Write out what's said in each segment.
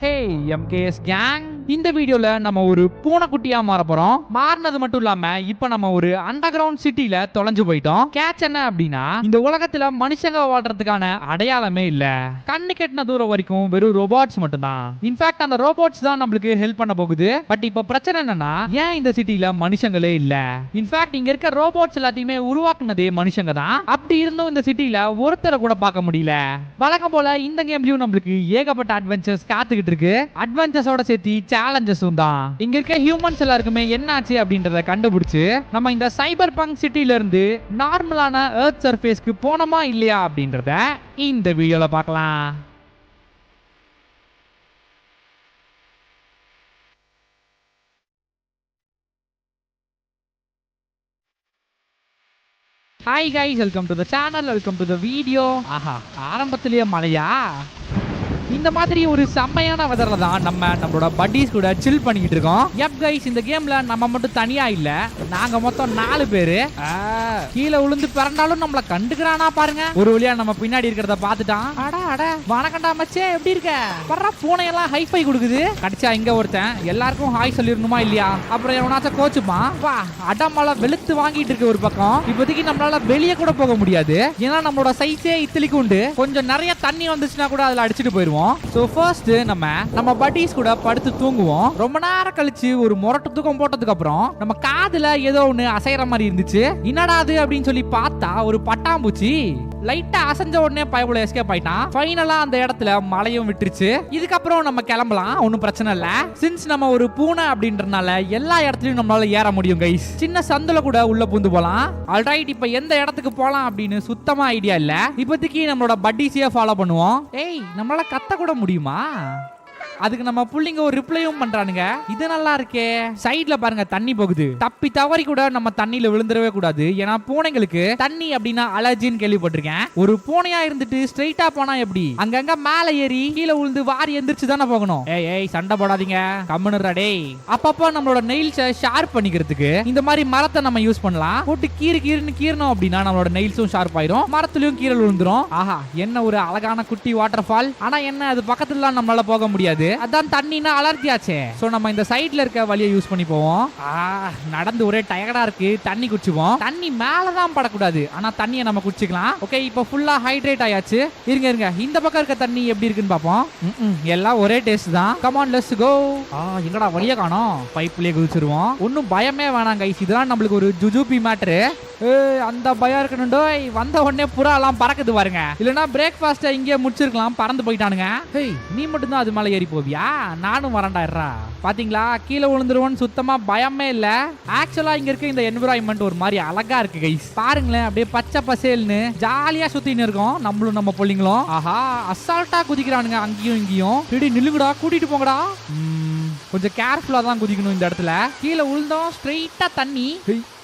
ஹே MKS gang, இந்த வீடியோல நம்ம ஒரு பூனைக்குட்டியா மாற போறோம். மாறினது மட்டும் இல்லாம இப்ப நம்ம ஒரு அண்டர் கிரவுண்ட் சிட்டில தொலைஞ்சு போயிட்டோம். கேட்ச் என்ன அப்படின்னா, இந்த உலகத்துல மனுஷங்க வாழ்றதுக்கான அடையாளமே இல்ல. கண்ணு கெட்டின தூரம் வரைக்கும் வெறும் ரோபோட்ஸ் மட்டும்தான். இன்ஃபேக்ட் அந்த ரோபோட்ஸ் தான் நம்மளுக்கு ஹெல்ப் பண்ண போகுது. பட் இப்ப பிரச்சனை என்னன்னா, ஏன் இந்த சிட்டில மனுஷங்களே இல்ல? இன்ஃபேக்ட் இங்க இருக்க ரோபோட்ஸ் எல்லாத்தையுமே உருவாக்குனதே மனுஷங்க தான். அப்படி இருந்தும் இந்த சிட்டில ஒருத்தரை கூட பார்க்க முடியல. வழக்கம் போல இந்த கேம்லயும் நம்மளுக்கு ஏகப்பட்ட அட்வென்ச்சர்ஸ் காத்துக்கிட்டு இருக்கு. அட்வென்ச்சர்ஸோட சேர்த்து சேலஞ்சஸும் தான். இங்க இருக்க ஹியூமன்ஸ் எல்லாருக்குமே என்னாச்சு அப்படின்றத கண்டுபிடிச்சு நம்ம இந்த சைபர் பங்க் சிட்டில இருந்து நார்மலான எர்த் சர்ஃபேஸ்க்கு போனோமா இல்லையா அப்படின்றத இந்த வீடியோல பார்க்கலாம். Hi guys, welcome to the channel, welcome to the video. ஆஹா, ஆரம்பத்திலேயே மழையா? இந்த மாதிரி ஒரு செம்மையான வெதர்ல தான் நம்மளோட பட்டீஸ் கூட சில் பண்ணிக்கிட்டு இருக்கோம். எப் கைஸ், இந்த கேம்ல நம்ம மட்டும் தனியா இல்ல, நாங்க மொத்தம் 4 பேரு. கீழே விழுந்து பிறந்தாலும் நம்மள கண்டுக்கிறானா பாருங்க. ஒரு வழியா நம்ம பின்னாடி இருக்கிறத பாத்துட்டான். அட வணக்கண்டா மச்சே, எப்படி இருக்க? பர்ற பூனையெல்லாம் ஹைஃபை கொடுக்குது. கடிச்சா இங்க ஒருத்தன் எல்லாருக்கும் ஹாய் சொல்லிடணுமா இல்லையா? அப்புறம் எவனாச்சும் கோச்சுப்பான். வா, அடமலை வெளுத்து வாங்கிட்டு இருக்கு ஒரு பக்கம். இப்போதைக்கு நம்மளால வெளியே கூட போக முடியாது, ஏன்னா நம்மளோட சைஸே இத்தலிக்கு உண்டு. கொஞ்சம் நிறைய தண்ணி வந்துச்சுன்னா கூட அதுல அடிச்சுட்டு போயிருவோம். சோ ஃபர்ஸ்ட் நம்ம பட்டீஸ் கூட படுத்து தூங்குவோம். ரொம்ப நேரம் கழிச்சு ஒரு முரட்டு தூக்கம் போட்டதுக்கு அப்புறம் நம்ம காதுல ஏதோ ஒண்ணு அசைற மாதிரி இருந்துச்சு. என்னடா அது அப்படின்னு சொல்லி பார்த்தா ஒரு பட்டாம்பூச்சி லைட்டா அசைஞ்ச உடனே பயபுல எஸ்கேப் ஆயிட்டான். ஃபைனலா அந்த இடத்துல மழையும் விட்டுருச்சு. இதுக்கப்புறம் நம்ம கிளம்பலாம், ஒன்னும் பிரச்சனை இல்ல. சின்ஸ் நம்ம ஒரு பூனை அப்படின்றனால எல்லா இடத்துலயும் நம்மளால ஏற முடியும் கைஸ். சின்ன சந்துல கூட உள்ள பூந்து போலாம். ஆல்ரைட், இப்ப எந்த இடத்துக்கு போலாம் அப்படின்னு சுத்தமா ஐடியா இல்ல. இப்போதைக்கு நம்மளோட பட்டீஸையே ஃபாலோ பண்ணுவோம். ஏய், நம்மளால கத்த கூட முடியுமா? அதுக்கு நம்ம புள்ளிங்க ஒரு ரிப்ளையும் பண்றானுங்க. இது நல்லா இருக்கே. சைடுல பாருங்க தண்ணி போகுது. தப்பி தவறி கூட நம்ம தண்ணியில விழுந்துடவே கூடாது, ஏன்னா பூனைங்களுக்கு தண்ணி அப்படின்னா அலர்ஜின்னு கேள்விப்பட்டிருக்கேன். ஒரு பூனையா இருந்துட்டு ஸ்ட்ரைட்டா போனா எப்படி? அங்கங்க மேல ஏறி கீழே விழுந்து வாரி எந்திரிச்சு தானே போகணும். ஏய் சண்டை போடாதீங்க, கம்முனுடா டேய். அப்பப்போ நம்மளோட நெயில்ஸை ஷார்ப் பண்ணிக்கிறதுக்கு இந்த மாதிரி மரத்தை நம்ம யூஸ் பண்ணலாம். போட்டு கீறுன்னு கீறணும் அப்படின்னா நம்மளோட நெயில்ஸும் ஷார்ப் ஆயிரும், மரத்துலயும் கீழே விழுந்துரும். ஆஹா, என்ன ஒரு அழகான குட்டி வாட்டர் ஃபால். ஆனா என்ன, அது பக்கத்துல நம்மளால போக முடியாது, அதான் தண்ணினா அலர்ஜி ஆச்சே. சோ நம்ம இந்த சைடுல இருக்க வழியை யூஸ் பண்ணி போவோம். நடந்து ஒரே டயர்டா இருக்கு, தண்ணி குடிச்சுவோம். தண்ணி மேலதான் படக்கூடாது, ஆனா தண்ணியை நம்ம குடிச்சுக்கலாம். ஓகே, இப்போ ஃபுல்லா ஹைட்ரேட் ஆயாச்சு. இருங்க இந்த பக்கம் இருக்க தண்ணி எப்படி இருக்குன்னு பாப்போம். எல்லாம் ஒரே டேஸ்ட் தான். Come on, let's go. எங்கடா வழிய காணோம், பைப்லயே குதிச்சிருவோம். ஒன்னும் பயமே வேணாம் கைஸ், இதெல்லாம் நம்மளுக்கு ஒரு ஜுஜூபி மேட்ரு. அந்த பயம் இருக்கணும்டோ. வந்த உடனே புறா எல்லாம் பறக்குது பாருங்க, இல்லனா பிரேக்ஃபாஸ்ட் இங்கே முடிச்சிருக்கலாம், பறந்து போயிட்டானுங்க. நீ மட்டும் தான் அது மேல ஏறி போவியா? நானும் வரண்டாடுறா. பாத்தீங்களா, கீழே விழுந்துருவோன்னு சுத்தமா பயமே இல்ல. ஆக்சுவலா இங்க இருக்க இந்த என்விரான்மெண்ட் ஒரு மாதிரி அழகா இருக்கு கைஸ். பாருங்களேன், அப்படியே பச்சை பசேல்னு ஜாலியா சுத்தின்னு இருக்கோம் நம்மளும் நம்ம பிள்ளைங்களும். ஆஹா, அசால்ட்டா குதிக்கிறானுங்க அங்கேயும் இங்கேயும். நில்லுங்கடா, கூட்டிட்டு போங்கடா. கொஞ்சம் கேர்ஃபுல்லா தான் குதிக்கணும் இந்த இடத்துல. கீழே விழுந்தோம், ஸ்ட்ரெயிட்டா தண்ணி.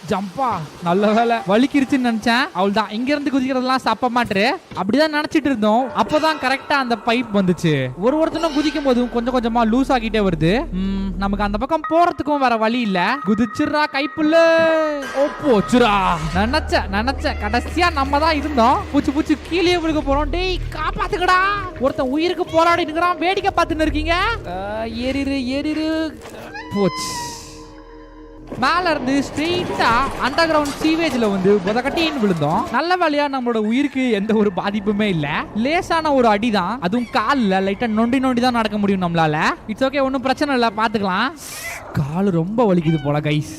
ஜம்பா, நல்ல வேலை, வலிக்கிருச்சுன்னு நினைச்சேன். அவள் தான் இங்க இருந்து குதிக்கிறதெல்லாம் சப்ப மாட்டு அப்படிதான் நினைச்சிட்டு இருந்தோம். அப்பதான் கரெக்டா அந்த பைப் வந்துச்சு. ஒருத்தனும் குதிக்கும் போதும் கொஞ்சம் கொஞ்சமா லூஸ் ஆகிட்டே வருது. நமக்கு அந்த பக்கம் போறதுக்கும் வேற வழி இல்ல. குதிச்சுரா கைப்புள்ள. போச்சுரா, நினைச்ச கடைசியா நம்ம தான் இருந்தோம். பூச்சி கீழே விழுக போறோம். டேய் காப்பாத்துக்கடா. ஒருத்தன் உயிருக்கு போராடி நிக்கிறான், வேடிக்கை பார்த்துன்னு இருக்கீங்க. ஏறிரு போச்சு. மேல இருந்து ஸ்ட்ரெயிட்டா அண்டர் கிரவுண்ட் சீவேஜ்ல வந்து புதக்கட்டின்னு விழுந்தோம். நல்ல வேலையா நம்மளோட உயிருக்கு எந்த ஒரு பாதிப்புமே இல்ல. லேசான ஒரு அடிதான், அதுவும் கால்ல லைட்டா நொண்டி தான் நடக்க முடியும் நம்மளால. இட்ஸ் ஓகே, ஒன்னும் பிரச்சனை இல்ல, பாத்துக்கலாம். கால் ரொம்ப வலிக்குது போல கைஸ்.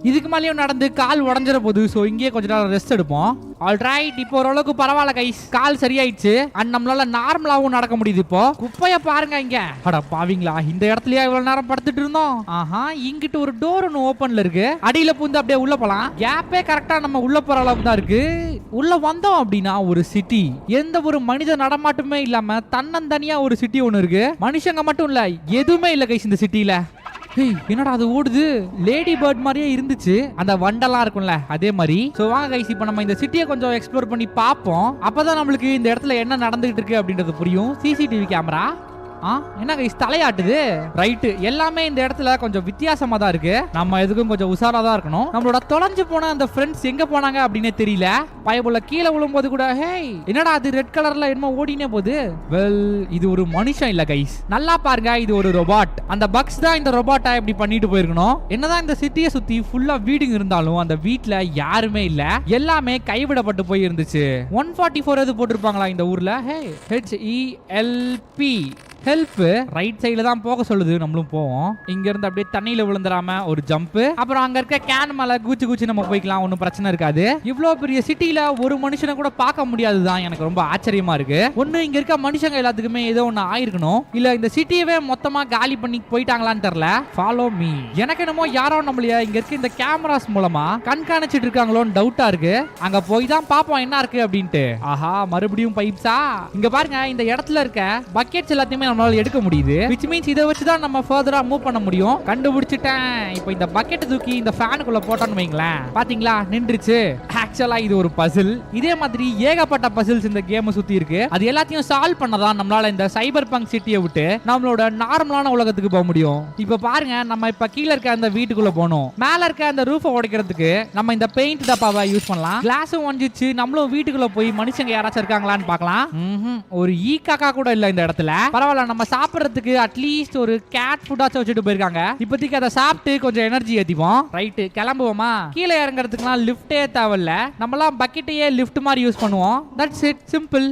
இதுக்கு மேலேயும் நடந்து கால் உடஞ்சிட போகுது. ஸோ இங்கேயே கொஞ்ச நேரம் ரெஸ்ட் எடுப்போம். ஆல்ரைட், இப்போ ஓரளவுக்கு பரவாயில்ல கைஸ், கால் சரியாயிடுச்சு. அண்ட் நம்மளால நார்மலாவும் நடக்க முடியுது. இப்போ குப்பைய பாருங்க இங்க. அட பாவீங்களா, இந்த இடத்துலயே இவ்வளவு நேரம் படுத்துட்டு இருந்தோம். ஆஹா, இங்கிட்டு ஒரு டோர் ஒன்று ஓப்பன்ல இருக்கு. அடியில பூந்து அப்படியே உள்ள போலாம். கேப்பே கரெக்டா நம்ம உள்ள போற அளவுக்கு தான் இருக்கு. உள்ள வந்தோம் அப்படின்னா ஒரு சிட்டி, எந்த ஒரு மனித நடமாட்டமே இல்லாம தன்னந்தனியா ஒரு சிட்டி ஒன்று இருக்கு. மனுஷங்க மட்டும் இல்ல, எதுவுமே இல்ல கைஸ் இந்த சிட்டில. என்னடா அது ஓடுது? லேடி பேர்ட் மாதிரியே இருந்துச்சு, அந்த வண்டெல்லாம் இருக்கும்ல அதே மாதிரி. சோ வாங்க கைஸ், இப்போ நம்ம இந்த சிட்டியை கொஞ்சம் எக்ஸ்ப்ளோர் பண்ணி பார்ப்போம். அப்பதான் நம்மளுக்கு இந்த இடத்துல என்ன நடந்துகிட்டு இருக்கு அப்படின்றது புரியும். சிசிடிவி கேமரா என்ன கைஸ் தலையாட்டுது. ரைட்டு, எல்லாமே இந்த இடத்துல கொஞ்சம் வித்தியாசமா தான் இருக்கு. நம்ம எதுக்கும் கொஞ்சம் உஷாரா தான் இருக்கணும். நம்மளோட தொலைஞ்சு போன அந்த ஃப்ரெண்ட்ஸ் எங்க போனாங்க அப்படின்னே தெரியல. பயபுள்ள கீழே விழும்போது கூட ஹேய் என்னடா அது ரெட் கலர்ல என்னமோ ஓடினே போகுது. வெல், இது ஒரு மனுஷன் இல்ல கைஸ், நல்லா பாருங்க, இது ஒரு ரோபாட். அந்த பக்ஸ் தான் இந்த ரோபாட்டை இப்படி பண்ணிட்டு போயிருக்கணும். என்னதான் இந்த சிட்டியை சுத்தி ஃபுல்லா வீடுங்க இருந்தாலும் அந்த வீட்ல யாருமே இல்ல, எல்லாமே கைவிடப்பட்டு போய் இருந்துச்சு. 144 எது போட்டிருப்பாங்களா இந்த ஊர்ல? HELP help. ரைட் சைடுல தான் போக சொல்லுது, நம்மளும் போவோம். இங்க இருந்து அப்படியே தண்ணியில விழுந்துராம ஒரு ஜம்ப், அப்புறம் அங்க இருக்க கேன் மேல குச்சி நம்ம போய்க்கலாம், ஒன்னும் பிரச்சனை இருக்காது. இவ்வளவு பெரிய சிட்டில ஒரு மனுஷனை கூட பார்க்க முடியாதுதான் எனக்கு ரொம்ப ஆச்சரியமா இருக்கு. ஒண்ணு இங்க இருக்க மனுஷங்க எல்லாத்துக்குமே ஏதோ ஒண்ணு ஆயிருக்கணும், இல்ல இந்த சிட்டியவே மொத்தமா காலி பண்ணி போயிட்டாங்களான்னு தெரியல. Follow me. எனக்கு என்னமோ யாரோ நம்மளைய இங்க இருக்க இந்த கேமராஸ் மூலமா கண்காணிச்சிட்டு இருக்காங்களோன்னு டவுட்டா இருக்கு. அங்க போய் தான் பாப்போம் என்ன இருக்கு அப்படின்ட்டு. ஆஹா, மறுபடியும் பைப்ஸா. இங்க பாருங்க, இந்த இடத்துல இருக்க பக்கெட்ஸ் எல்லாத்தையுமே நம்மளால எடுக்க முடியுது. which means இத வச்சு தான் நம்ம ஃபர்தரா மூவ் பண்ண முடியும். கண்டுபிடிச்சிட்டேன். இப்போ இந்த பக்கெட் தூக்கி இந்த ஃபேனுக்குள்ள போட்டான்னு வைங்களேன், பாத்தீங்களா நின்றுச்சு. ஆக்சுவலா இது ஒரு பசில். இதே மாதிரி ஏகப்பட்ட பசில்ஸ் இந்த கேம் சுத்தி இருக்கு. அது எல்லாத்தையும் சால்வ் பண்ணதான் நம்மளால இந்த சைபர் பங்க் சிட்டியை விட்டு நம்மளோட நார்மலான உலகத்துக்கு போக முடியும். இப்ப பாருங்க, நம்ம இப்ப கீழ இருக்க அந்த வீட்டுக்குள்ள போகணும். மேல இருக்க அந்த ரூஃபை உடைக்கிறதுக்கு நம்ம இந்த பெயிண்ட் டப்பாவை யூஸ் பண்ணலாம். கிளாஸும் ஒஞ்சிச்சு. நம்மளும் வீட்டுக்குள்ள போய் மனுஷங்க யாராச்சும் இருக்காங்களான்னு பார்க்கலாம். ஒரு ஈ காக்கா கூட இல்ல இந்த இடத்துல. பரவாயில்ல, நம்ம சாப்பிடுறதுக்கு அட்லீஸ்ட் ஒரு கேட் ஃபுட்டாச்சும் வச்சுட்டு போயிருக்காங்க. இப்போதைக்கு அதை சாப்பிட்டு கொஞ்சம் எனர்ஜி ஏத்திப்போம். ரைட்டு, கிளம்புவோமா? கீழே இறங்குறதுக்குலாம் லிஃப்டே தேவையில்ல, நம்மளாம் பக்கெட்டையே லிஃப்ட் மாதிரி யூஸ் பண்ணுவோம். That's it, simple.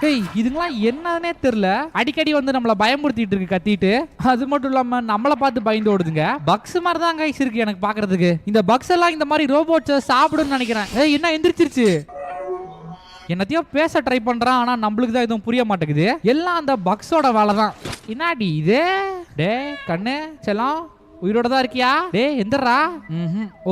ஏய், இதுங்களாம் என்னன்னே தெரியல, அடிக்கடி வந்து நம்மள பயமுறுத்திட்டு இருக்கு கத்திட்டு. அது மட்டும் இல்லாம நம்மளை பார்த்து பயந்து ஓடுதுங்க. பக்ஸ் மாதிரி தான் கைஸ் இருக்கு எனக்கு பாக்குறதுக்கு. இந்த பக்ஸ் எல்லாம் இந்த மாதிரி ரோபோட்ஸை சாப்பிடுன்னு நினைக்கிறேன். ஏய், என்ன எந்திரிச்சிருச்சு? என்னத்தையோ பேச ட்ரை பண்றான், ஆனா நம்மளுக்கு தான் எதுவும் புரிய மாட்டேங்குது. எல்லாம் அந்த பக்ஸோட வேலை தான். என்னாடி இது? டே கண்ணு செல்லம், உயிரோட தான் இருக்கியா? டே எந்தரா?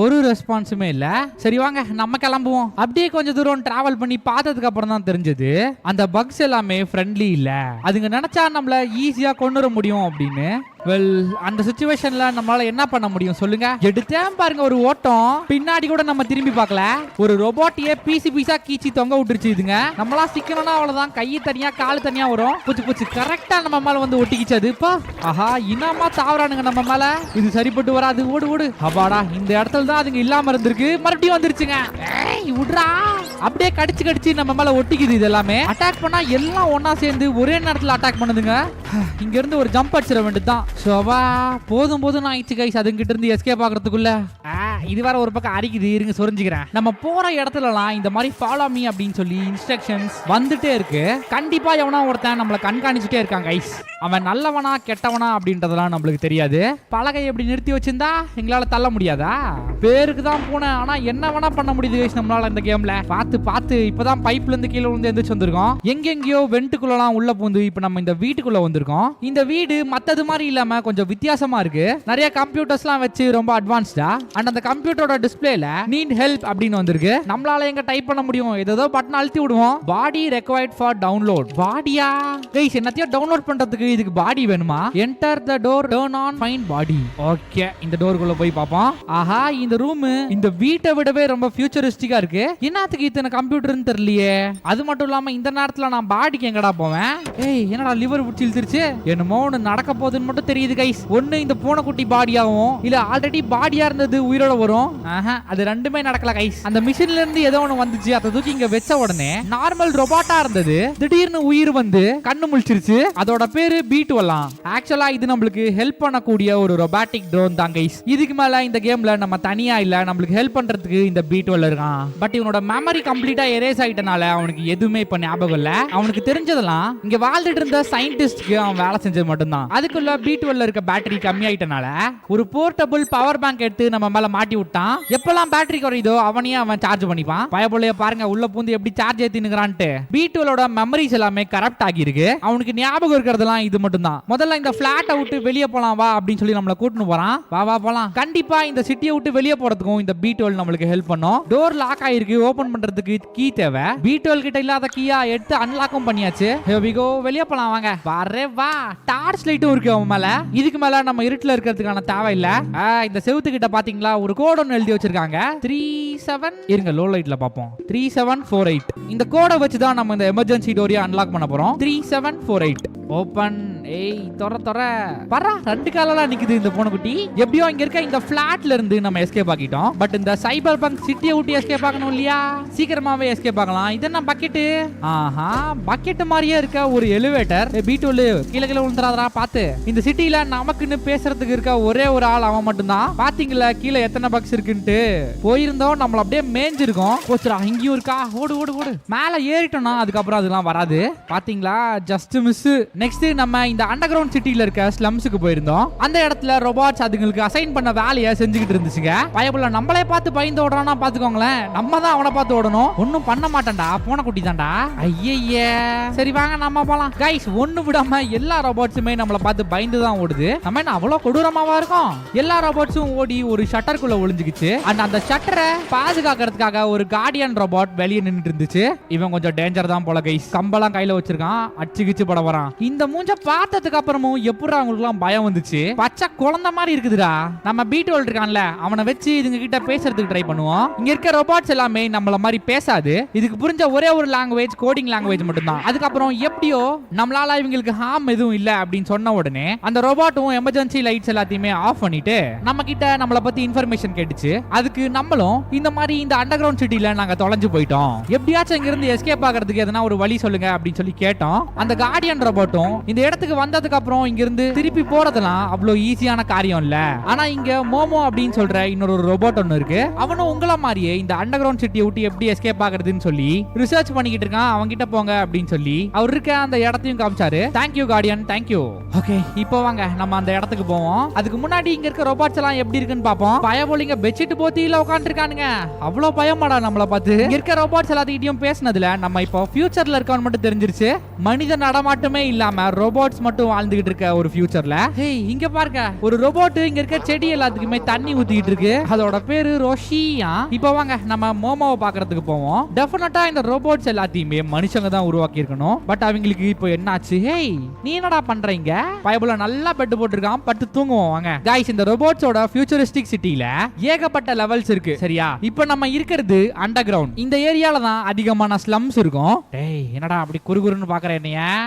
ஒரு ரெஸ்பான்ஸுமே இல்ல. சரி வாங்க நம்ம கிளம்புவோம். அப்படியே கொஞ்சம் தூரம் டிராவல் பண்ணி பார்த்ததுக்கு அப்புறம் தான் தெரிஞ்சது அந்த பக்ஸ் எல்லாமே ஃப்ரெண்ட்லி இல்ல. அதுங்க நினைச்சா நம்மள ஈஸியா கொண்டு வர முடியும் அப்படின்னு. வெல், அந்த சிச்சுவேஷன்ல நம்மளால என்ன பண்ண முடியும் சொல்லுங்க? எடுத்தேன் பாருங்க ஒரு ஓட்டம், பின்னாடி கூட நம்ம திரும்பி பார்க்கல. ஒரு ரோபோட்டியே பீசி பீஸா கீச்சி தொங்க விட்டுருச்சு. இதுங்க நம்மளா சிக்கணும்னா அவ்வளவுதான், கை தனியா கால் தனியா வரும். புச்சு கரெக்டா நம்ம மேல வந்து ஒட்டிக்கிச்சு அது. இப்போ ஆஹா, இன்னமா தாவறானுங்க நம்ம மேல. இது சரிப்பட்டு வராது, ஓடு ஓடு. அப்பாடா, இந்த இடத்துல தான் அதுங்க இல்லாம இருந்திருக்கு, மறுபடியும் வந்துருச்சுங்க. விட்றா, அப்படியே கடிச்சு நம்ம மேல ஒட்டிக்குது. இது எல்லாமே அட்டாக் பண்ணா எல்லாம் ஒன்னா சேர்ந்து ஒரே நேரத்துல அட்டாக் பண்ணுதுங்க. இங்க இருந்து ஒரு ஜம்ப் அடிச்சிட வேண்டியதுதான். சோபா, போதும் ஆயிடுச்சு கைஸ் அதுங்கிட்ட இருந்து எஸ்கேப் ஆகுறதுக்குள்ள. இது வேற ஒரு பக்கம் அரிக்குது, இருங்க சொரிஞ்சுக்கிறேன். நம்ம போற இடத்துலலாம் இந்த மாதிரி ஃபாலோ மீ அப்படின்னு சொல்லி இன்ஸ்ட்ரக்ஷன்ஸ் வந்துட்டே இருக்கு. கண்டிப்பா எவனா ஒருத்தன் நம்மள கண்காணிச்சுட்டே இருக்கான் கைஸ். அவன் நல்லவனா கெட்டவனா அப்படின்றதெல்லாம் நம்மளுக்கு தெரியாது. பலகை எப்படி நிறுத்தி வச்சிருந்தா எங்களால தள்ள முடியாதா? பேருக்கு தான் போனேன், ஆனா என்ன வேணா பண்ண முடியுது கைஸ் நம்மளால இந்த கேம்ல. பார்த்து இப்பதான் பைப்ல இருந்து கீழே விழுந்து எந்திரிச்சு வந்திருக்கோம். எங்கெங்கயோ வென்ட்டுக்குள்ளலாம் உள்ள பூந்து இப்ப நம்ம இந்த வீட்டுக்குள்ள வந்திருக்கோம். இந்த வீடு மத்தது மாதிரி இல்லாம கொஞ்சம் வித்தியாசமா இருக்கு. நிறைய கம்ப்யூட்டர்ஸ்லாம் வச்சு ரொம்ப அட்வான்ஸ்டா. அண்ட் அந்த கம்ப்யூட்டரோட டிஸ்பிளேல நீட் ஹெல்ப் அப்படின்னு வந்திருக்கு. நம்மளால எங்க டைப் பண்ண முடியும்? ஏதோ பட்டன் அழுத்தி விடுவோம். Body required for download. பாடியா கைஸ்? என்னத்தையும் டவுன்லோட் பண்றதுக்கு இதுக்கு பாடி வேணுமா? Enter the door, turn on, find body. Okay, இந்த டோருக்குள்ள போய் பாப்போம். ஆஹா, இந்த ரூம் இந்த வீட்டை விடவே ரொம்ப ஃபியூச்சரிஸ்டிக்கா இருக்கு. என்னத்துக்கு இத்தனை கம்ப்யூட்டர்னு தெரியலையே. அது மட்டும் இல்லாம இந்த நேரத்துல நான் பாடிக்கு எங்கடா போவேன்? ஏய், என்னடா லிவர் பிடிச்சி இழுத்துருச்சு? என்னமோ ஒண்ணு நடக்க போகுதுன்னு மட்டும் தெரியுது கைஸ். ஒண்ணு இந்த பூனைக்குட்டி பாடியாவும், இல்ல ஆல்ரெடி பாடியா இருந்தது உயிரோட வரும். அது ரெண்டுமே நடக்கல கைஸ். அந்த மிஷின்ல இருந்து ஏதோ ஒண்ணு வந்துச்சு, அதை தூக்கி இங்க வச்ச உடனே நார்மல் ரோபோட்டா இருந்தது திடீர்னு உயிர் வந்து கண்ணு முழிச்சிருச்சு. அதோட பேரு B12. ஆக்சுவலா இது நம்மளுக்கு ஹெல்ப் பண்ணக்கூடிய ஒரு ரொபாட்டிக் ட்ரோன் தான் கைஸ். இதுக்கு மேல இந்த கேம்ல நம்ம தனியா இல்ல, நம்மளுக்கு ஹெல்ப் பண்றதுக்கு இந்த B12 இருக்கான். பட் இவனோட மெமரி கம்ப்ளீட்டா எரேஸ் ஆயிட்டனால அவனுக்கு எதுவுமே இப்ப ஞாபகம் இல்ல. அவனுக்கு தெரிஞ்சதெல்லாம் இங்க வாழ்ந்துட்டு இருந்த சயின்டிஸ்ட்க்கு அவன் வேலை செஞ்சது மட்டும்தான். அதுக்குள்ள B12 இருக்க பேட்டரி கம்மி ஆயிட்டனால ஒரு போர்ட்டபிள் பவர் பேங்க் எடுத்து நம்ம மேல மாட்டி விட்டான். எப்பெல்லாம் பேட்டரி குறையுதோ அவனையே அவன் சார்ஜ் பண்ணிப்பான். பயபோலைய பாருங்க உள்ள பூந்து எப்படி சார்ஜ் ஏத்தினுங்கறான்ட்டு. B12 மெமரிஸ் எல்லாமே கரப்ட் ஆகி இருக்கு. அவனுக்கு ஞாபகம் இருக்கிறதெல்லாம் இது மட்டும் தான். முதல்ல இந்த பிளாட்டை விட்டு வெளியே போலாம் வா அப்படின்னு சொல்லி நம்மள கூட்டிட்டு போறான். வா போலாம். கண்டிப்பா இந்த சிட்டியை விட்டு வெளியே போறதுக்கும் இந்த B12 நம்மளுக்கு ஹெல்ப் பண்ணும். டோர் லாக் ஆயிருக்கு, ஓபன் பண்றதுக்கு கீ தேவை. B12 கிட்ட இல்லாத கீயா எடுத்து அன்லாக்கும் பண்ணியாச்சு. Here we go, வெளியே போலாம் வாங்க. வரே வா. டார்ச் லைட்டும் இருக்கு அவன் மேல. இதுக்கு மேல நம்ம இருட்டுல இருக்கிறதுக்கான தேவை இல்ல. இந்த செவுத்து கிட்ட பாத்தீங்களா ஒரு கோட் ஒன்னு எழுதி வச்சிருக்காங்க. 37 இருங்க லோ லைட்ல பாப்போம். 3748. இந்த கோடை வச்சு தான் நம்ம இந்த எமர்ஜென்சி டோரியா அன்லாக் பண்ண போறோம். 3748 ஓபன். ஏய் தொற பரா 2 காலெல்லாம் நிக்குது இந்த பூனைக்குட்டி. எப்படியோ இங்க இருக்க இந்த பிளாட்ல இருந்து நம்ம எஸ்கேப் ஆகிட்டோம். பட் இந்த சைபர் பங்க் சிட்டியை விட்டு எஸ்கேப் ஆகணும் இல்லையா? சீக்கிரமாவே எஸ்கேப் ஆகலாம். இது என்ன பக்கெட்? ஆஹா, பக்கெட் மாதிரியே இருக்க ஒரு எலிவேட்டர். பீட்டோல் கீழே விழுந்துறாதரா பாத்து. இந்த சிட்டில நமக்குன்னு பேசுறதுக்கு இருக்க ஒரே ஒரு ஆள் அவன் மட்டும்தான். பாத்தீங்களா கீழே எத்தனை பக்ஸ் இருக்குன்ட்டு? போயிருந்தோம் நம்மள அப்படியே மேஞ்சிருக்கோம். போச்சுடா, இங்கேயும் இருக்கா. ஓடு ஓடு ஓடு. மேல ஏறிட்டோம்னா அதுக்கப்புறம் அதெல்லாம் வராது. பாத்தீங்களா, ஜஸ்ட் மிஸ். நெக்ஸ்ட் நம்ம இந்த அண்டர் கிரவுண்ட் சிட்டில இருக்க ஸ்லம்ஸுக்கு போயிருந்தோம். அந்த இடத்துல ரோபோட்ஸ் அதுங்களுக்கு அசைன் பண்ண வேலையை செஞ்சுக்கிட்டு இருந்துச்சுங்க. பயப்புல நம்மளே பார்த்து பயந்து ஓடுறானா பாத்துக்கோங்களேன். நம்ம தான் அவனை பார்த்து ஓடணும். ஒன்னும் பண்ண மாட்டான்டா, பூனை குட்டி தான்டா. ஐயே, சரி வாங்க நம்ம போலாம். கைஸ், ஒண்ணு விடாம எல்லா ரோபோட்ஸுமே நம்மள பார்த்து பயந்து தான் ஓடுது. நம்ம என்ன அவ்வளவு கொடூரமாவா இருக்கும்? எல்லா ரோபோட்ஸும் ஓடி ஒரு ஷட்டருக்குள்ள ஒளிஞ்சுக்கிச்சு. அந்த ஷட்டரை பாதுகாக்கிறதுக்காக ஒரு கார்டியன் ரோபோட் வெளியே நின்னுட்டு இருந்துச்சு. இவன் கொஞ்சம் டேஞ்சர் தான் போல கைஸ். கம்பெல்லாம் கையில வச்சிருக்கான், அடிச்சுக்கிச்சு பட வரான். இந்த மூஞ்ச பார்த்ததுக்கு அப்புறமும் எப்படா அவங்களுக்குலாம் பயம் வந்துச்சு? பச்சை குழந்தை மாதிரி இருக்குதுடா. நம்ம பீட்டோல் இருக்கான்ல, அவனை வச்சு இதுங்க கிட்ட பேசுறதுக்கு ட்ரை பண்ணுவோம். இங்க இருக்க ரோபோட்ஸ் எல்லாமே நம்மள மாதிரி பேசாது. இதுக்கு புரிஞ்ச ஒரே ஒரு லாங்குவேஜ் கோடிங் லாங்குவேஜ் மட்டும்தான். அதுக்கப்புறம் எப்படியோ நம்மளால இவங்களுக்கு ஹார்ம் எதுவும் இல்ல அப்படின்னு சொன்ன உடனே அந்த ரோபோட்டும் எமர்ஜென்சி லைட்ஸ் எல்லாத்தையுமே ஆஃப் பண்ணிட்டு நம்ம கிட்ட நம்மள பத்தி இன்ஃபர்மேஷன் கேட்டுச்சு. அதுக்கு நம்மளும் இந்த மாதிரி இந்த அண்டர் கிரவுண்ட் சிட்டில நாங்க தொலைஞ்சு போயிட்டோம், எப்படியாச்சும் இங்க இருந்து எஸ்கேப் ஆகிறதுக்கு எதனா ஒரு வழி சொல்லுங்க அப்படின்னு சொல்லி கேட்டோம். அந்த கார்டியன் ரோபோட்டும் இந்த இடத்துக்கு வந்ததுக்கு அப்புறம் இங்க இருந்து திருப்பி போறதெல்லாம் அவ்வளவு ஈஸியான காரியம் இல்ல. ஆனா இங்க மோமோ அப்படின்னு சொல்ற இன்னொரு ரோபோட் ஒன்னு இருக்கு. அவனும் உங்கள மாதிரியே இந்த அண்டர் கிரவுண்ட் சிட்டியை விட்டு எப்படி எஸ்கேப் ஆகுறதுன்னு சொல்லி ரிசர்ச் பண்ணிக்கிட்டு இருக்கான். அவங்க கிட்ட போங்க அப்படின்னு சொல்லி அவர் இருக்க அந்த இடத்தையும் காமிச்சாரு. Thank you guardian, thank you. ஓகே, இப்போ வாங்க நம்ம அந்த இடத்துக்கு போவோம். அதுக்கு முன்னாடி இங்க இருக்க ரோபோட்ஸ் எல்லாம் எப்படி இருக்குன்னு பாப்போம். பயபோலிங்க பெட்ஷீட் போத்தியில உட்காந்துருக்கானுங்க. அவ்வளவு பயமாடா நம்மள பார்த்து. இங்க இருக்க ரோபோட்ஸ் எல்லாத்தையும் பேசினதுல நம்ம இப்போ ஃபியூச்சர்ல இருக்கவன் மட்டும் தெரிஞ்சிருச்சு. மனித நடமாட்டமே இல்லாம ரோபோட்ஸ் மட்டும் வாழ்ந்துகிட்டு இருக்க ஒரு ஃபியூச்சர்ல. ஹேய், இங்க பாருங்க, ஒரு ரோபோட் இங்க இருக்க செடி எல்லாத்துக்குமே தண்ணி ஊத்திக்கிட்டு இருக்கு. அதோட பேரு ரோஷியா. இப்போ வாங்க நம்ம மோமோவை பாக்குறதுக்கு போவோம். டெஃபினட்டா இந்த ரோபோட்ஸ் எல்லாத்தையுமே மனுஷங்க தான் உருவாக்கி இருக்கணும். பட் அவங்களுக்கு இப்போ என்னாச்சு? ஹேய், நீ என்னடா பண்றீங்க? பயபுல நல்லா பெட் போட்டுருக்கான், பட்டு தூங்குவோம் வாங்க. கைஸ், இந்த ரோபோட்ஸோட ஃபியூச்சரிஸ்டிக் சிட்டில ஏகப்பட்ட லெவல்ஸ் இருக்கு சரியா? இப்போ நம்ம இருக்கிறது அண்டர் கிரவுண்ட். இந்த ஏரியால தான் அதிகமான ஸ்லம்ஸ் இருக்கும். டேய், என்னடா அப்படி குறுகுறுன்னு பாக்குற என்னைய?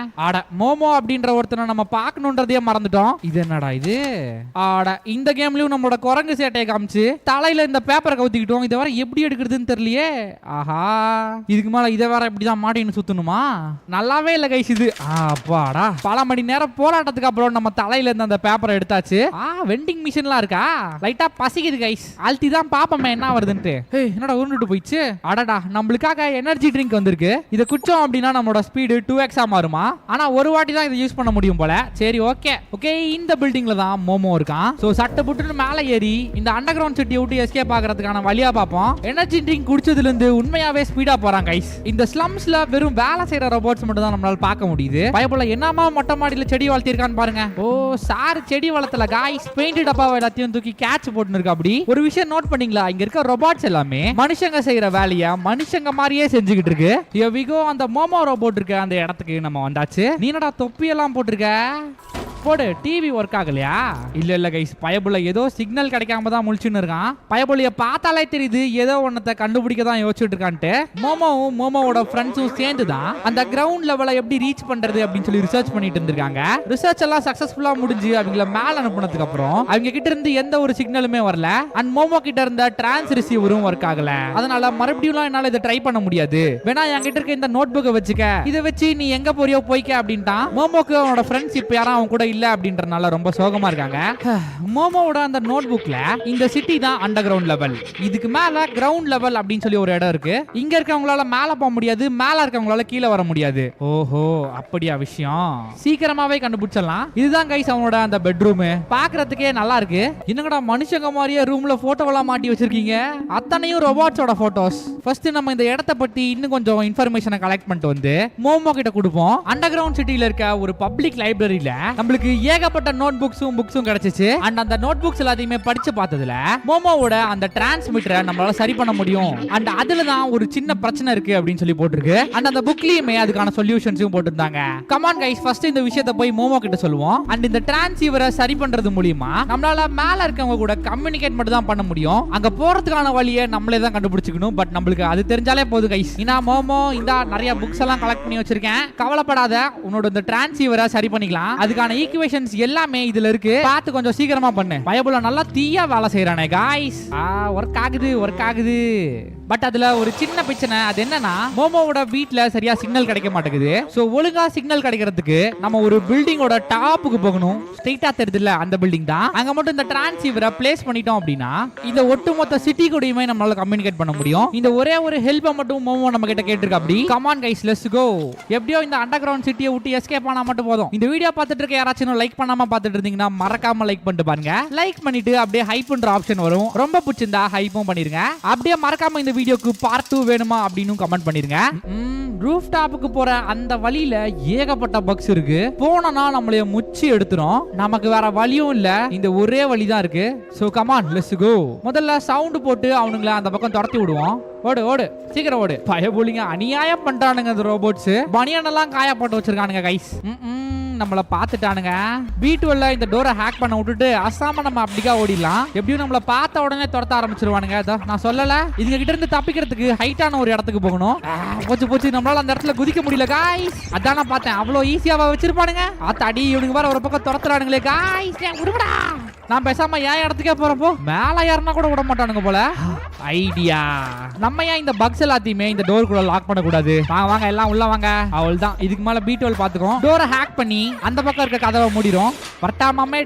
ஆட, மோமோ அப்படின்ற ஒருத்தனை நம்ம பார்க்கணும்ன்றதையே மறந்துட்டோம். இது என்னடா இது? ஆட, இந்த கேம்லயும் நம்மளோட குரங்கு சேட்டையை காமிச்சு தலையில இந்த பேப்பரை கவுத்திக்கிட்டோம். இதை வேற எப்படி எடுக்கிறதுன்னு தெரியலையே. ஆஹா, இதுக்கு மேல இதை வேற இப்படிதான் மாட்டின்னு சுத்தணுமா? நல்லாவே இல்ல கைஸ் இது. அப்பாடா, பல மணி நேரம் போராட்டத்துக்கு அப்புறம் நம்ம தலையில இருந்து அந்த பேப்பரை எடுத்தாச்சு. வெண்டிங் மிஷின்லாம் இருக்கா? லைட்டா பசிக்குது கைஸ், அல்டி தான் பாப்போமே என்ன வருதுன்ட்டு. என்னடா உருண்டுட்டு போயிடுச்சு. அடடா, நம்மளுக்காக எனர்ஜி ட்ரிங்க் வந்திருக்கு. இதை குடிச்சோம் அப்படின்னா நம்மளோட ஸ்பீடு 2x மாறுமா? ஆனா ஒரு வாட்டி தான் இதை யூஸ் பண்ண முடியும் போல. சரி, ஓகே ஓகே. இந்த பில்டிங்ல தான் மோமோ இருக்கான். சோ சட்ட புட்டுன்னு மேல ஏறி இந்த அண்டர் கிரவுண்ட் சிட்டியை விட்டு எஸ்கேப் ஆகிறதுக்கான வழியா பாப்போம். எனர்ஜி ட்ரிங்க் குடிச்சதுல இருந்து உண்மையாவே ஸ்பீடா போறான் கைஸ். இந்த ஸ்லம்ஸ்ல வெறும் வேலை செய்யற ரோபோட்ஸ் மட்டும் தான் நம்மளால பார்க்க முடியுது. பயப்பட என்னமா மொட்டை மாடியில செடி வளர்த்தி இருக்கான்னு பாருங்க. ஓ சார், செடி வளர்த்தல கைஸ், பெயிண்ட் டப்பாவை எல்லாத்தையும் தூக்கி கேட்ச் போட்டுன்னு இருக்கா. அப்படி ஒரு விஷயம் நோட் பண்ணீங்களா? இங்க இருக்க ரோபோட்ஸ் எல்லாமே மனுஷங்க செய்யற வேலையை மனுஷங்க மாதிரியே செஞ்சுக்கிட்டு இருக்கு. விகோ, அந்த மோமோ ரோபோட் இருக்க அந்த இடத்துக்கு நம்ம வந்தாச்சு. நீ என்னடா தொப்பி எல்லாம் போட்டிருக்க? போடு, டிவி ஒர்க் ஆகலையா? இல்ல கைஸ், பயபுள்ள ஏதோ சிக்னல் கிடைக்காம தான் முழிச்சுன்னு இருக்கான். பயபுள்ளைய பார்த்தாலே தெரியுது ஏதோ ஒன்னத்தை கண்டுபிடிக்க தான் யோசிச்சுட்டு இருக்கான்ட்டு. மோமோவும் மோமோவோட ஃப்ரெண்ட்ஸும் சேர்ந்து தான் அந்த கிரவுண்ட் லெவலை எப்படி ரீச் பண்றது அப்படின்னு சொல்லி ரிசர்ச் பண்ணிட்டு இருந்திருக்காங்க. ரிசர்ச் எல்லாம் சக்சஸ்ஃபுல்லா முடிஞ்சு அவங்கள மேல அனுப்புனதுக்கு அப்புறம் அவங்க கிட்ட இருந்து எந்த ஒரு சிக்னலுமே வரல. அண்ட் மோமோ கிட்ட இருந்த டிரான்ஸ் ரிசீவரும் ஒர்க் ஆகல. அதனால மறுபடியும் என்னால இதை ட்ரை பண்ண முடியாது. வேணா என்கிட்ட இருக்க இந்த நோட் புக்கை வச்சுக்க, இதை வச்சு நீ எங்க போறியோ போய்க்க அப்படின்ட்டான். மோமோக்கு அவனோட ஃப்ரெண்ட்ஸ் இப்ப யாரும் அவன் கூட இல்ல அப்படின்றனால ரொம்ப சோகமா இருக்காங்க. மோமோவோட அந்த நோட் புக்ல இந்த சிட்டி தான் அண்டர் கிரவுண்ட் லெவல். இதுக்கு மேல கிரவுண்ட் லெவல் அப்படின்னு சொல்லி ஒரு இடம் இருக்கு. இங்க இருக்கவங்களால மேல போக முடியாது, மேல இருக்கவங்களால கீழே வர முடியாது. ஓஹோ, அப்படியா விஷயம்? சீக்கிரமாவே கண்டுபிடிச்சிடலாம். இதுதான் கைஸ் அவனோட அந்த பெட்ரூம். பாக்குறதுக்கே நல்லா இருக்கு. என்னங்கடா மனுஷங்க மாதிரியே ரூம்ல போட்டோவெல்லாம் மாட்டி வச்சிருக்கீங்க. அத்தனையும் ரோபோட்ஸோட போட்டோஸ். ஃபர்ஸ்ட் நம்ம இந்த இடத்தை பத்தி இன்னும் கொஞ்சம் இன்ஃபர்மேஷனை கலெக்ட் பண்ணிட்டு வந்து மோமோ கிட்ட கொடுப்போம். அண்டர் கிரவுண்ட் சிட்டில இருக்க ஒரு பப்ளிக் லைப்ரரியில நம்மளுக்கு நம்மளுக்கு ஏகப்பட்ட நோட் புக்ஸும் கிடைச்சிச்சு. அண்ட் அந்த நோட் புக்ஸ் எல்லாத்தையுமே படிச்சு பார்த்ததுல மோமோவோட அந்த டிரான்ஸ்மிட்டரை நம்மளால சரி பண்ண முடியும். அண்ட் அதுல தான் ஒரு சின்ன பிரச்சனை இருக்கு அப்படின்னு சொல்லி போட்டுருக்கு. அண்ட் அந்த புக்லயுமே அதுக்கான சொல்யூஷன்ஸும் போட்டுருந்தாங்க. கமான் கைஸ், ஃபர்ஸ்ட் இந்த விஷயத்தை போய் மோமோ கிட்ட சொல்லுவோம். அண்ட் இந்த டிரான்ஸ்சீவரை சரி பண்றது மூலியமா நம்மளால மேல இருக்கவங்க கூட கம்யூனிகேட் மட்டும் தான் பண்ண முடியும். அங்க போறதுக்கான வழியை நம்மளே தான் கண்டுபிடிச்சுக்கணும். பட் நம்மளுக்கு அது தெரிஞ்சாலே போதும் கைஸ். இனா மோமோ இந்த நிறைய புக்ஸ் எல்லாம் கலெக்ட் பண்ணி வச்சிருக்கேன், கவலைப்படாத, உன்னோட இந்த டிரான்ஸ்சீவரை சரி பண்ணிக்கலாம். அதுக்கான ஈக்குவேஷன்ஸ் எல்லாமே இதுல இருக்கு, பார்த்து கொஞ்சம் சீக்கிரமா பண்ணு. பயபுல நல்லா தீயா வேலை செய்யறானே கைஸ். ஒர்க் ஆகுது. பட் அதுல ஒரு சின்ன பிரச்சனை. அது என்னன்னா மோமோவோட வீட்ல சரியா சிக்னல் கிடைக்க மாட்டேங்குது. சோ ஒழுங்கா சிக்னல் கிடைக்கிறதுக்கு நம்ம ஒரு பில்டிங்கோட டாப்புக்கு போகணும். ஸ்ட்ரைட்டா தெரியுதுல, அந்த பில்டிங் தான். அங்க மட்டும் இந்த டிரான்ஸ்சீவரை பிளேஸ் பண்ணிட்டோம் அப்படின்னா இந்த ஒட்டுமொத்த சிட்டி கூடயுமே நம்மளால கம்யூனிகேட் பண்ண முடியும். இந்த ஒரே ஒரு ஹெல்ப்பை மட்டும் மோமோ நம்ம கிட்ட கேட்டிருக்க. அப்படி கமான் கைஸ், லெட்ஸ் கோ. எப்படியோ இந்த அண்டர் கிரவுண்ட் சிட்டியை விட்டு எஸ்கேப் ஆனா மட்டும் போதும். இந்த வீடியோ பார்த்துட்டு இருக்க யாராச்சும் லைக் பண்ணாம பார்த்துட்டு இருந்தீங்கன்னா மறக்காம லைக் பண்ணிட்டு பாருங்க. லைக் பண்ணிட்டு அப்படியே ஹைப்ன்ற ஆப்ஷன் வரும், ரொம்ப பிடிச்சிருந்தா ஹைப்பும் பண்ணிருங்க. அப்படியே மறக்காம இந்த வீடியோக்கு பார்ட் 2 வேணுமா அப்படின்னு கமெண்ட் பண்ணிருங்க. ரூஃப் டாப்புக்கு போற அந்த வழியில ஏகப்பட்ட பக்ஸ் இருக்கு. போனா நம்மளைய முச்சி எடுத்துரும். நமக்கு வேற வழியும் இல்ல, இந்த ஒரே வழிதான் இருக்கு. So come on, let's go. முதல்ல சவுண்ட் போட்டு அவனுங்களை அந்த பக்கம் துரத்தி விடுவோம். ஓடு சீக்கிரம் ஓடு. பயபுலிங்க அநியாயம் பண்றானுங்க இந்த ரோபோட்ஸ். பனியன் எல்லாம் காய போட்டு வச்சிருக்கானுங்க கைஸ். நம்மள பாத்துட்டானுங்க. வீட்டுல இந்த டோரை ஹேக் பண்ண விட்டுட்டு அசாம நம்ம அப்படிக்கா ஓடிடலாம். எப்படியும் நம்மள பார்த்த உடனே துரத்த ஆரம்பிச்சிருவானுங்க. நான் சொல்லல, இதுங்க கிட்ட இருந்து தப்பிக்கிறதுக்கு ஹைட்டான ஒரு இடத்துக்கு போகணும். போச்சு நம்மளால அந்த இடத்துல குதிக்க முடியல காய்ஸ். அதான் நான் பார்த்தேன், அவ்வளவு ஈஸியாவா வச்சிருப்பானுங்க. அடி இவனுக்கு வேற ஒரு பக்கம் துரத்துறானுங்களே காய்ஸ். நான் பேசாம ஏன் இடத்துக்கே போறப்போ மேல யாருன்னா கூட விட மாட்டானுங்க போல. ஐடியா, நம்ம ஏன் இந்த பக்ஸ் எல்லாத்தையுமே இந்த டோர் கூட லாக் பண்ண கூடாது? வாங்க எல்லாம் உள்ள வாங்க. அவள் தான் இதுக்கு மேல B12 பாத்துக்கோ. டோரை ஹேக் பண்ணி அந்த பக்கம் இருக்க கதவை மூடிரும். பர்ட்டாமாமே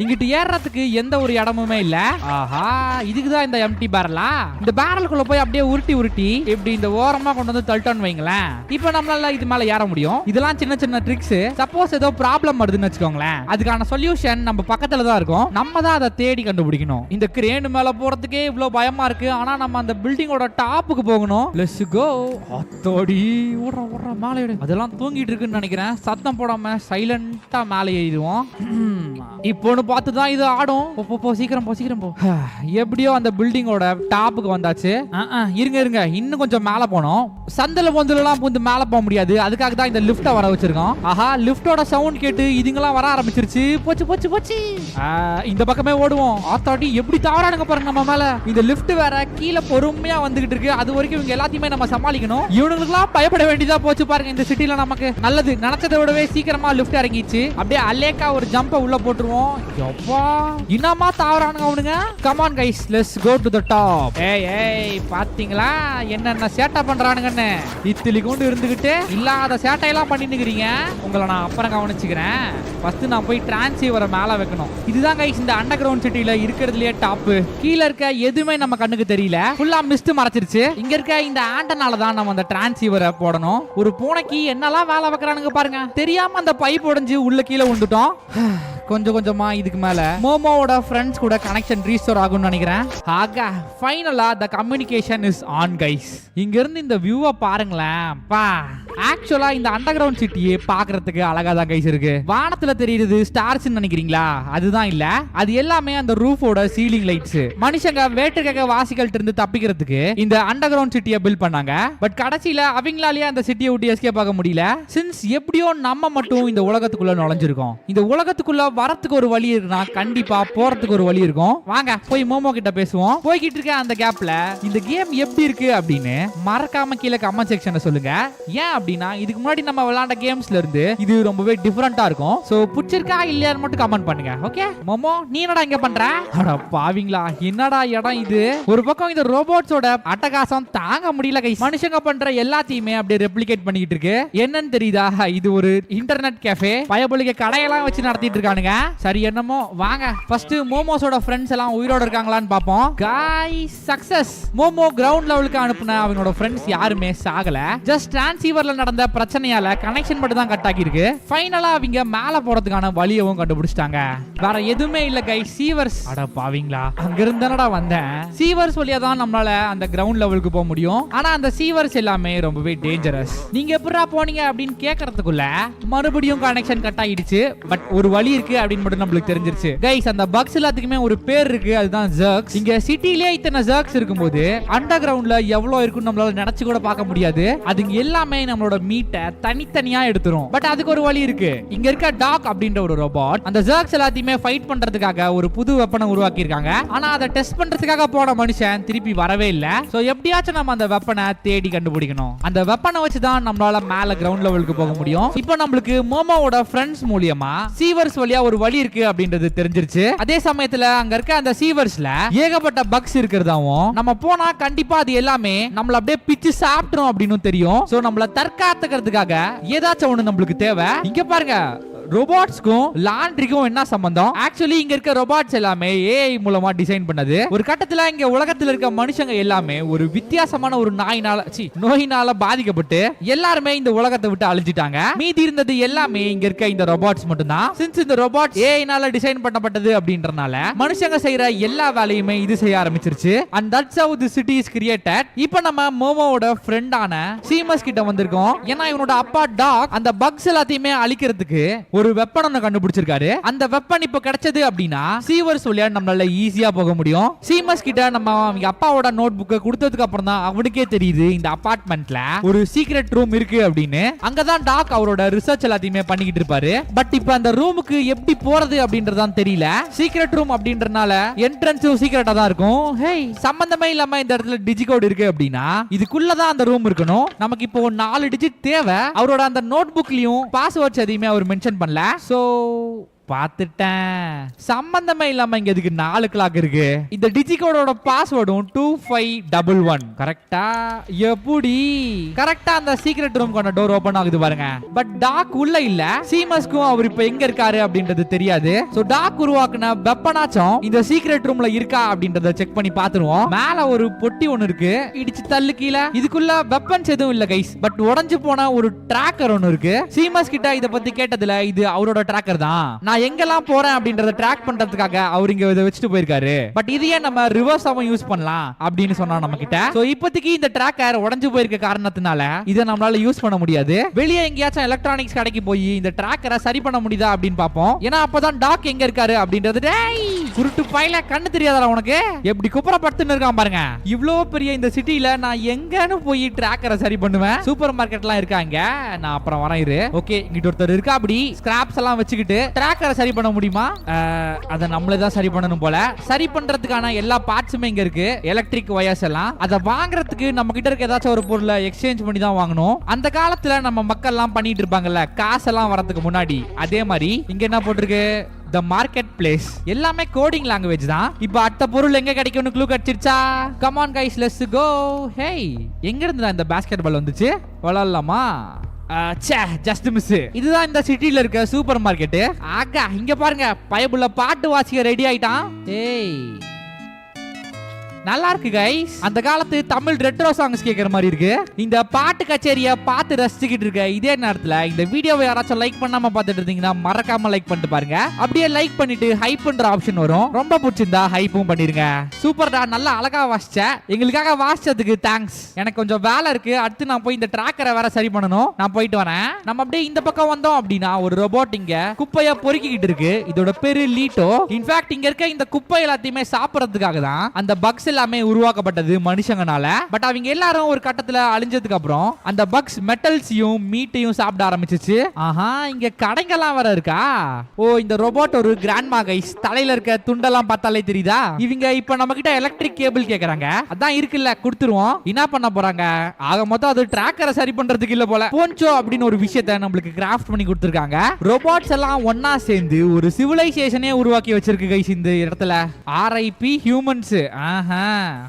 இங்கிட்டு ஏறதுக்கு எந்த ஒரு இடமுமே இல்ல. ஆஹா, இதுக்குதான் இந்த எம்டி பேரலா. இந்த பேரலுக்குள்ள போய் அப்படியே உருட்டி இப்படி இந்த ஓரமா கொண்டு வந்து தள்ளிட்டோன்னு வைங்களேன். இப்ப நம்மளால இது மேல ஏற முடியும். இதெல்லாம் சின்ன சின்ன ட்ரிக்ஸ். சப்போஸ் ஏதோ ப்ராப்ளம் வருதுன்னு வச்சுக்கோங்களேன், அதுக்கான சொல்யூஷன் நம்ம பக்கத்துல தான் இருக்கும். நம்ம தான் அதை தேடி கண்டுபிடிக்கணும். இந்த கிரேன் மேல போறதுக்கே இவ்வளவு பயமா இருக்கு. ஆனா நம்ம அந்த பில்டிங்கோட டாப்புக்கு போகணும். Let's go. அத்தோடி ஓடுற மேலே. அதெல்லாம் தூங்கிட்டு இருக்குன்னு நினைக்கிறேன். சத்தம் போடாம சைலண்டா மேலே ஏறிடுவோம். இப்போன்னு பார்த்து தான் இது ஆடும். போ சீக்கிரம் போ. எப்படியோ அந்த பில்டிங்கோட டாப்புக்கு வந்தாச்சு. இருங்க இன்னும் கொஞ்சம் மேல போனோம். சந்தில பொந்துலாம் பூந்து மேல போக முடியாது. அதுக்காக தான் இந்த லிஃப்ட வர வச்சிருக்கோம். ஆஹா, லிஃப்டோட சவுண்ட் கேட்டு இதுங்கெல்லாம் வர ஆரம்பிச்சிருச்சு. போச்சு. இந்த பக்கமே ஓடுவோம். ஆத்தாடி எப்படி தாவறானுங்க பாருங்க நம்ம மேல. இந்த லிஃப்ட் வேற கீழே பொறுமையா வந்துகிட்டு இருக்கு. அது வரைக்கும் இவங்க எல்லாத்தையுமே நம்ம சமாளிக்கணும். இவனுக்குலாம் பயப்பட வேண்டியதா போச்சு பாருங்க. இந்த சிட்டில நமக்கு நல்லது நினைச்சதை விடவே சீக்கிரமா லிஃப்ட் இறங்கிச்சு. அப்படியே அலேக்கா ஒரு ஜம்ப உள்ள போட்டுருவோம். எப்பா இன்னமா தாவறானுங்க அவனுங்க. Come on guys, let's go to the top. ஏய் பாத்தீங்களா என்னென்ன சேட்டை பண்றானுங்கன்னு. இத்திலி கொண்டு இருந்துகிட்டு இல்லாத சேட்டையெல்லாம் பண்ணிட்டு இருக்கீங்க. உங்களை நான் அப்புறம் கவனிச்சுக்கிறேன். ஃபர்ஸ்ட் நான் போய் டிரான்ஸ்சீவரை மேல வைக்கணும். இதுதான் கைஸ் இந்த அண்டர் கிரவுண்ட் சிட்டில இருக்கிறதுலயே டாப். கீழ இருக்க எதுவுமே நம்ம கண்ணுக்கு தெரியல. ஃபுல்லா மிஸ்ட் மறைச்சிருச்சு. இங்க இருக்க இந்த ஆண்டனால தான் நம்ம அந்த டிரான்ஸ்சீவரை போடணும். ஒரு பூனைக்கு என்னெல்லாம் வேலை வைக்கிறானுங்க பாருங்க. தெரியாம அந்த பைப் உடைஞ்சு உள்ள கீழே விழுந்துட்டோம். கொஞ்சமா இதுக்கு மேல மோமோவோட ஃப்ரெண்ட்ஸ் கூட கனெக்ஷன் ரீஸ்டோர் ஆகும்னு நினைக்கிறேன். ஆகா, ஃபைனலா தி கம்யூனிகேஷன் இஸ் ஆன் கைஸ். இங்க இருந்து இந்த வியூவை பாருங்களேன். பா, ஆக்சுவலா இந்த அண்டர் கிரவுண்ட் சிட்டியே பாக்குறதுக்கு அழகா தான் கைஸ் இருக்கு. வானத்துல தெரியுது ஸ்டார்ஸ் நினைக்கிறீங்களா? அதுதான் இல்ல, அது எல்லாமே அந்த ரூஃபோட சீலிங் லைட்ஸ். மனுஷங்க வேற்றுக்கிழக்க வாசிகள்ட்ட இருந்து தப்பிக்கிறதுக்கு இந்த அண்டர் கிரவுண்ட் சிட்டியை பில்ட் பண்ணாங்க. பட் கடைசியில அவங்களாலேயே அந்த சிட்டியை விட்டு எஸ்கேப் ஆக முடியல. சின்ஸ் எப்படியோ நம்ம மட்டும் இந்த உலகத்துக்குள்ள நுழைஞ்சிருக்கோம். இந்த உலகத்துக்குள்ள வரத்துக்கு ஒரு வழி இருக்குன்னா கண்டிப்பா போறதுக்கு ஒரு வழி இருக்கும். வாங்க போய் மோமோ கிட்ட பேசுவோம். போய்கிட்டு இருக்க அந்த கேப்ல இந்த கேம் எப்படி இருக்கு அப்படின்னு மறக்காம கீழே கமெண்ட் செக்ஷன்ல சொல்லுங்க. ஏன் அப்படின்னா இதுக்கு முன்னாடி நம்ம விளையாண்ட கேம்ஸ்ல இருந்து இது ரொம்பவே டிஃபரெண்டா இருக்கும். சோ பிடிச்சிருக்கா இல்லையான்னு மட்டும் கமெண்ட் பண்ணுங்க. ஓகே மோமோ, நீ என்னடா இங்க பண்ற? அட பாவிங்களா, என்னடா இடம் இது. ஒரு பக்கம் இந்த ரோபோட்ஸோட அட்டகாசம் தாங்க முடியல கைஸ். மனுஷங்க பண்ற எல்லாத்தையுமே அப்படியே ரெப்ளிகேட் பண்ணிட்டு இருக்கு. என்னன்னு தெரியுதா? இது ஒரு இன்டர்நெட் கேஃபே. பயபுலிக கடையெல்லாம் வச்சு நடத்திட்டு இருக்கானுங்க. சரி என்னமோ, வாங்க ஃபர்ஸ்ட் மோமோஸோட ஃப்ரெண்ட்ஸ் எல்லாம் உயிரோட இருக்காங்களான்னு பாப்போம். Guys success. மோமோ கிரவுண்ட் லெவலுக்கு அனுப்புன அவனோட ஃப்ரெண்ட்ஸ் யாருமே சாகல. ஜஸ்ட் டிரான்ஸ்சீவர் சர்வர்ல நடந்த பிரச்சனையால கனெக்ஷன் மட்டும் தான் கட் ஆகிருக்கு. ஃபைனலா அவங்க மேல போறதுக்கான வழியவும் கண்டுபிடிச்சிட்டாங்க. வேற எதுவுமே இல்ல கைஸ். சீவர்ஸ் அட பாவீங்களா, அங்க இருந்தானடா வந்தேன். சீவர்ஸ் வழியா தான் நம்மளால அந்த கிரவுண்ட் லெவலுக்கு போக முடியும். ஆனா அந்த சீவர்ஸ் எல்லாமே ரொம்பவே டேஞ்சரஸ். நீங்க எப்படா போனீங்க அப்படின்னு கேக்குறதுக்குள்ள மறுபடியும் கனெக்ஷன் கட் ஆயிடுச்சு. பட் ஒரு வழி இருக்கு அப்படின்னு மட்டும் நம்மளுக்கு தெரிஞ்சிருச்சு கைஸ். அந்த பக்ஸ் எல்லாத்துக்குமே ஒரு பேர் இருக்கு, அதுதான் ஜர்க்ஸ். இங்க சிட்டிலே இத்தனை ஜர்க்ஸ் இருக்கும்போது அண்டர் கிரவுண்ட்ல எவ்வளவு இருக்குன்னு நம்மளால நினைச்சு கூட பார்க்க முடியாது. அதுங்க எல்லாமே நம்மளோட மீட்டை தனித்தனியா எடுத்துரும். பட் அதுக்கு ஒரு வழி இருக்கு. இங்க இருக்க டாக் அப்படின்ற ஒரு ரோபோட் அந்த ஜர்க்ஸ் எல்லாத்தையுமே ஃபைட் பண்றதுக்காக ஒரு புது வெப்பனை உருவாக்கி இருக்காங்க. ஆனா அதை டெஸ்ட் பண்றதுக்காக போன மனுஷன் திருப்பி வரவே இல்ல. சோ எப்படியாச்சும் நம்ம அந்த வெப்பனை தேடி கண்டுபிடிக்கணும். அந்த வெப்பனை வச்சு தான் நம்மளால மேல கிரவுண்ட் லெவலுக்கு போக முடியும். இப்போ நம்மளுக்கு மோமோவோட ஃப்ரெண்ட்ஸ் மூலியமா சீவர்ஸ் வழியா ஒரு வழி இருக்கு அப்படின்றது தெரிஞ்சிருச்சு. அதே சமயத்துல அங்க இருக்க அந்த சீவர்ஸ்ல ஏகப்பட்ட பக்ஸ் இருக்கிறதாவும் நம்ம போனா கண்டிப்பா அது எல்லாமே நம்மள அப்படியே பிச்சு சாப்பிட்டுரும் அப்படின்னு தெரியும். சோ நம்மள தற்காத்துக்கிறதுக்காக ஏதாச்சும் ஒண்ணு நம்மளுக்கு தேவை. இங்க பாருங்க, ரோபோட்ஸ்க்கும் லாண்ட்ரிக்கும் என்ன சம்பந்தம்? ஆக்சுவலி இங்க இருக்க ரோபோட்ஸ் எல்லாமே ஏஐ மூலமா டிசைன் பண்ணது. ஒரு கட்டத்துல இங்க உலகத்துல இருக்க மனுஷங்க எல்லாமே ஒரு வித்தியாசமான ஒரு நோயினால பாதிக்கப்பட்டு எல்லாருமே இந்த உலகத்தை விட்டு அழிஞ்சிட்டாங்க. மீதி இருந்தது எல்லாமே இங்க இருக்க இந்த ரோபோட்ஸ் மட்டும்தான். சின்ஸ் இந்த ரோபோட்ஸ் ஏஐனால டிசைன் பண்ணப்பட்டது அப்படின்றனால மனுஷங்க செய்யற எல்லா வேலையுமே இது செய்ய ஆரம்பிச்சிருச்சு. And that's how the city is created. இப்போ நம்ம மோமோவோட ஃப்ரெண்டான சீமஸ் கிட்ட வந்திருக்கோம். ஏன்னா இவனோட அப்பா டாக் அந்த பக்ஸ் எல்லாத்தையுமே அழிக்கிறதுக்கு ஒரு வெப்பன் ஒன்னு கண்டுபிடிச்சிருக்காரு. அந்த வெப்பன் இப்ப கிடைச்சது அப்படின்னா சீவர்ஸ் வழியா நம்மளால ஈஸியா போக முடியும். சீமஸ் கிட்ட நம்ம அவங்க அப்பாவோட நோட் புக்கை கொடுத்ததுக்கு அப்புறம் தான் அவனுக்கே தெரியுது இந்த அபார்ட்மெண்ட்ல ஒரு சீக்ரெட் ரூம் இருக்கு அப்படின்னு. அங்கதான் டாக் அவரோட ரிசர்ச் எல்லாத்தையுமே பண்ணிக்கிட்டு இருப்பாரு. பட் இப்ப அந்த ரூமுக்கு எப்படி போறது அப்படின்றதான் தெரியல. சீக்ரெட் ரூம் அப்படின்றனால என்ட்ரன்ஸும் சீக்ரெட்டா தான் இருக்கும். ஹேய், சம்பந்தமே இல்லாம இந்த இடத்துல டிஜிகோட் இருக்கு அப்படின்னா இதுக்குள்ளதான் அந்த ரூம் இருக்கணும். நமக்கு இப்போ 4 டிஜிட் தேவை. அவரோட அந்த நோட் புக்லயும் பாஸ்வேர்ட்ஸ் எதையுமே அவர் மென்ஷன் பண்ணல. சோ பாத்துட்டேன், சம்பந்தமே இல்லாம இங்க எதுக்கு 4 கிளாக் இருக்கு? இந்த டிஜிகோடோட பாஸ்வேர்டும் 2511 கரெக்டா? எப்படி கரெக்டா அந்த சீக்ரெட் ரூம் கொண்ட டோர் ஓபன் ஆகுது பாருங்க. பட் டாக் உள்ள இல்ல. சீமஸ்க்கும் அவர் இப்ப எங்க இருக்காரு அப்படின்றது தெரியாது. சோ டாக் உருவாக்குன வெப்பனாச்சும் இந்த சீக்ரெட் ரூம்ல இருக்கா அப்படின்றத செக் பண்ணி பாத்துருவோம். மேல ஒரு பொட்டி ஒன்னு இருக்கு, இடிச்சு தள்ளு கீழே. இதுக்குள்ள வெப்பன்ஸ் எதுவும் இல்ல கைஸ். பட் உடைஞ்சு போன ஒரு டிராக்கர் ஒன்னு இருக்கு. சீமஸ் கிட்ட இத பத்தி கேட்டதுல இது அவரோட டிராக்கர் தான். நான் எங்கெல்லாம் போறேன் அப்படின்றத ட்ராக் பண்றதுக்காக அவர் இங்க இதை வச்சுட்டு போயிருக்காரு. பட் இதையே நம்ம ரிவர்ஸாவும் யூஸ் பண்ணலாம் அப்படின்னு சொன்னா நம்ம கிட்ட. சோ இப்போதைக்கு இந்த டிராக்கர் உடைஞ்சு போயிருக்க காரணத்தினால இதை நம்மளால யூஸ் பண்ண முடியாது. வெளியே எங்கேயாச்சும் எலக்ட்ரானிக்ஸ் கடைக்கு போய் இந்த டிராக்கரை சரி பண்ண முடியுதா அப்படின்னு பாப்போம். ஏன்னா அப்பதான் டாக் எங்க இருக்காரு அப்படின்றது. குருட்டு பையில கண்ணு தெரியாதா உனக்கு? எப்படி குப்புறப்படுத்துன்னு இருக்கான் பாருங்க. இவ்ளோ பெரிய இந்த சிட்டில நான் எங்கன்னு போய் டிராக்கரை சரி பண்ணுவேன்? சூப்பர் மார்க்கெட்லாம் இருக்காங்க, நான் அப்புறம் வரேன் இரு. ஓகே, இங்கிட்ட ஒருத்தர் இருக்கா. அப்படி ஸ்கிராப்ஸ் எல்லாம் வச்சுக்கிட்டு டிராக்கரை சரி பண்ண முடியுமா? அதை நம்மளே தான் சரி பண்ணணும் போல. சரி பண்றதுக்கான எல்லா பார்ட்ஸுமே இங்க இருக்கு. எலக்ட்ரிக் வயர்ஸ் எல்லாம். அதை வாங்குறதுக்கு நம்ம கிட்ட இருக்க ஏதாச்சும் ஒரு பொருளை எக்ஸ்சேஞ்ச் பண்ணி தான் வாங்கணும். அந்த காலத்துல நம்ம மக்கள் எல்லாம் பண்ணிட்டு இருப்பாங்கல்ல, காசெல்லாம் வரதுக்கு முன்னாடி. அதே மாதிரி இங்க என்ன போட்டிருக்கு? The market place. எல்லாமே கோடிங் லாங்குவேஜ் தான். இப்போ அடுத்த பொருள் எங்க கிடைக்கும்னு க்ளூ கிடைச்சிருச்சா? Come on guys, let's go. Hey, எங்க இருந்து இந்த பாஸ்கெட் பால் வந்துச்சு? விளையாடலாமா? Just miss. இதுதான் இந்த சிட்டில இருக்க சூப்பர் மார்க்கெட். ஆகா, இங்க பாருங்க, பயபுள்ள பாட்டு வாசிக்க ரெடி ஆயிட்டான். ஏய், நல்லா இருக்கு கைஸ். அந்த காலத்து தமிழ் ரெட்ரோ சாங்ஸ் கேட்கற மாதிரி இருக்கு. இந்த பாட்டு கச்சேரியை பார்த்து ரசிச்சுக்கிட்டு இருக்க இதே நேரத்துல இந்த வீடியோவை யாராச்சும் லைக் பண்ணாம பார்த்துட்டு இருந்தீங்கன்னா மறக்காம லைக் பண்ணிட்டு பாருங்க. அப்படியே லைக் பண்ணிட்டு ஹைப் பண்ற ஆப்ஷன் வரும். ரொம்ப பிடிச்சிருந்தா ஹைப்பும் பண்ணிருங்க. சூப்பர்டா, நல்லா அழகா வாசிச்ச. எங்களுக்காக வாசிச்சதுக்கு தேங்க்ஸ். எனக்கு கொஞ்சம் வேலை இருக்கு. அடுத்து நான் போய் இந்த டிராக்கரை வேற சரி பண்ணணும். நான் போயிட்டு வரேன். நம்ம அப்படியே இந்த பக்கம் வந்தோம் அப்படின்னா ஒரு ரோபோட் இங்க குப்பைய பொறுக்கிக்கிட்டு இருக்கு. இதோட பேரு லீட்டோ. இன்ஃபேக்ட் இங்க இருக்க இந்த குப்பை எல்லாத்தையுமே சாப்பிடறதுக்காக தான் அந்த பக்ஸ் எல்லாமே உருவாக்கப்பட்டது மனுஷங்கனால. பட் அவங்க எல்லாரும் ஒரு கட்டத்துல அழிஞ்சதுக்கு அப்புறம் அந்த பக்ஸ் மெட்டல்ஸையும் மீட்டையும் சாப்பிட ஆரம்பிச்சிச்சு. ஆஹா, இங்க கடைங்கெல்லாம் வர இருக்கா? ஓ, இந்த ரோபோட் ஒரு கிராண்ட்மா கைஸ். தலையில இருக்க துண்டெல்லாம் பார்த்தாலே தெரியுதா? இவங்க இப்ப நம்ம கிட்ட எலக்ட்ரிக் கேபிள் கேக்குறாங்க. அதான் இருக்குல்ல, கொடுத்துருவோம். என்ன பண்ண போறாங்க? ஆக மொத்தம் அது டிராக்கரை சரி பண்றதுக்கு இல்ல போல. போன்சோ அப்படின்னு ஒரு விஷயத்தை நம்மளுக்கு கிராஃப்ட் பண்ணி கொடுத்துருக்காங்க. ரோபோட்ஸ் எல்லாம் ஒன்னா சேர்ந்து ஒரு சிவிலைசேஷனே உருவாக்கி வச்சிருக்கு கைஸ் இந்த இடத்துல. RIP humans. ஆஹா,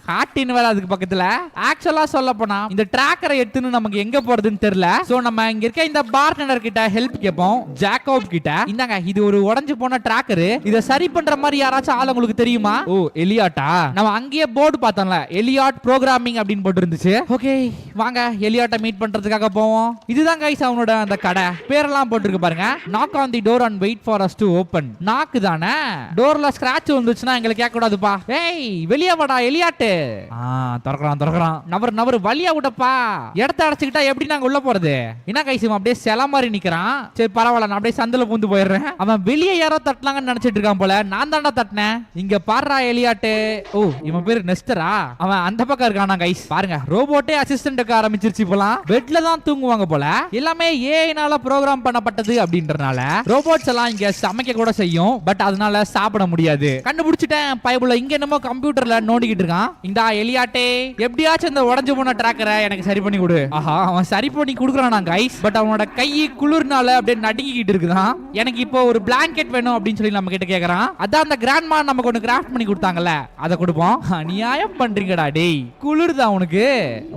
ஹார்டின் வேற அதுக்கு பக்கத்துல. ஆக்சுவலா சொல்ல போனா இந்த டிராக்கரை எடுத்துன்னு நமக்கு எங்க போறதுன்னு தெரியல. சோ நம்ம இங்க இருக்க இந்த பார்ட்னர் கிட்ட ஹெல்ப் கேட்போம், ஜாக்கோப் கிட்ட. இந்தாங்க, இது ஒரு உடைஞ்சு போன டிராக்கர். இத சரி பண்ற மாதிரி யாராச்சும் ஆள் உங்களுக்கு தெரியுமா? ஓ, எலியாட்டா? நம்ம அங்கேயே போர்டு பார்த்தோம்ல, எலியாட் ப்ரோகிராமிங் அப்படின்னு போட்டு இருந்துச்சு. ஓகே, வாங்க எலியாட்டை மீட் பண்றதுக்காக போவோம். இதுதான் கைஸ் அவனோட அந்த கடை. பேரெல்லாம் போட்டுருக்கு பாருங்க. Knock on the door and wait for us to open. நாக்கு தானே, டோர்ல ஸ்கிராட்ச் வந்துச்சுன்னா எங்களுக்கு கேட்க கூடாதுப்பா. ஏய், வெளிய வாடா எலியாட்டு. திறக்கறான். நவர் வழியா விடப்பா. இடத்த அடைச்சுக்கிட்டா எப்படி நாங்க உள்ள போறது? என்ன கைஸ் அப்படியே செல மாதிரி நிக்கிறான். சரி பரவாயில்ல, நான் அப்படியே சந்தில பூந்து போயிடுறேன். அவன் வெளியே யாரோ தட்டலாங்கன்னு நினைச்சிட்டு இருக்கான் போல. நான் தாண்டா தட்டினேன். இங்க பாடுறா எலியாட்டு. ஓ, இவன் பேரு நெஸ்டரா? அவன் அந்த பக்கம் இருக்கானா கைஸ்? பாருங்க, ரோபோட்டே அசிஸ்டன்ட் ஆரம்பிச்சிருச்சு போலாம். பெட்ல தான் தூங்குவாங்க போல. எல்லாமே ஏஐனால ப்ரோகிராம் பண்ணப்பட்டது அப்படின்றனால ரோபோட்ஸ் எல்லாம் இங்க சமைக்க கூட செய்யும். பட் அதனால சாப்பிட முடியாது. கண்டுபிடிச்சிட்டேன். பைபிள்ல இங்க என்னமோ கம்ப்யூட்டர்ல நோண்டிக்கிட்டு இருக்கான். இந்த எலியாட்டே, எப்படியாச்சும் இந்த உடைஞ்சு போன டிராக்கரை எனக்கு சரி பண்ணி கொடு. ஆஹா, அவன் சரி பண்ணி கொடுக்குறானா கைஸ். பட் அவனோட கை குளிர்னால அப்படியே நடுங்கிக்கிட்டு இருக்குதான். எனக்கு இப்போ ஒரு பிளாங்கெட் வேணும் அப்படின்னு சொல்லி நம்ம கிட்ட கேக்குறான். அதான் அந்த கிராண்ட்மா நமக்கு ஒன்னு கிராஃப்ட் பண்ணி கொடுத்தாங்கல்ல, அதை கொடுப்போம். நியாயம் பண்றீங்கடா டேய், குளிர்தான் உனக்கு.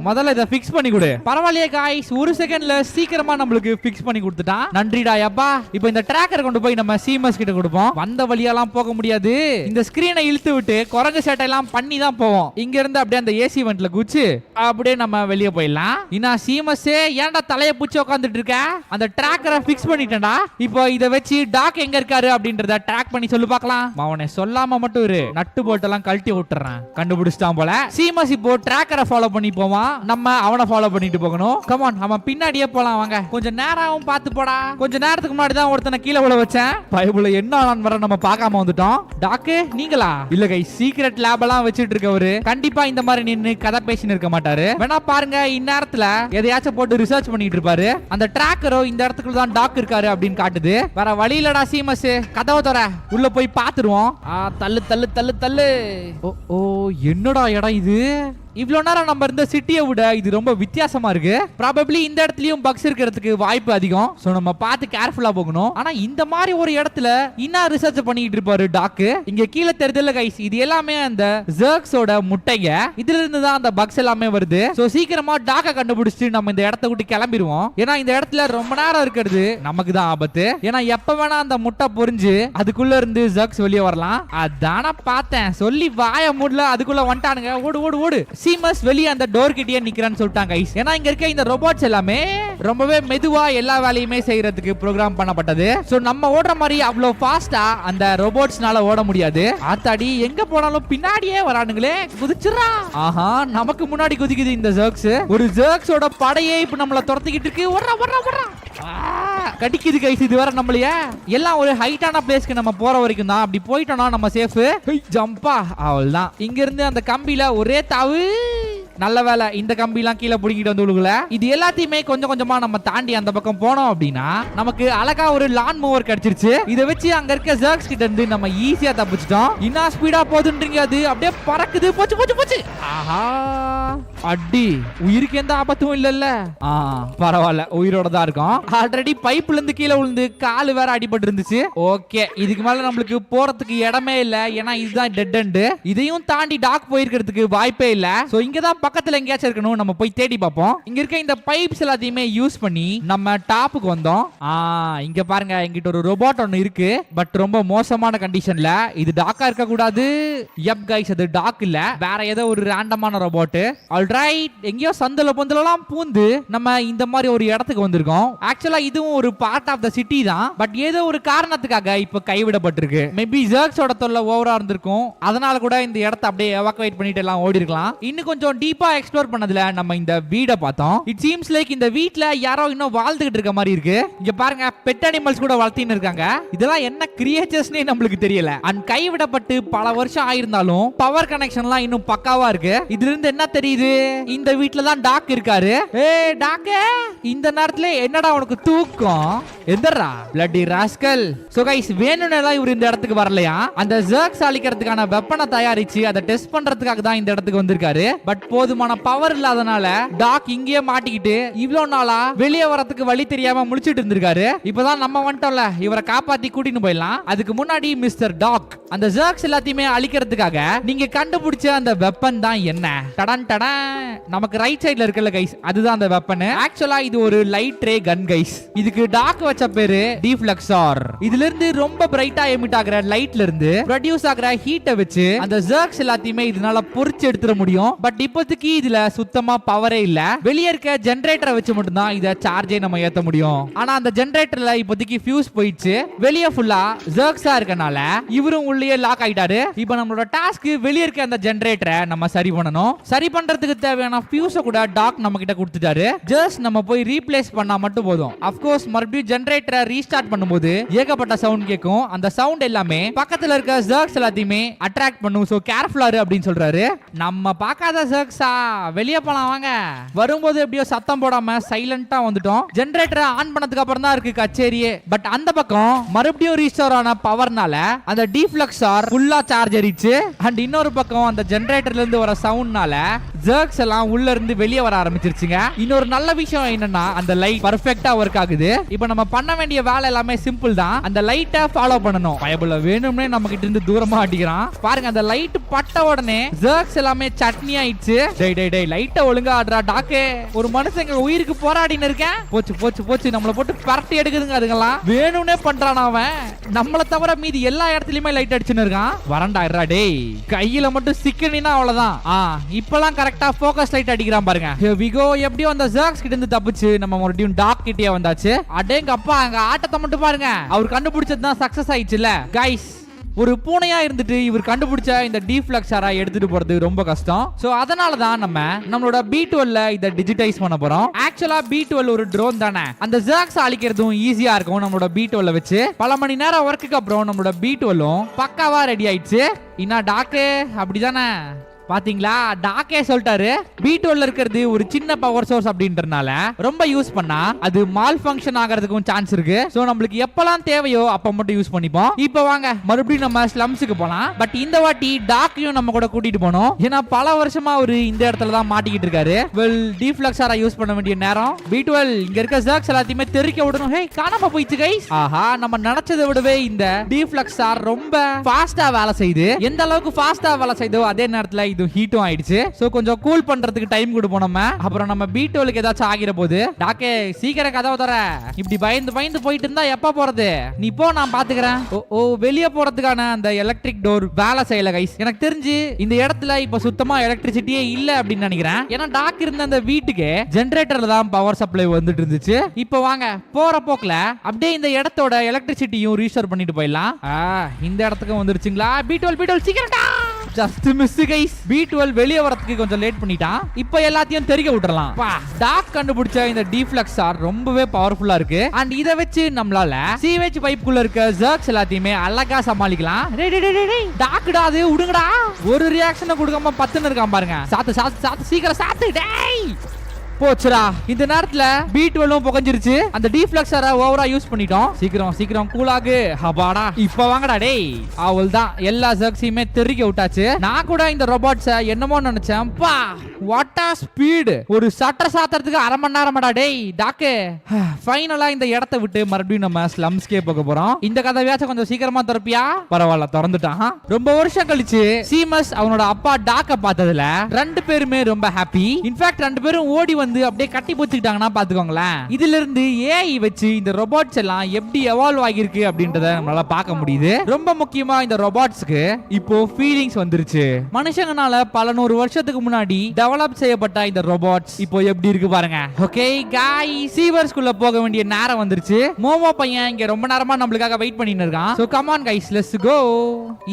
முதல்ல இதை ஃபிக்ஸ் பண்ணி கொடு. பரவாயில்லையே கைஸ், ஒரு செகண்ட்ல சீக்கிரமா நம்மளுக்கு ஃபிக்ஸ் பண்ணி கொடுத்துட்டான். நன்றிடா அப்பா. இப்போ இந்த டிராக்கர் கொண்டு போய் நம்ம சீமஸ் கிட்ட கொடுப்போம். வந்த வழியெல்லாம் போக முடியாது. இந்த ஸ்கிரீனை இழுத்து விட்டு குரங்கு சேட்டை எல்லாம் பண்ணி தான் போவோம். இங்க இருந்து அப்படியே அந்த ஏசி வென்ட்ல குச்சி அப்படியே நம்ம வெளியே போயிடலாம். இன்னா சீமஸே, ஏன்டா தலையை பூச்சி உட்காந்துட்டு இருக்க? அந்த டிராக்கரை ஃபிக்ஸ் பண்ணிட்டேன்டா. இப்போ இதை வச்சு டாக் எங்க இருக்காரு அப்படின்றத ட்ராக் பண்ணி சொல்லு பார்க்கலாம். அவனை சொல்லாம மட்டும் இரு, நட்டு போட்டெல்லாம் கழட்டி விட்டுறான். கண்டுபிடிச்சிட்டான் போல. சீமஸ் இப்போ டிராக்கரை ஃபாலோ பண்ணி போவான். நம்ம அவனை ஃபாலோ பண்ணிட்டு போகணும். கமான், அவன் பின்னாடியே போலாம் வாங்க. கொஞ்சம் நேரம் பார்த்து போடா. கொஞ்ச நேரத்துக்கு முன்னாடி தான் ஒருத்தனை கீழே விழ வச்சேன். பைபிள்ல என்ன ஆனான்னு வர நம்ம பார்க்காம வந்துட்டோம். டாக்கு நீங்களா? இல்ல கை, சீக்ரெட் லேப் எல்லாம் வச்சிட்டு இருக்கவரு கண்டிப்பா இந்த மாதிரி நின்னு கதை பேசின்னு இருக்க மாட்டாரு. வேணா பாருங்க, இந்நேரத்துல எதையாச்சும் போட்டு ரிசர்ச் பண்ணிட்டு இருப்பாரு. அந்த டிராக்கரோ இந்த இடத்துக்குள்ள தான் டாக் இருக்காரு அப்படின்னு காட்டுது. வேற வழியிலடா சீமஸ், கதவை தர உள்ள போய் பாத்துருவோம். தள்ளு தள்ளு தள்ளு தள்ளு. ஓ, என்னடா இடம் இது? இவ்வளவு நேரம் நம்ம இருந்த சிட்டியை விட இது ரொம்ப வித்தியாசமா இருக்கு. ப்ராபபிலி இந்த இடத்துலயும் பக்ஸ் இருக்கிறதுக்கு வாய்ப்பு அதிகம். சோ நம்ம பார்த்து கேர்ஃபுல்லா போகணும். ஆனா இந்த மாதிரி ஒரு இடத்துல இன்னும் ரிசர்ச் பண்ணிட்டு இருப்பாரு டாக்கு. இங்க கீழே தெரிதல கைஸ், இது எல்லாமே அந்த ஜர்க்ஸோட முட்டைங்க. இதுல இருந்து தான் அந்த பக்ஸ் எல்லாமே வருது. சோ சீக்கிரமா டாக்க கண்டுபிடிச்சு நம்ம இந்த இடத்த விட்டு கிளம்பிடுவோம். ஏன்னா இந்த இடத்துல ரொம்ப நேரம் இருக்கிறது நமக்கு தான் ஆபத்து. ஏன்னா எப்ப வேணா அந்த முட்டை பொரிஞ்சு அதுக்குள்ள இருந்து ஜர்க்ஸ் வெளியே வரலாம். அதான பார்த்தேன், சொல்லி வாய மூடல, அதுக்குள்ள வந்துட்டானுங்க. ஓடு ஓடு ஓடு. சீமஸ் வெளியே அந்த டோர் கிட்டயே நிக்கிறான்னு சொல்லிட்டாங்க கைஸ். ஏன்னா இங்க இருக்க இந்த ரோபோட்ஸ் எல்லாமே ரொம்பவே மெதுவா எல்லா வேலையுமே செய்யறதுக்கு ப்ரோகிராம் பண்ணப்பட்டது. சோ நம்ம ஓடுற மாதிரி அவ்வளவு ஃபாஸ்டா அந்த ரோபோட்ஸ்னால ஓட முடியாது. ஆத்தாடி, எங்க போனாலும் பின்னாடியே வரானுங்களே, குதிச்சுறா. ஆஹா, நமக்கு முன்னாடி குதிக்குது இந்த ஜர்க்ஸ். ஒரு ஜர்க்ஸோட படையே இப்ப நம்மள துரத்திக்கிட்டு இருக்கு. ஓடுறா ஓடுறா ஓடுறா. கடிக்குது கைஸ். இது வேற நம்மளையே எல்லாம் ஒரு ஹைட்டான பிளேஸ்க்கு நம்ம போற வரைக்கும் தான். அப்படி போயிட்டோம்னா நம்ம சேஃப். ஜம்பா, அவ்வளவுதான். இங்க இருந்து அந்த கம்பியில ஒரே தாவு. நல்ல வேலை, இந்த கம்பிலாம் கீழே பிடிக்கிட்டு வந்து விழுகல. இது எல்லாத்தையுமே கொஞ்சம் கொஞ்சமா நம்ம தாண்டி அந்த பக்கம் போனோம் அப்படின்னா நமக்கு அழகா ஒரு லான் மூவர் கிடைச்சிருச்சு. இதை வச்சு அங்க இருக்க ஜர்க்ஸ் கிட்ட இருந்து நம்ம ஈஸியா தப்பிச்சிட்டோம். இன்னும் ஸ்பீடா போகுதுன்றீங்க, அது அப்படியே பறக்குது. போச்சு போச்சு போச்சு. ஆஹா, அடி, உயிருக்கு எந்த ஆபத்தும் இல்லல்ல. பரவாயில்ல, உயிரோட தான் இருக்கும். ஆல்ரெடி பைப்ல இருந்து கீழே விழுந்து காலு வேற அடிபட்டு இருந்துச்சு. ஓகே, இதுக்கு மேல நம்மளுக்கு போறதுக்கு இடமே இல்ல. ஏன்னா இதுதான் டெட் எண்ட். இதையும் தாண்டி டாக் போயிருக்கிறதுக்கு வாய்ப்பே இல்ல. சோ இங்கதான் பக்கத்துல எங்கேயாச்சும் இருக்கணும். நம்ம போய் தேடி பார்ப்போம். இங்க இருக்க இந்த பைப்ஸ் எல்லாத்தையுமே யூஸ் பண்ணி நம்ம டாப்புக்கு வந்தோம். இங்க பாருங்க, எங்கிட்ட ஒரு ரோபோட் ஒன்னு இருக்கு. பட் ரொம்ப மோசமான கண்டிஷன்ல. இது டாக்கா இருக்க கூடாது. யப் கைஸ், அது டாக் இல்ல, வேற ஏதோ ஒரு ரேண்டமான ரோபோட். ஆல்ரைட், எங்கேயோ சந்தல பொந்தலாம் பூந்து நம்ம இந்த மாதிரி ஒரு இடத்துக்கு வந்திருக்கோம். ஆக்சுவலா இதுவும் ஒரு பார்ட் ஆஃப் த சிட்டி தான். பட் ஏதோ ஒரு காரணத்துக்காக இப்ப கைவிடப்பட்டிருக்கு. மேபி ஜர்க்ஸோட தொல்லை ஓவரா இருந்திருக்கும். அதனால கூட இந்த இடத்தை அப்படியே எவாக்குவேட் பண்ணிட்டு எல்லாம் ஓடி இருக்கலாம். இன்னும் கொஞ்சம் டீப்பா எக்ஸ்ப்ளோர் பண்ணதுல நம்ம இந்த வீட பார்த்தோம். இட் சீம்ஸ் லைக் இந்த வீட்ல யாரோ இன்னும் வாழ்ந்துகிட்டு இருக்க மாதிரி இருக்கு. இங்க பாருங்க, பெட் அனிமல்ஸ் கூட வளர்த்தின்னு இருக்காங்க. இதெல்லாம் என்ன கிரியேச்சர்ஸ்னே நம்மளுக்கு தெரியல. அண்ட் கைவிடப்பட்டு பல வருஷம் ஆயிருந்தாலும் பவர் கனெக்ஷன்லாம் இன்னும் பக்காவா இருக்கு. இதுல இருந்து என்ன தெரியுது? இந்த வீட்ல தான் டாக் இருக்காரு. ஏய் டாக், இந்த நேரத்துல என்னடா உனக்கு தூக்கம்? எந்தரா பிளட்டி ராஸ்கல். சோ கைஸ், வேணும்னு எல்லாம் இவர் இந்த இடத்துக்கு வரலையா? அந்த ஜர்க்ஸ் அழிக்கிறதுக்கான வெப்பனை தயாரிச்சு அதை டெஸ்ட் பண்றதுக்காக தான் இந்த இடத்துக்கு வந்திருக்காரு. பட் போதுமான பவர் இல்லாதனால டாக் இங்கேயே மாட்டிக்கிட்டு இவ்வளவு நாளா வெளியே வரதுக்கு வழி தெரியாம முழிச்சிட்டு இருந்திருக்காரு. இப்பதான் நம்ம வந்துட்டோம்ல, இவரை காப்பாத்தி கூட்டிட்டு போயிடலாம். அதுக்கு முன்னாடி மிஸ்டர் டாக் அந்த ஜர்க்ஸ் எல்லாத்தையுமே அழிக்கிறதுக்காக நீங்க கண்டுபிடிச்ச அந்த வெப்பன் தான் என்ன? டடன் டடன், நமக்கு ரைட் சைடுல இருக்குல்ல கைஸ், அதுதான் அந்த வெப்பன். ஆக்சுவலா இது ஒரு லைட் ரே கன் கைஸ். இதுக்கு டாக் வச்ச பேரு டிஃப்ளெக்ஸார். இதுல இருந்து ரொம்ப பிரைட்டா எமிட் ஆகுற லைட்ல இருந்து ப்ரொடியூஸ் ஆகுற ஹீட்டை வச்சு அந்த ஜர்க்ஸ் எல்லாத்தையுமே இதனால பொறிச்சு எடுத்துட முடியும். பட் இப்போதைக்கு இதுல சுத்தமா பவரே இல்ல. வெளியே இருக்க ஜெனரேட்டரை வச்சு மட்டும் தான் இத சார்ஜே நம்ம ஏத்த முடியும். ஆனா அந்த ஜெனரேட்டர்ல இப்போதைக்கு ஃபியூஸ் போயிடுச்சு. வெளியே ஃபுல்லா ஜர்க்ஸா இருக்கனால இவரும் உள்ளே லாக் ஆயிட்டாரு. இப்போ நம்மளோட டாஸ்க் வெளியே இருக்க அந்த ஜெனரேட்டரை நம்ம சரி பண்ணணும். சரி பண்றதுக்கு தேவையான ஃபியூஸை கூட டாக் நம்ம கிட்ட கொடுத்துட்டாரு. ஜஸ்ட் நம்ம போய் ரீப்ளேஸ் பண்ணா மட்டும் போதும். ஆஃப் கோர்ஸ் மறுபடியும் ஜெனரேட்டரை ரீஸ்டார்ட் பண்ணும்போது ஏகப்பட்ட சவுண்ட் கேட்கும். அந்த சவுண்ட் எல்லாமே பக்கத்துல இருக்க ஜர்க்ஸ் எல்லாத்தையுமே அட்ராக்ட் பண்ணும். சோ கேர்ஃபுல்லா இரு அப்படின்னு சொல்றாரு. நம்ம பார்க்காத ஜர்க்ஸா, வெளியே போலாம் வாங்க. வரும்போது எப்படியோ சத்தம் போடாம சைலண்டா வந்துட்டோம். ஜெனரேட்டரை ஆன் பண்ணதுக்கு அப்புறம் தான் இருக்கு கச்சேரியே. பட் அந்த பக்கம் மறுபடியும் ரீஸ்டோர் ஆன பவர்னால அந்த டிஃப்ளெக்ஸார் ஃபுல்லா சார்ஜ் ஏறிச்சு. அண்ட் இன்னொரு பக்கம் அந்த ஜெனரேட்டர்ல இருந்து வர சவுண்ட்னால ஜர்க்ஸ் எல்லாம் உள்ள இருந்து வெளியே வர ஆரம்பிச்சிருச்சுங்க. இன்னொரு நல்ல விஷயம் என்னன்னா அந்த லைட் பர்ஃபெக்ட்டா ஒர்க் ஆகுது. இப்போ நம்ம பண்ண வேண்டிய வேலை எல்லாமே சிம்பிள் தான். அந்த லைட்டை ஃபாலோ பண்ணணும். பயபுல வேணும்னே நம்ம கிட்ட இருந்து தூரமா அடிக்கிறான் பாருங்க. அந்த லைட் பட்ட உடனே ஜர்க்ஸ் எல்லாமே சட்னி ஆயிடுச்சு. டேய் டேய் டேய், லைட்டை ஒழுங்கா ஆடுறா டாக்கே. ஒரு மனுஷங்க உயிருக்கு போராடின்னு இருக்கேன். போச்சு போச்சு போச்சு, நம்மள போட்டு பரட்டி எடுக்குதுங்க. அதுங்கெல்லாம் வேணும்னே பண்றான் அவன். நம்மள தவிர மீதி எல்லா இடத்துலயுமே லைட் அடிச்சுன்னு இருக்கான். வரண்டா இருடா டேய், கையில மட்டும் சிக்கனினா அவ்வளவுதான். இப்பெல்லாம் கரெக்டா ஃபோக்கஸ் லைட் அடிக்கிறான் பாருங்க. Here we go. எப்படியோ அந்த ஜர்க்ஸ் கிட்ட இருந்து தப்பிச்சு நம்ம மறுபடியும் டாக் கிட்டே வந்தாச்சு. அடேங்கப்பா, அங்க ஆட்டத்தை மட்டும் பாருங்க. அவர் கண்டுபிடிச்சது தான் சக்சஸ் ஆயிடுச்சுல கைஸ். ஒரு பூனையா இருந்துட்டு இவர் கண்டுபிடிச்ச இந்த டிஃப்ளெக்ஸாரா எடுத்துட்டு போறது ரொம்ப கஷ்டம். சோ அதனால தான் நம்மளோட B12ல இத டிஜிட்டைஸ் பண்ண போறோம். ஆக்சுவலா B12 ஒரு ட்ரோன் தானே. அந்த ஜர்க்ஸ் அழிக்கிறதும் ஈஸியா இருக்கும் நம்மளோட B12 வச்சு. பல மணி நேரம் ஒர்க்குக்கு அப்புறம் நம்மளோட B12ம் பக்காவா ரெடி ஆயிடுச்சு. என்ன டாக்கு அப்படிதானே? பாத்தீங்களா, டாக்கே சொல்லிட்டாரு B12ல இருக்கிறது ஒரு சின்ன பவர் சோர்ஸ் அப்படின்றனால ரொம்ப யூஸ் பண்ணா அது மால் ஃபங்க்ஷன் ஆகிறதுக்கும் சான்ஸ் இருக்கு. சோ நம்மளுக்கு எப்பலாம் தேவையோ அப்ப மட்டும் யூஸ் பண்ணிப்போம். இப்போ வாங்க மறுபடியும் நம்ம ஸ்லம்ஸ்க்கு போலாம். பட் இந்த வாட்டி டாக்கையும் நம்ம கூட கூட்டிட்டு போனோம். ஏன்னா பல வருஷமா அவரு இந்த இடத்துல தான் மாட்டிக்கிட்டு இருக்காரு. வெல், டிஃப்ளெக்ஸாரா யூஸ் பண்ண வேண்டிய நேரம். B12 இங்க இருக்க ஜர்க்ஸ் எல்லாத்தையுமே தெறிக்க விடணும். ஹே, காணாம போயிடுச்சு கைஸ். ஆஹா, நம்ம நினைச்சதை விடவே இந்த டிஃப்ளெக்ஸார் ரொம்ப ஃபாஸ்டா வேலை செய்யுது. எந்த அளவுக்கு ஃபாஸ்டா வேலை செய்யுதோ அதே நேரத்துல இது ஹீட்டும் ஆயிடுச்சு. சோ கொஞ்சம் கூல் பண்றதுக்கு டைம் கொடுப்போம் நம்ம. அப்புறம் நம்ம B12க்கு ஏதாச்சும் ஆகிற போது டாக்கே சீக்கிரம் கதவை தர. இப்படி பயந்து பயந்து போயிட்டு இருந்தா எப்ப போறது? நீ போ, நான் பாத்துக்கிறேன். ஓ, வெளியே போறதுக்கான அந்த எலக்ட்ரிக் டோர் வேலை செய்யல கைஸ். எனக்கு தெரிஞ்சு இந்த இடத்துல இப்ப சுத்தமா எலக்ட்ரிசிட்டியே இல்ல அப்படின்னு நினைக்கிறேன். ஏன்னா டாக் இருந்த அந்த வீட்டுக்கு ஜெனரேட்டர்ல தான் பவர் சப்ளை வந்துட்டு இருந்துச்சு. இப்போ வாங்க போற போக்குல அப்படியே இந்த இடத்தோட எலக்ட்ரிசிட்டியும் ரீஸ்டோர் பண்ணிட்டு போயிடலாம். இந்த இடத்துக்கு வந்துருச்சுங்களா? B12 சீக்கிரம்டா. Just miss guys. B12 வெளியே வரதுக்கு கொஞ்சம் லேட் பண்ணிட்டான். இப்போ எல்லாத்தையும் தெரிக்க விட்டுறலாம். டாக் கண்டுபிடிச்ச இந்த டிஃப்ளெக்ஸார் ரொம்பவே பவர்ஃபுல்லா இருக்கு. அண்ட் இத வச்சு நம்மளால சீவேஜ் பைப்புக்குள்ள இருக்க ஜர்க்ஸ் எல்லாத்தையுமே அழகா சமாளிக்கலாம். டாக்டா அது விடுங்கடா. ஒரு ரியாக்ஷனை கொடுக்காம பத்துன்னு இருக்கான் பாருங்க. சாத்து சாத்து சாத்து, சீக்கிரம் சாத்து டேய். போச்சுடா, இந்த நேரத்துல B12 புகஞ்சிருச்சு. அந்த டிஃப்ளெக்ஸரை ஓவரா யூஸ் பண்ணிட்டோம். சீக்கிரம் சீக்கிரம் கூலாகு. அப்பாடா, இப்ப வாங்கடா டேய். அவள்தான் எல்லா ஜர்க்ஸையுமே தெறிக்க விட்டாச்சு. நான் கூட இந்த ரோபோட்ஸை என்னமோ நினைச்சேன். பா, வாட் ஆ ஸ்பீடு. ஒரு சட்டர் சாத்துறதுக்கு அரை மணி நேரமாடா டேய் டாக்கு. ஃபைனலா இந்த இடத்தை விட்டு மறுபடியும் நம்ம ஸ்லம்ஸ்கே போக போறோம். இந்த கதையாச்சும் கொஞ்சம் சீக்கிரமா திறப்பியா? பரவாயில்ல, திறந்துட்டான். ரொம்ப வருஷம் கழிச்சு சீமஸ் அவனோட அப்பா டாக்க பார்த்ததுல ரெண்டு பேருமே ரொம்ப ஹாப்பி. இன்ஃபேக்ட் ரெண்டு பேரும் ஓடி வந்து அப்படியே கட்டி போச்சுக்கிட்டாங்கன்னா பாத்துக்கோங்களேன். இதுல இருந்து AI வச்சு இந்த ரோபோட்ஸ் எல்லாம் எப்படி எவால்வ் ஆகிருக்கு அப்படின்றத நம்மளால பார்க்க முடியுது. ரொம்ப முக்கியமா இந்த ரோபோட்ஸ்க்கு இப்போ ஃபீலிங்ஸ் வந்துருச்சு. மனுஷங்கனால பல நூறு வருஷத்துக்கு முன்னாடி டெவலப் செய்யப்பட்ட இந்த ரோபோட்ஸ் இப்போ எப்படி இருக்கு பாருங்க. ஓகே गाइस, சீவர்ஸ்குள்ள போக வேண்டிய நேரம் வந்துருச்சு. மோமோ பையன் இங்க ரொம்ப நேரமா நம்மளுக்காக வெயிட் பண்ணிட்டு இருக்கான். So come on guys, let's go.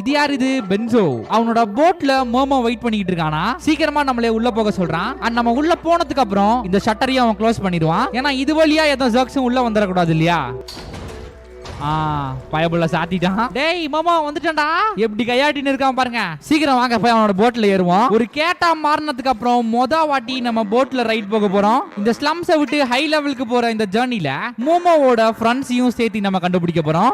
இது யார்? இது பென்சோ. அவனோட போட்ல மோமோ வெயிட் பண்ணிட்டு இருக்கானா. சீக்கிரமா நம்மளே உள்ள போக சொல்றான். அண்ட் நம்ம உள்ள போனதுக்கு அப்புறம் அப்புறம் இந்த ஷட்டரையும் அவன் க்ளோஸ் பண்ணிடுவான். ஏன்னா இது வழியா எந்த ஜர்க்ஸும் உள்ள வந்துடக்கூடாது இல்லையா. பயபுள்ள சாத்திட்டான். டேய் மாமா வந்துட்டான்டா. எப்படி கையாட்டின்னு இருக்கான் பாருங்க. சீக்கிரம் வாங்க போய் அவனோட போட்ல ஏறுவோம். ஒரு கேட்டா மாறினதுக்கு அப்புறம் மொத வாட்டி நம்ம போட்ல ரைட் போக போறோம். இந்த ஸ்லம்ஸை விட்டு ஹை லெவலுக்கு போற இந்த ஜர்னில மோமோவோட ஃப்ரெண்ட்ஸையும் சேர்த்து நம்ம கண்டுபிடிக்க போறோம்.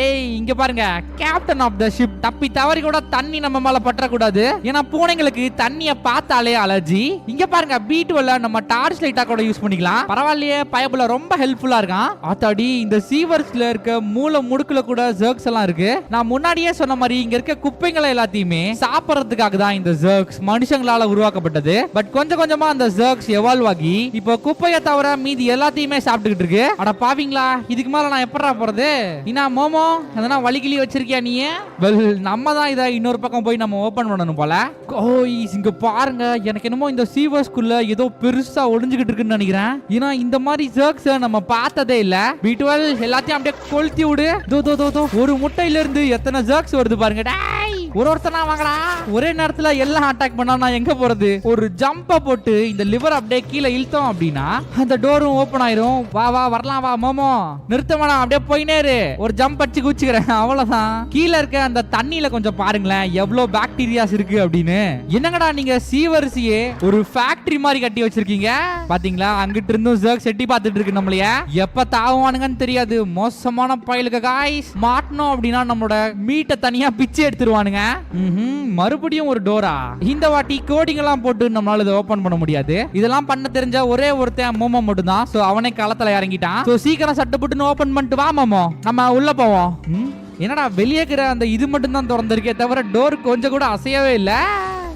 ஏய் இங்க பாருங்க, கேப்டன் ஆஃப் த ஷிப். தப்பி தவறி கூட தண்ணி நம்ம மேல பற்ற கூடாது. ஏன்னா பூனைங்களுக்கு தண்ணிய பார்த்தாலே அலர்ஜி. இங்க பாருங்க, B12 நம்ம டார்ச் லைட்டா கூட யூஸ் பண்ணிக்கலாம். பரவாயில்லையே, பயபுல ரொம்ப ஹெல்ப்ஃபுல்லா இருக்கான். ஆத்தாடி, இந்த சீவர்ஸ்ல இருக்க மூல முடுக்குல கூட ஜர்க்ஸ் எல்லாம் இருக்கு. நான் முன்னாடியே சொன்ன மாதிரி இங்க இருக்க குப்பைகளை எல்லாத்தையுமே சாப்பிடறதுக்காக தான் இந்த ஜர்க்ஸ் மனுஷங்களால உருவாக்கப்பட்டது. பட் கொஞ்சம் கொஞ்சமா அந்த ஜர்க்ஸ் எவால்வ் ஆகி இப்போ குப்பையை தவிர மீதி எல்லாத்தையுமே சாப்பிட்டுக்கிட்டு இருக்கு. அட பாவீங்களா, இதுக்கு மேல நான் எப்படா போறது? இனா மோமோ எதனா வலிகிலி வச்சிருக்கியா நீ? வெல், நம்ம தான் இதை இன்னொரு பக்கம் போய் நம்ம ஓபன் பண்ணணும் போல. இங்க பாருங்க, எனக்கு என்னமோ இந்த சீவர்ஸ்குள்ள ஏதோ பெருசா ஒளிஞ்சுக்கிட்டு இருக்குன்னு நினைக்கிறேன். ஏன்னா இந்த மாதிரி ஜர்க்ஸ் நம்ம பார்த்ததே இல்ல. B12 எல்லாத்தையும் அப்படியே கொளுத்தி விடு. ஒரு முட்டையில இருந்து எத்தனை ஜர்க்ஸ் வருது பாருங்க. ஒருத்தனா வாங்கடா. ஒரே நேரத்துல எல்லாம் அட்டாக் பண்ணா நான் எங்க போறது? ஒரு ஜம்ப போட்டு இந்த லிவர் அப்படியே கீழே இழுத்தோம் அப்படின்னா அந்த டோரும் ஓபன் ஆயிரும். வா வா வரலாம் வா மோமோ. நிறுத்த வேணாம், அப்படியே போயினே இரு. ஒரு ஜம்ப் அடிச்சு குச்சிக்கிறேன், அவ்வளவுதான். கீழே இருக்க அந்த தண்ணியில கொஞ்சம் பாருங்களேன் எவ்வளவு பாக்டீரியாஸ் இருக்கு அப்படின்னு. என்னங்கடா நீங்க சீவரிசியே ஒரு ஃபேக்டரி மாதிரி கட்டி வச்சிருக்கீங்க பாத்தீங்களா? அங்கிட்டு இருந்தும் ஜர்க் செட்டி பார்த்துட்டு இருக்கு நம்மளைய. எப்ப தாவானுங்கன்னு தெரியாது. மோசமான பயலுக்கு காய்ஸ். மாட்டணும் அப்படின்னா நம்மளோட மீட்டை தனியா பிச்சு எடுத்துருவானுங்க. மறுபடியும் ஒரு டோரா. இந்த வாட்டி கோடிங் எல்லாம் போட்டு நம்மளால இதை ஓபன் பண்ண முடியாது. இதெல்லாம் பண்ண தெரிஞ்ச ஒரே ஒருத்தன் மோமோ மட்டும் தான். சோ அவனே களத்துல இறங்கிட்டான். சோ சீக்கிரம் சட்டை போட்டு ஓபன் பண்ணிட்டு வா மோமோ, நம்ம உள்ள போவோம். என்னடா வெளியே இருக்கிற அந்த இது மட்டும் தான் திறந்திருக்கே தவிர டோர் கொஞ்சம் கூட அசையவே இல்ல.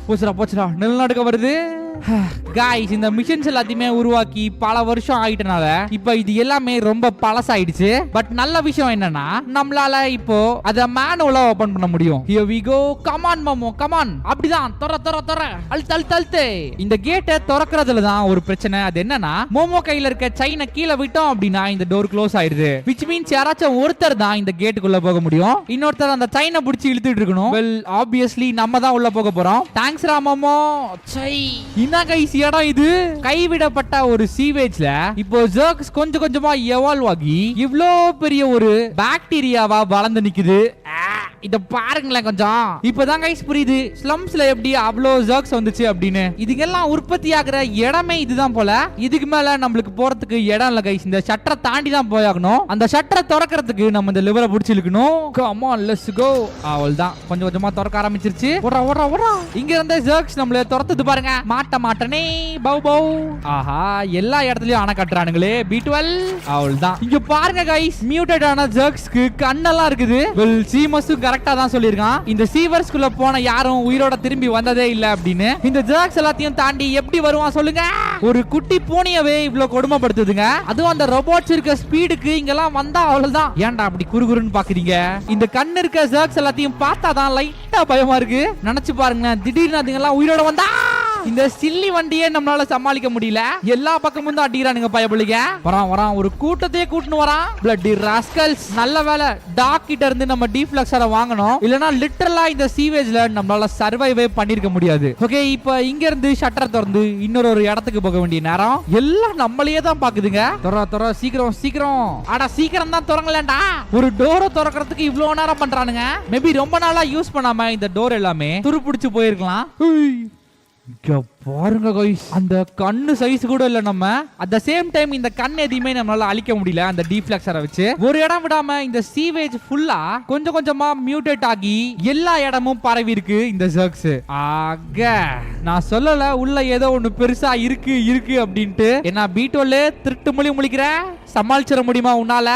போச்சுடா நிலநடுக்க வருது. காய்ஸ், இந்த மிஷின்ஸ் எல்லாத்தையுமே உருவாக்கி பல வருஷம் ஆயிட்டனால இப்போ இது எல்லாமே ரொம்ப பழசாயிடுச்சு. பட் நல்ல விஷயம் என்னன்னா நம்மளால இப்போ அத மேனுவலா ஓபன் பண்ண முடியும். Here we go. Come on momo, come on. அப்படிதான் தொற அழுத்து. இந்த கேட்டை திறக்கிறதுல தான் ஒரு பிரச்சனை. அது என்னன்னா மோமோ கையில இருக்க செயினை கீழே விட்டோம் அப்படின்னா இந்த டோர் க்ளோஸ் ஆயிடுது. which means யாராச்சும் ஒருத்தர் தான் இந்த கேட்டுக்குள்ள போக முடியும். இன்னொருத்தர் அந்த செயினை பிடிச்சி இழுத்துட்டு இருக்கணும். well obviously நம்ம தான் உள்ள போக போறோம். தேங்க்ஸ் ரா மோமோ. என்ன கைஸ் இடம் இது? கைவிடப்பட்ட ஒரு சீவேஜ்ல இப்போ ஜர்க்ஸ் கொஞ்சம் கொஞ்சமா எவால்வ் ஆகி இவ்ளோ பெரிய ஒரு பாக்டீரியாவா வளர்ந்து நிக்குது. இத பாருங்களேன் கொஞ்சம். இப்பதான் கைஸ் புரியுது ஸ்லம்ஸ்ல எப்படி அவ்வளோ ஜர்க்ஸ் வந்துச்சு அப்படின்னு. இதுக்கெல்லாம் உற்பத்தி ஆகிற இடமே இதுதான் போல. இதுக்கு மேல நம்மளுக்கு போறதுக்கு இடம் இல்ல கைஸ். இந்த ஷட்டரை தாண்டி தான் போயாகணும். அந்த ஷட்டரை திறக்கிறதுக்கு நம்ம இந்த லிவரை பிடிச்சி இழுக்கணும். Come on let's go. அவ்வளவுதான், கொஞ்சம் கொஞ்சமா திறக்க ஆரம்பிச்சிருச்சு. ஓடா இங்க இருந்த ஜர்க்ஸ் நம்மள துரத்துது பாருங்க. மாட்டனே பௌ. ஆஹா, எல்லா இடத்துலயும் அணை கட்டுறானுங்களே B12. அவ்வளவுதான். இங்க பாருங்க கைஸ், மியூட்டட் ஆன ஜர்க்ஸ்க்கு கண்ணெல்லாம் இருக்குது. வெல் சீமஸ் கரெக்டா தான் சொல்லிருக்கான். இந்த சீவர்ஸ்குள்ள போன யாரும் உயிரோட திரும்பி வந்ததே இல்ல அப்படின்னு. இந்த ஜர்க்ஸ் எல்லாத்தையும் தாண்டி எப்படி வருவான் சொல்லுங்க? ஒரு குட்டி பூனையவே இவ்வளவு கொடுமைப்படுத்துதுங்க. அதுவும் அந்த ரோபோட்ஸ் இருக்க ஸ்பீடுக்கு இங்கெல்லாம் வந்தா அவ்வளவுதான். ஏன்டா அப்படி குறுகுறுன்னு பாக்குறீங்க? இந்த கண்ணு இருக்க ஜர்க்ஸ் எல்லாத்தையும் பார்த்தாதான் லைட்டா பயமா இருக்கு. நினைச்சு பாருங்க, திடீர்னு அதுங்கெல்லாம் உயிரோட வந்தா இந்த சில்லி வண்டியே நம்மளால சமாளிக்க முடியல. எல்லா பக்கமும் தான் அடிக்கிறானுங்க பயபுலிங்க. வரான் ஒரு கூட்டத்தையே கூட்டின்னு வரான். Bloody rascals. நல்ல வேலை டாக் கிட்ட இருந்து நம்ம டீஃப்ளக்ஸரை வாங்கணும். இல்லனா லிட்டரலா இந்த சீவேஜ்ல நம்மளால சர்வைவே பண்ணிருக்க முடியாது. ஓகே, இப்போ இங்க இருந்து ஷட்டர் திறந்து இன்னொரு இடத்துக்கு போக வேண்டிய நேரம். எல்லாம் நம்மளையே தான் பாக்குதுங்க. தொற சீக்கிரம். அட சீக்கிரம் தான் திறங்கலடா. ஒரு டோரை திறக்கிறதுக்கு இவ்வளவு நேரம் பண்றானுங்க. மேபி ரொம்ப நாளா யூஸ் பண்ணாம இந்த டோர் எல்லாமே துருப்பிடிச்சு போயிருக்கலாம். பாருங்க கைஸ், அந்த கண்ணு சைஸ் கூட இல்ல. நம்ம அட் த சேம் டைம் இந்த கண் எதையுமே நம்மளால அழிக்க முடியல அந்த டீஃப்ளெக்ஸரை வச்சு. ஒரு இடம் விடாம இந்த சீவேஜ் ஃபுல்லா கொஞ்சம் கொஞ்சமா மியூட்டேட் ஆகி எல்லா இடமும் பரவி இருக்கு இந்த ஜர்க்ஸ். ஆக நான் சொல்லல உள்ள ஏதோ ஒண்ணு பெருசா இருக்கு அப்படின்ட்டு. என்ன B12 திருட்டு மொழி முழிக்கிற? சமாளிச்சிட முடியுமா உன்னால?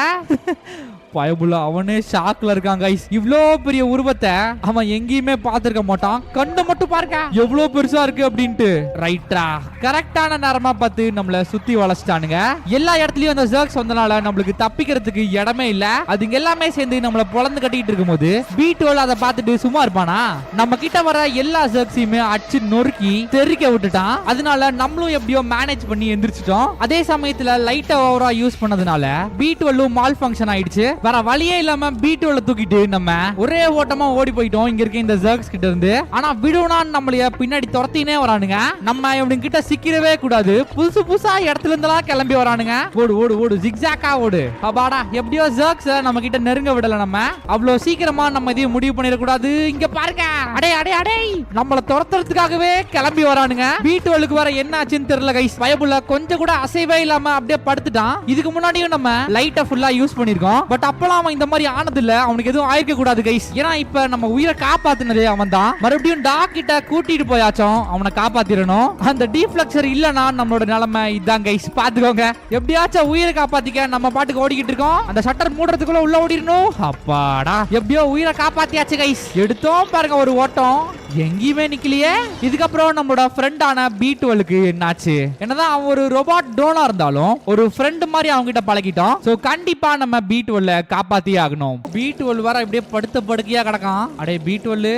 பயபுள்ள அவனே ஷாக்ல இருக்கான் கைஸ். இவ்ளோ பெரிய உருவத்தை அவன் எங்கேயுமே பார்த்திருக்க மாட்டான். கண்ணு மட்டும் பாருங்க எவ்வளவு பெருசா இருக்கு அப்படின்ட்டு. ரைட்டா, கரெக்டான நேரமா பார்த்து நம்மள சுத்தி வளைச்சிட்டானுங்க. எல்லா இடத்துலயும் அந்த ஜர்க்ஸ் வந்தனால நம்மளுக்கு தப்பிக்கிறதுக்கு இடமே இல்ல. அதுங்க எல்லாமே சேர்ந்து நம்மள பொளந்து கட்டிட்டு இருக்கும்போது B12 அதை பார்த்துட்டு சும்மா இருப்பானா? நம்ம கிட்ட வர எல்லா ஜர்க்ஸையுமே அடிச்சு நொறுக்கி தெறிக்க விட்டுட்டான். அதனால நம்மளும் எப்படியோ மேனேஜ் பண்ணி எந்திரிச்சிட்டோம். அதே சமயத்துல லைட்டை ஓவரா யூஸ் பண்ணதுனால B12 மால் ஃபங்க்ஷன் ஆயிடுச்சு. வேற வழியே இல்லாம பீட்டோல தூக்கிட்டு நம்ம ஒரே ஓட்டமா ஓடி போயிட்டோம் இங்க இருக்க இந்த ஜர்க்ஸ் கிட்ட இருந்து. ஆனா விடுவனான்னு நம்மளைய பின்னாடி துரத்தினே வரானுங்க. நம்ம இவனுங்க கிட்ட சிக்கிரவே கூடாது. புதுசு புதுசா இடத்துல இருந்தெல்லாம் கிளம்பி வரானுங்க. ஓடு ஓடு ஓடு ஜிக்ஸாக்கா ஓடு. அப்பாடா எப்படியோ ஜர்க்ஸ் நம்ம கிட்ட நெருங்க விடல. நம்ம அவ்வளவு சீக்கிரமா நம்ம இதையும் முடிவு பண்ணிட கூடாது. இங்க பாருங்க, அடே அடே அடே நம்மள துரத்துறதுக்காகவே கிளம்பி வரானுங்க. பீட்டோலுக்கு வர என்ன ஆச்சுன்னு தெரியல கைஸ். பயபுள்ள கொஞ்சம் கூட அசைவே இல்லாம அப்படியே படுத்துட்டான். இதுக்கு முன்னாடியும் நம்ம லைட்டை ஃபுல்லா யூஸ் பண்ணிருக்கோம். பட் அப்பலாம் அவன் இந்த மாதிரி ஆனது இல்ல. அவனுக்கு எதுவும் ஆயிருக்க கூடாது கைஸ். ஏன்னா இப்ப நம்ம உயிரை காப்பாத்தினதே அவன் தான். மறுபடியும் டாக் கிட்ட கூட்டிட்டு போயாச்சும் அவனை காப்பாத்திரணும். அந்த டீஃப்ளெக்சர் இல்லனா நம்மளோட நிலைமை இதான் கைஸ். பாத்துக்கோங்க, எப்படியாச்சும் உயிரை காப்பாத்திக்க நம்ம பாட்டுக்கு ஓடிக்கிட்டு இருக்கோம். அந்த ஷட்டர் மூடுறதுக்குள்ள உள்ள ஓடிடணும். அப்பாடா எப்படியோ உயிரை காப்பாத்தியாச்சு கைஸ். எடுத்தோம் பாருங்க ஒரு ஓட்டம், எங்கேயுமே நிக்கலையே. இதுக்கப்புறம் நம்மளோட ஃப்ரெண்டான பீட்டுவலுக்கு என்னாச்சு? என்னதான் அவன் ஒரு ரோபாட் டோனா இருந்தாலும் ஒரு ஃப்ரெண்ட் மாதிரி அவங்க கிட்ட பழகிட்டோம். சோ கண்டிப்பா நம்ம பீட்டுவல்ல காப்பாத்தியே ஆகணும். பீட்டுவல் வர இப்படியே படுத்த படுக்கையா கிடக்கான். அடே பீட்டுவல்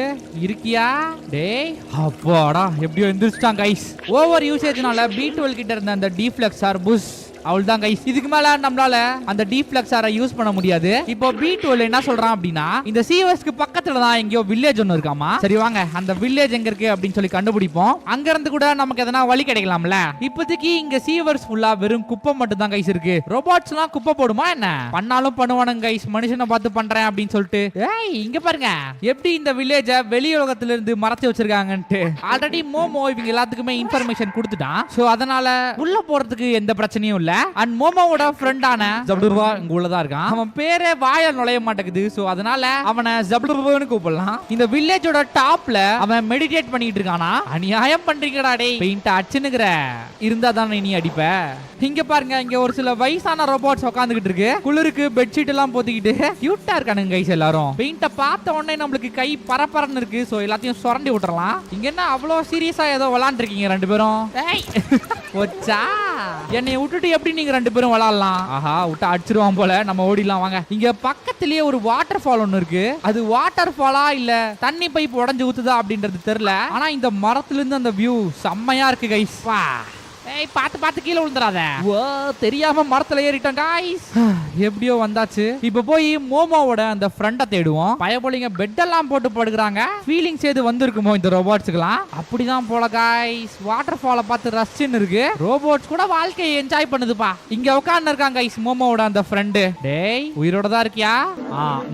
இருக்கியா? டேய் அப்பாடா எப்படியோ எந்திரிச்சிட்டான் கைஸ். ஓவர் யூசேஜ்னால பீட்டுவல் கிட்ட இருந்த அந்த டீஃப்ளெக்சர் புஷ் அவள்தான் கைஸ். இதுக்கு மேல நம்மளால அந்த டீஃப்ளெக்சரை யூஸ் பண்ண முடியாது. இப்போ பீட்டுவல் என்ன சொல்றான் அப்படின்னா, இந்த சீவர்ஸ்க்கு பக்கத்துல தான் எங்கயோ வில்லேஜ் ஒன்னு இருக்காமா. சரி வாங்க அந்த வில்லேஜ் எங்க இருக்கு அப்படின்னு சொல்லி கண்டுபிடிப்போம். அங்க இருந்து கூட நமக்கு எதனா வழி கிடைக்கலாம்ல. இப்போதைக்கு இங்க சீவர்ஸ் ஃபுல்லா வெறும் குப்பை மட்டும் தான் கைஸ் இருக்கு. ரோபோட்ஸ் எல்லாம் குப்பை போடுமா என்ன? பண்ணாலும் பண்ணுவானுங்க கைஸ், மனுஷனை பார்த்து பண்றேன் அப்படின்னு சொல்லிட்டு. ஏய் இங்க பாருங்க எப்படி இந்த வில்லேஜ வெளி உலகத்துல இருந்து மறைச்சு வச்சிருக்காங்கன்ட்டு. ஆல்ரெடி மோமோ இவங்க எல்லாத்துக்குமே இன்ஃபர்மேஷன் கொடுத்துட்டான். சோ அதனால உள்ள போறதுக்கு எந்த பிரச்சனையும் இல்ல. அண்ட் மோமோவோட ஃப்ரெண்டான ஜப்டுருவா இங்க உள்ளதா இருக்கான். அவன் பேரே வாய நுழைய மாட்டேங்குது. சோ அதனால அவனை ஜப்டுருவான்னு கூப்பிடலாம். இந்த வில்லேஜோட டாப்ல அவன் மெடிடேட் பண்ணிட்டு இருக்கானா. அநியாயம் பண்றீங்கடா டேய், பெயிண்ட் அடிச்சுனுக்குற இருந்தா தானே நீ அடிப்ப. இங்க பாருங்க இங்க ஒரு சில வயசான ரோபோட்ஸ் உட்காந்துக்கிட்டு இருக்கு. குளிருக்கு பெட்ஷீட் எல்லாம் போத்திக்கிட்டு கியூட்டா இருக்கானுங்க கைஸ் எல்லாரும். பெயிண்ட பார்த்த உடனே நம்மளுக்கு கை பரபரன்னு இருக்கு. சோ எல்லாத்தையும் சுரண்டி விட்டுறலாம். இங்க என்ன அவ்வளவு சீரியஸா ஏதோ விளாண்டு இருக்கீங்க ரெண்டு பேரும்? போச்சா என்னை விட்டுட்டு எப்படி நீங்க ரெண்டு பேரும் விளாடலாம்? ஆஹா விட்டு அடிச்சிருவான் போல. நம்ம ஓடிலாம் வாங்க. இங்க பக்கத்திலேயே ஒரு வாட்டர் ஃபால் ஒன்னு இருக்கு. அது வாட்டர் ஃபாலா இல்ல தண்ணி பைப் உடைஞ்சு ஊத்துதா அப்படின்றது தெரியல. ஆனா இந்த மரத்துல இருந்து அந்த வியூ செம்மையா இருக்கு கைஸ். வா ஏய் பாத்து பாத்து கீழே விழுந்துறாத. ஓ தெரியாம மரத்துல ஏறிட்டோம் गाइस. எப்படியோ வந்தாச்சு. இப்ப போய் மோமோவோட அந்த ஃப்ரெண்ட தேடுவோம். பயபோலிங்க பெட் எல்லாம் போட்டு படுக்குறாங்க. ஃபீலிங்ஸ் ஏது வந்திருக்குமோ இந்த ரோபோட்ஸ்க்குலாம்? அப்படிதான் போல गाइस. வாட்டர் ஃபாலை பார்த்து ரஷ்ன்னு இருக்கு. ரோபோட்ஸ் கூட வாழ்க்கையை என்ஜாய் பண்ணுதுப்பா. இங்க உட்கார்ந்து இருக்காங்க गाइस மோமோவோட அந்த ஃப்ரெண்ட். டேய் உயிரோட தான் இருக்கியா?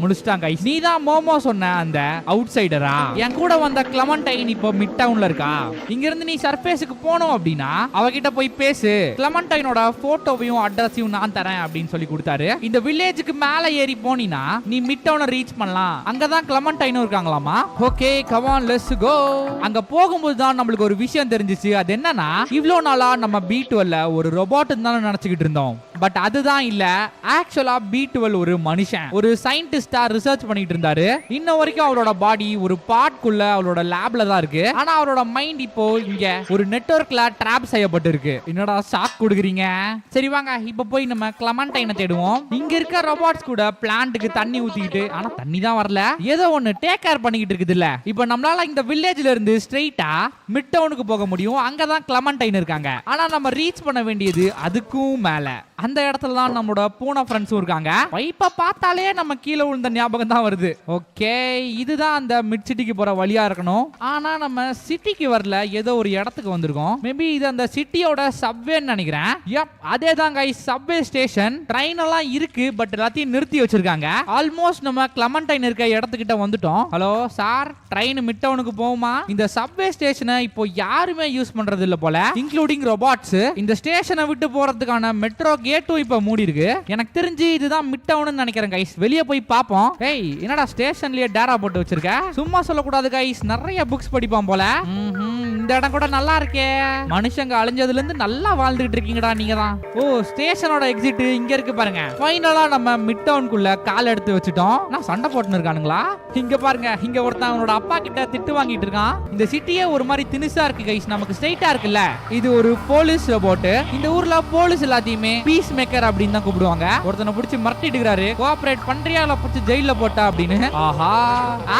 முடிச்சிட்டான் गाइस. நீ தான் மோமோ சொன்ன அந்த அவுட் சைடரா? என் கூட வந்த கிளமண்டைன் இப்போ மிட் டவுன்ல இருக்கா. இங்க இருந்து நீ சர்ஃபேஸ்க்கு போணும் அப்படின்னா அவகிட்ட போய் பேசு. கிளமண்டைனோட போட்டோவையும் அட்ரஸையும் நான் தரேன் அப்படின்னு சொல்லி கொடுத்தாரு. இந்த வில்லேஜுக்கு மேல ஏறி போனினா நீ மிட் டவுனை ரீச் பண்ணலாம். அங்கதான் கிளமண்டைனும் இருக்காங்களாமா. Okay come on let's go. அங்க போகும்போது தான் நம்மளுக்கு ஒரு விஷயம் தெரிஞ்சிச்சு. அது என்னன்னா இவ்வளவு நாளா நம்ம பீட்டுவல்ல ஒரு ரோபோட் தான் நினைச்சுக்கிட்டு இருந்தோம். பட் அதுதான் இல்ல. ஆக்சுவலா பீட்டுவல் ஒரு மனுஷன், ஒரு சயின்டிஸ்டா ரிசர்ச் பண்ணிட்டு இருந்தாரு. இன்ன வரைக்கும் அவரோட பாடி ஒரு பார்ட்குள்ள அவரோட லேப்ல தான் இருக்கு. ஆனா அவரோட மைண்ட் இப்போ இங்க ஒரு நெட்வொர்க்ல ட்ராப் செய்யப்பட்டு இருக்கு. என்னடா ஷாக் கொடுக்குறீங்க? சரி வாங்க இப்ப போய் நம்ம கிளமண்டைனை தேடுவோம். இங்க இருக்க ரோபோட்ஸ் கூட பிளான்ட்டுக்கு தண்ணி ஊத்திக்கிட்டு, ஆனா தண்ணி தான் வரல. ஏதோ ஒன்னு டேக் கேர் பண்ணிக்கிட்டு இருக்குது இல்ல. இப்ப நம்மளால இந்த வில்லேஜ்ல இருந்து ஸ்ட்ரைட்டா மிட் டவுனுக்கு போக முடியும். அங்கதான் கிளமண்டைன் இருக்காங்க. ஆனா நம்ம ரீச் பண்ண வேண்டியது அதுக்கும் மேல. அந்த இடத்துல தான் நம்மளோட பூனை ஃப்ரெண்ட்ஸும் இருக்காங்க. பைப்பை பார்த்தாலே நம்ம கீழே விழுந்த ஞாபகம் தான் வருது. ஓகே இதுதான் அந்த மிட் சிட்டிக்கு போற வழியா இருக்கணும். ஆனா நம்ம சிட்டிக்கு வரல, ஏதோ ஒரு இடத்துக்கு வந்திருக்கோம். மேபி இது அந்த சிட்டியோட சப்வேன்னு நினைக்கிறேன். யப் அதே தான் கைஸ், சப்வே ஸ்டேஷன். ட்ரெயின் எல்லாம் இருக்கு பட் எல்லாத்தையும் நிறுத்தி வச்சிருக்காங்க. ஆல்மோஸ்ட் நம்ம கிளமண்டைன் இருக்க இடத்துக்கிட்ட வந்துட்டோம். ஹலோ சார், ட்ரெயின் மிட் டவுனுக்கு போகுமா? இந்த சப்வே ஸ்டேஷனை இப்போ யாருமே யூஸ் பண்றது இல்ல போல, இன்க்ளூடிங் ரோபோட்ஸ். இந்த ஸ்டேஷனை விட்டு போறதுக்கான மெட்ரோ கேட்டும் இப்ப மூடி இருக்கு. எனக்கு தெரிஞ்சு இதுதான் மிட் டவுன் நினைக்கிறேன் கைஸ். வெளியே போய் பாப்போம். ஏய் என்னடா ஸ்டேஷன்லயே டேரா போட்டு வச்சிருக்க? சும்மா சொல்லக்கூடாது கைஸ், நிறைய புக்ஸ் படிப்பான் போல. இந்த இடம் கூட நல்லா இருக்கே. மனுஷங்க அழிஞ்சதுல இருந்து நல்லா வாழ்ந்துட்டு இருக்கீங்கடா நீங்க தான். ஓ ஸ்டேஷனோட எக்ஸிட் இங்க இருக்கு பாருங்க. ஃபைனலா நம்ம மிட் டவுனுக்குள்ள கால் எடுத்து வச்சுட்டோம். நான் சண்டை போட்டுன்னு இருக்கானுங்களா? இங்க பாருங்க, இங்க ஒருத்தன் அவனோட அப்பா கிட்ட திட்டு வாங்கிட்டு இருக்கான். இந்த சிட்டியே ஒரு மாதிரி தினுசா இருக்கு கைஸ். நமக்கு ஸ்ட்ரைட்டா இருக்குல்ல. இது ஒரு போலீஸ் ரோபோட். இந்த ஊர்ல போலீஸ் எல்லாத்தையுமே பீஸ் மேக்கர் அப்படின்னு தான் கூப்பிடுவாங்க. ஒருத்தனை பிடிச்சி மிரட்டிட்டு இருக்காரு. கோஆபரேட் பண்றியா இல்ல பிடிச்சி ஜெயில போட்டா அப்படின்னு. ஆஹா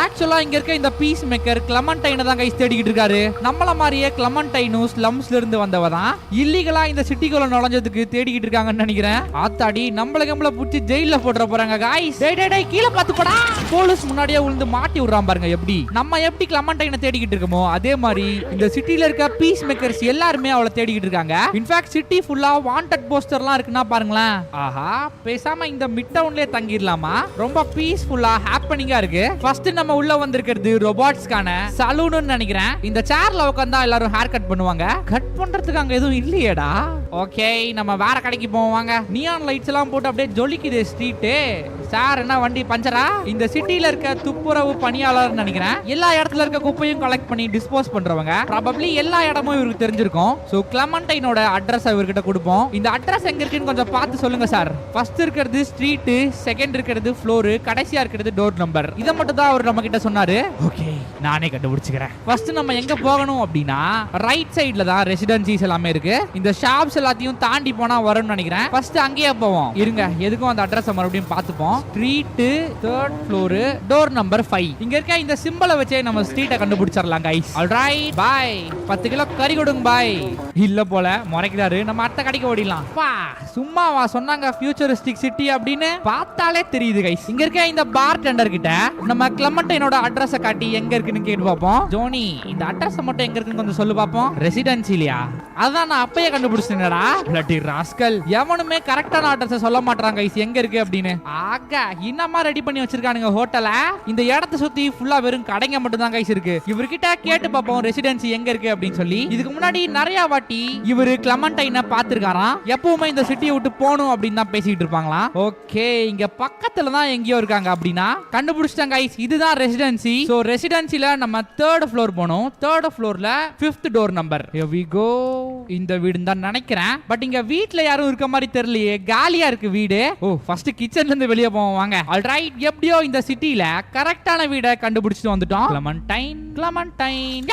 ஆக்சுவலா இங்க இருக்க இந்த பீஸ் மேக்கர் கிளமண்டைனை தான் கைஸ் தேடிக்கிட்டு இருக்காரு. நம்மள மாதிரியே கிளமண்டைனும் ஸ்லம்ஸ்ல இருந்து வந்தவ தான். இல்லீகலா இந்த சிட்டிக்குள்ள நுழைஞ்சதுக்கு தேடிக்கிட்டு இருக்காங்கன்னு நினைக்கிறேன். ஆத்தாடி நம்மள நம்மள புடிச்சு ஜெயில போட்டுற போறாங்க गाइस. டேய் கீழ பாத்து போடா. போலீஸ் முன்னாடியே விழுந்து மாட்டி விடுறான் பாருங்க. எப்படி நம்ம எப்படி கிளமண்டைனை தேடிக்கிட்டு இருக்கோமோ அதே மாதிரி இந்த சிட்டில இருக்க பீஸ் மேக்கர்ஸ் எல்லாருமே அவளை தேடிக்கிட்டு இருக்காங்க. இன்ஃபேக்ட் சிட்டி ஃபுல்லா வாண்டட் போஸ்டர்லாம் இருக்குன்னா பாருங்களேன். ஆஹா, பேசாம இந்த மிட் டவுன்லயே தங்கிடலாமா? ரொம்ப பீஸ்ஃபுல்லா ஹேப்பனிங்கா இருக்கு. ஃபர்ஸ்ட் நம்ம உள்ள வந்திருக்கிறது ரோபோட்ஸ்கான சலூன்னு நினைக்கிறேன். இந்த சேர்ல உட்கார்ந்தா எல்லாரும் ஹேர் கட் பண்ணுவாங்க. கட் பண்றதுக்கு அங்க எதுவும் இல்லையேடா. ஓகே, நம்ம வேற கடைக்கு போவாங்க. நியான் லைட்ஸ் எல்லாம் போட்டு அப்படியே ஜொலிக்குது ஸ்ட்ரீட். சார் என்ன வண்டி பஞ்சரா? இந்த சிட்டில இருக்க துப்புரவு பணியாளர் நினைக்கிறேன். எல்லா இடத்துல இருக்க குப்பையும் கலெக்ட் பண்ணி டிஸ்போஸ் பண்றவங்க. ப்ராபபிலி எல்லா இடமும் இவருக்கு தெரிஞ்சிருக்கும். சோ கிளமண்டைனோட அட்ரஸ் இவர்கிட்ட கொடுப்போம். இந்த அட்ரஸ் எங்க இருக்குன்னு கொஞ்சம் பார்த்து சொல்லுங்க சார். ஃபர்ஸ்ட் இருக்கிறது ஸ்ட்ரீட், செகண்ட் இருக்கிறது ஃப்ளோர், கடைசியா இருக்கிறது டோர் நம்பர். இத மட்டும் தான் அவர் நம்ம கிட்ட சொன்னாரு. ஓகே, நானே கண்டுபிடிச்சுக்கிறேன். ஃபர்ஸ்ட் நம்ம எங்க போகணும் அப்படின்னா ரைட் சைடுல தான் ரெசிடென்சிஸ் எல்லாமே இருக்கு. இந்த ஷாப்ஸ் எல்லாத்தையும் தாண்டி போனா வரும்னு நினைக்கிறேன். ஃபர்ஸ்ட் அங்கேயே போவோம். இருங்க, எதுக்கும் அந்த அட்ரஸ் மறுபடியும் பார்த்துப்போம். Street, third floor, door number 5. இங்க இருக்க இந்த சிம்பலை வச்சே நம்ம ஸ்ட்ரீட்டை கண்டுபிடிச்சிடலாம் गाइस. Alright, by. 10 கிலோ கறி கொடுங்க பாய். இல்ல போல முறைக்கிறாரு. நம்ம அடுத்த கடைக்கு ஓடிடலாம். பா, சும்மாவா சொன்னாங்க ஃபியூச்சரிஸ்டிக் சிட்டி அப்படின்னு? பார்த்தாலே தெரியுது गाइस. இங்க இருக்க இந்த பார் டெண்டர் கிட்ட நம்ம கிளமண்டைனோட அட்ரஸ் காட்டி எங்க இருக்குன்னு கேட்டு பாப்போம். ஜோனி, இந்த அட்ரஸ் மட்டும் எங்க இருக்குன்னு கொஞ்சம் சொல்லு பாப்போம். ரெசிடென்சிலியா? அதான் நான் அப்பயே கண்டுபிடிச்சேன்டா. Bloody rascal. எவனுமே கரெக்டான அட்ரஸ் சொல்ல மாட்டறாங்க गाइस எங்க இருக்கு அப்படின்னு. ஆக இன்னமா ரெடி பண்ணி வச்சிருக்கானுங்க ஹோட்டல. இந்த இடத்தை சுத்தி ஃபுல்லா வெறும் கடைங்க மட்டும் தான் गाइस இருக்கு. இவர்கிட்ட கேட்டு பாப்போம் ரெசிடென்சி எங்க இருக்கு அப்படின்னு சொல்லி. இதுக்கு முன்னாடி நிறைய வாட்டி இவரு கிளமண்டைனை பாத்துருக்காராம். எப்பவுமே இந்த சிட்டியை விட்டு போகணும் அப்படின்னு தான் பேசிட்டு இருப்பாங்களாம். ஓகே, இங்க பக்கத்துல தான் எங்கேயோ இருக்காங்க அப்படின்னா கண்டுபிடிச்சிட்டாங்க गाइस. இதுதான் ரெசிடென்சி. சோ ரெசிடென்சில நம்ம தேர்ட் ஃப்ளோர் போணும். தேர்ட் ஃப்ளோர்ல 5th door number. Here we go. இந்த வீடு தான் நினைக்கிறேன். பட் இங்க வீட்ல யாரும் இருக்க மாதிரி தெரியலையே. காலியா இருக்கு வீடு. ஓ, ஃபர்ஸ்ட் கிச்சன்ல இருந்து வெளியே போவோம் வாங்க. ஆல்ரைட், எப்படியோ இந்த சிட்டில கரெக்டான வீடை கண்டுபிடிச்சிட்டு வந்துட்டோம். கிளமண்டைன்.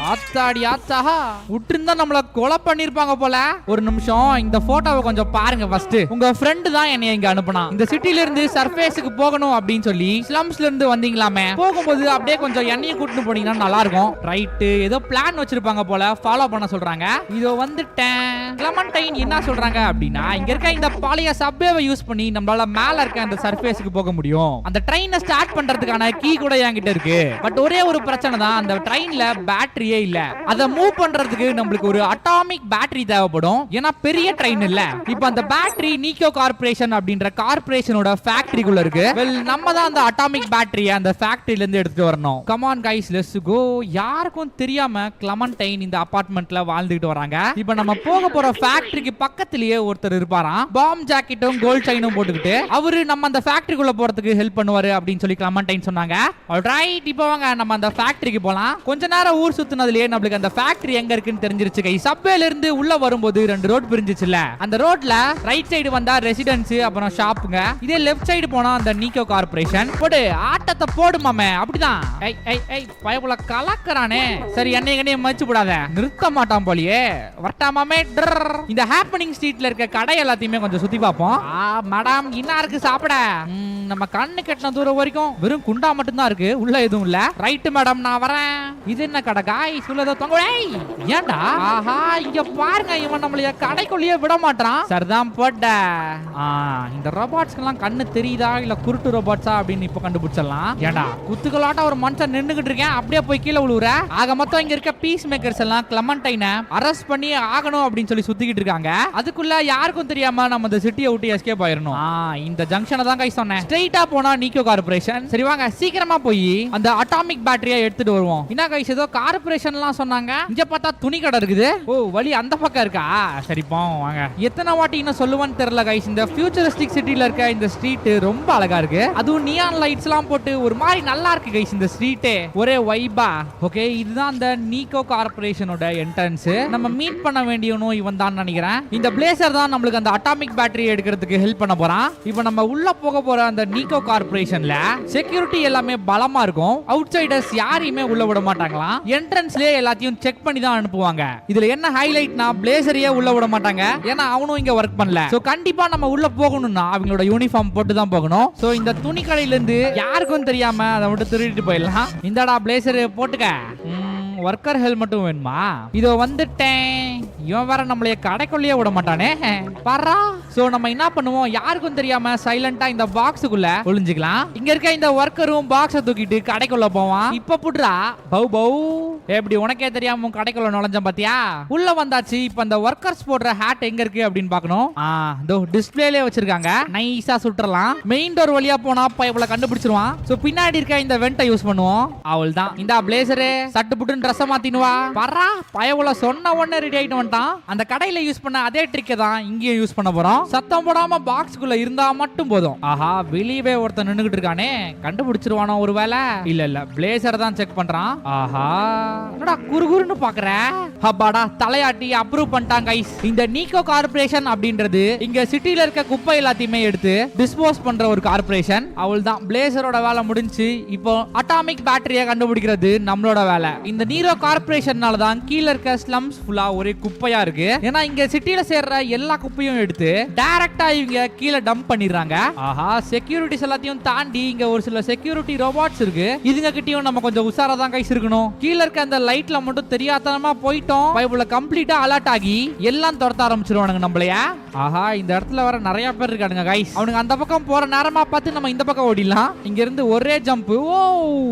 ஆத்தாடி ஆத்தாஹா, விட்டுருந்தா நம்மள கொலை பண்ணிருப்பாங்க போல. ஒரு நிமிஷம் இந்த போட்டோவை கொஞ்சம் பாருங்க. ஃபர்ஸ்ட் உங்க ஃப்ரெண்ட் தான் என்னை இங்க அனுப்புனா. இந்த சிட்டில இருந்து சர்ஃபேஸ்க்கு போகணும் அப்படின்னு சொல்லி ஸ்லம்ஸ்ல இருந்து வந்தீங்களாமே. போகும்போது அப்படியே கொஞ்சம் எண்ணெயை கூட்டிட்டு போனீங்கன்னா நல்லா இருக்கும். ரைட், ஏதோ பிளான் வச்சிருப்பாங்க போல. ஃபாலோ பண்ண சொல்றாங்க. இதோ வந்துட்டேன். கிளமண்டைன் என்ன சொல்றாங்க அப்படின்னா இங்க இருக்க இந்த பழைய சப்வேவை யூஸ் பண்ணி நம்மளால மேல இருக்க அந்த சர்ஃபேஸ்க்கு போக முடியும். அந்த ட்ரெயினை ஸ்டார்ட் பண்றதுக்கான கீ கூட என்கிட்ட இருக்கு. பட் ஒரே ஒரு பிரச்சனை தான், அந்த ட்ரெயின்ல பேட்டரியே இல்ல. அதை மூவ் பண்றதுக்கு நம்மளுக்கு ஒரு அட்டாமிக் பேட்டரி தேவைப்படும். ஏன்னா பெரிய ட்ரெயின் இல்ல. இப்போ அந்த பேட்டரி நீக்கோ கார்ப்பரேஷன் அப்படின்ற கார்ப்பரேஷனோட ஃபேக்டரிக்குள்ள இருக்கு. வெல், நம்ம தான் அந்த அட்டாமிக் பேட்டரியை அந்த ஃபேக்டரியில இருந்து எடுத்துட்டு வரணும். Come on guys, let's go. யாருக்கும் தெரியாம கிளமண்டைன் இந்த அபார்ட்மெண்ட்ல வாழ்ந்துட்டு வராங்க. இப்போ நம்ம போக போற ஃபேக்டரிக்கு பக்கத்திலேயே ஒருத்தர் இருப்பாராம். பாம் ஜாக்கெட்டும் கோல்ட் செயினும் போட்டுக்கிட்டு. அவரு நம்ம அந்த ஃபேக்டரிக்குள்ள போறதுக்கு ஹெல்ப் பண்ணுவாரு அப்படின்னு சொல்லி கிளமண்டைன் சொன்னாங்க. ஆல்ரைட், இப்போ வாங்க நம்ம அந்த ஃபேக்டரிக்கு போலாம். கொஞ்ச நேரம் ஊர் சுத்தினதுலயே நம்மளுக்கு அந்த ஃபேக்டரி எங்க இருக்குன்னு தெரிஞ்சிருச்சு गाइस. சப்வேல இருந்து உள்ள வரும்போது 2 ரோட் பிரிஞ்சிச்சுல. அந்த ரோட்ல ரைட் சைடு வந்தா ரெசிடென்ஸ், அப்புறம் ஷாப்புங்க. இதே லெஃப்ட் சைடு போனா அந்த நீக்கோ கார்ப்பரேஷன். போடு ஆட்டத்தை போடு மாமே. அப்படிதான். பயப்புல கலக்கறானே. சரி, என்னைய மச்சு போடாத. நிறுத்த மாட்டான் போலியே. வரட்டா மாமே. இந்த ஹேப்பனிங் ஸ்ட்ரீட்ல இருக்க கடை எல்லாத்தையுமே கொஞ்சம் சுத்தி பார்ப்போம். மேடம், என்ன இருக்கு சாப்பிட? நம்ம கண்ணு கெட்டின தூரம் வரைக்கும் வெறும் குண்டா மட்டும் தான் இருக்கு. உள்ள எதுவும் இல்ல. ரைட் மேடம், நான் வரேன். இது என்ன கடை गाइस? உள்ளத தொங்க. ஏன்டா? ஆஹா, இங்க பாருங்க, இவன் நம்மளைய கடைக்குள்ளேயே விட மாட்டான். சரிதான் போட்ட. இந்த ரோபோட்ஸ்க்கெல்லாம் கண்ணு தெரியுதா இல்ல குருட்டு ரோபோட்ஸா அப்படின்னு இப்ப கண்டுபிடிச்சிடலாம். ஏன்டா குத்துக்கலாட்ட ஒரு மனுஷன் நின்னுகிட்டு இருக்கேன், அப்படியே போய் கீழே விழுவுற. ஆக மொத்தம் இங்க இருக்க பீஸ் மேக்கர்ஸ் எல்லாம் கிளமண்டைனை அரெஸ்ட் பண்ணி ஆகணும் அப்படின்னு சொல்லி சுத்திக்கிட்டு இருக்காங்க. அதுக்குள்ள யாருக்கும் தெரியாம நம்ம இந்த சிட்டியை விட்டு எஸ்கேப் ஆயிரணும். இந்த ஜங்ஷனை தான் गाइस சொன்னேன். ஸ்ட்ரைட்டா போனா நீக்கோ கார்ப்பரேஷன். சரி வாங்க, சீக்கிரமா போய் அந்த அட்டாமிக் பேட்டரியை எடுத்துட்டு வருவோம். என்ன गाइस, ஏதோ கார்ப்பரேஷன்லாம் சொன்னாங்க. இங்க பார்த்தா துணி கடை இருக்குது. ஓ, வழி அந்த பக்கம் இருக்கா? சரி போவோம் வாங்க. எத்தனை வாட்டி இன்னும் சொல்லுவான்னு தெரியல गाइस. இந்த ஃபியூச்சரிஸ்டிக் சிட்டில இருக்க இந்த ஸ்ட்ரீட் ரொம்ப அழகா இருக்கு. அதுவும் நியான் லைட்ஸ் எல்லாம் போட்டு ஒரு மாதிரி நல்லா இருக்கு गाइस. இந்த ஸ்ட்ரீட்டே ஒரே வைபா. ஓகே, இதுதான் அந்த நீக்கோ கார்ப்பரேஷனோட என்ட்ரன்ஸ். நம்ம மீட் பண்ண வேண்டியவனும் இவன் தான் நினைக்கிறேன். இந்த பிளேசர் தான் நம்மளுக்கு அந்த அட்டாமிக் பேட்டரி எடுக்கிறதுக்கு ஹெல்ப் பண்ண போறான். இப்போ நம்ம உள்ள போக போற அந்த நீக்கோ கார்ப்பரேஷன்ல செக்யூரிட்டி எல்லாமே பலமா இருக்கும். அவுட் சைடர்ஸ் யாரையுமே உள்ள விட மாட்டாங்களாம். என்ட்ரன்ஸ்லயே எல்லாத்தையும் செக் பண்ணி தான் அனுப்புவாங்க. இதுல என்ன ஹைலைட்னா பிளேசரையே உள்ள விட மாட்டாங்க. ஏன்னா அவனும் இங்க ஒர்க் பண்ணல. சோ கண்டிப்பா நம்ம உள்ள போகணும்னா அவங்களோட யூனிஃபார்ம் போட்டு தான் போகணும். சோ இந்த துணி கடையில இருந்து யாருக்கும் தெரியாம அதை மட்டும் திருடிட்டு போயிடலாம். இந்தடா பிளேசர் போட்டுக்க. ஒர்க்கர் ஹெல்மெட்டும் வேணுமா? இதோ வந்துட்டேன். இவன் வேற நம்மளைய கடைக்குள்ளேயே விட மாட்டானே பாரா. சோ நம்ம என்ன பண்ணுவோம், யாருக்கும் தெரியாம சைலண்டா இந்த பாக்ஸுக்குள்ள ஒளிஞ்சுக்கலாம். இங்க இருக்க இந்த ஒர்க்கரும் பாக்ஸ தூக்கிட்டு கடைக்குள்ள போவான். இப்ப புட்றா பௌ பௌ. எப்படி உனக்கே தெரியாம கடைக்குள்ள நுழைஞ்ச பாத்தியா? உள்ள வந்தாச்சு. இப்ப அந்த ஒர்க்கர்ஸ் போடுற ஹேட் எங்க இருக்கு அப்படின்னு பார்க்கணும். இதோ டிஸ்ப்ளேலயே வச்சிருக்காங்க. நைஸா சுற்றலாம். மெயின் டோர் வழியா போனா பைப்ல கண்டுபிடிச்சிருவான். சோ பின்னாடி இருக்க இந்த வெண்டை யூஸ் பண்ணுவோம். அவள்தான் இந்த பிளேசரு சட்டு புட்டுன்னு ட்ரெஸ் மாத்தினுவா. பர்றா பயவுல சொன்ன உடனே ரெடி ஆயிட்டு வந்துட்டான். அந்த கடையில யூஸ் பண்ண அதே ட்ரிக்கை தான் இங்கேயும் யூஸ் பண்ண போறோம். சத்தம் போடாம பாக்ஸ்க்குள்ள இருந்தா மட்டும் போதும். ஆஹா வெளியவே ஒருத்தன் நின்னுகிட்டு இருக்கானே, கண்டுபிடிச்சிருவானோ ஒருவேளை? இல்ல பிளேசர் தான் செக் பண்றான். ஆஹா என்னடா குறுகுறுன்னு பாக்குற? அப்பாடா தலையாட்டி அப்ரூவ் பண்ணிட்டாங்க கைஸ். இந்த நீக்கோ கார்ப்பரேஷன் அப்படின்றது இங்க சிட்டில இருக்க குப்பை எல்லாத்தையுமே எடுத்து டிஸ்போஸ் பண்ற ஒரு கார்ப்பரேஷன். அவள்தான் பிளேசரோட வேலை முடிஞ்சு. இப்போ அட்டாமிக் பேட்டரியை கண்டுபிடிக்கிறது நம்மளோட வேலை. இந்த நீரோ கார்ப்பரேஷன்னால தான் கீழ இருக்க ஸ்லம்ஸ் ஃபுல்லா ஒரே குப்பையா இருக்கு. ஏன்னா இங்க சிட்டில சேர்ற எல்லா குப்பையும் எடுத்து டைரக்டா இவங்க கீழே டம்ப் பண்ணிடுறாங்க. ஆஹா செக்யூரிட்டிஸ் எல்லாத்தையும் தாண்டி இங்க ஒரு சில செக்யூரிட்டி ரோபோட்ஸ் இருக்கு. இதுங்க கிட்டயும் நம்ம கொஞ்சம் உஷாரா தான் கைஸ் இருக்கணும். கீழ இருக்க அந்த லைட்ல மட்டும் தெரியாதனமா போயிட்டோம், பைப்புல கம்ப்ளீட்டா அலர்ட் ஆகி எல்லாம் துரத்த ஆரம்பிச்சிருவானுங்க நம்மளையா. ஆஹா இந்த இடத்துல வர நிறைய பேர் இருக்கானுங்க கைஸ். அவனுங்க அந்த பக்கம் போற நேரமா பார்த்து நம்ம இந்த பக்கம் ஓடிடலாம். இங்க இருந்து ஒரே ஜம்ப். ஓ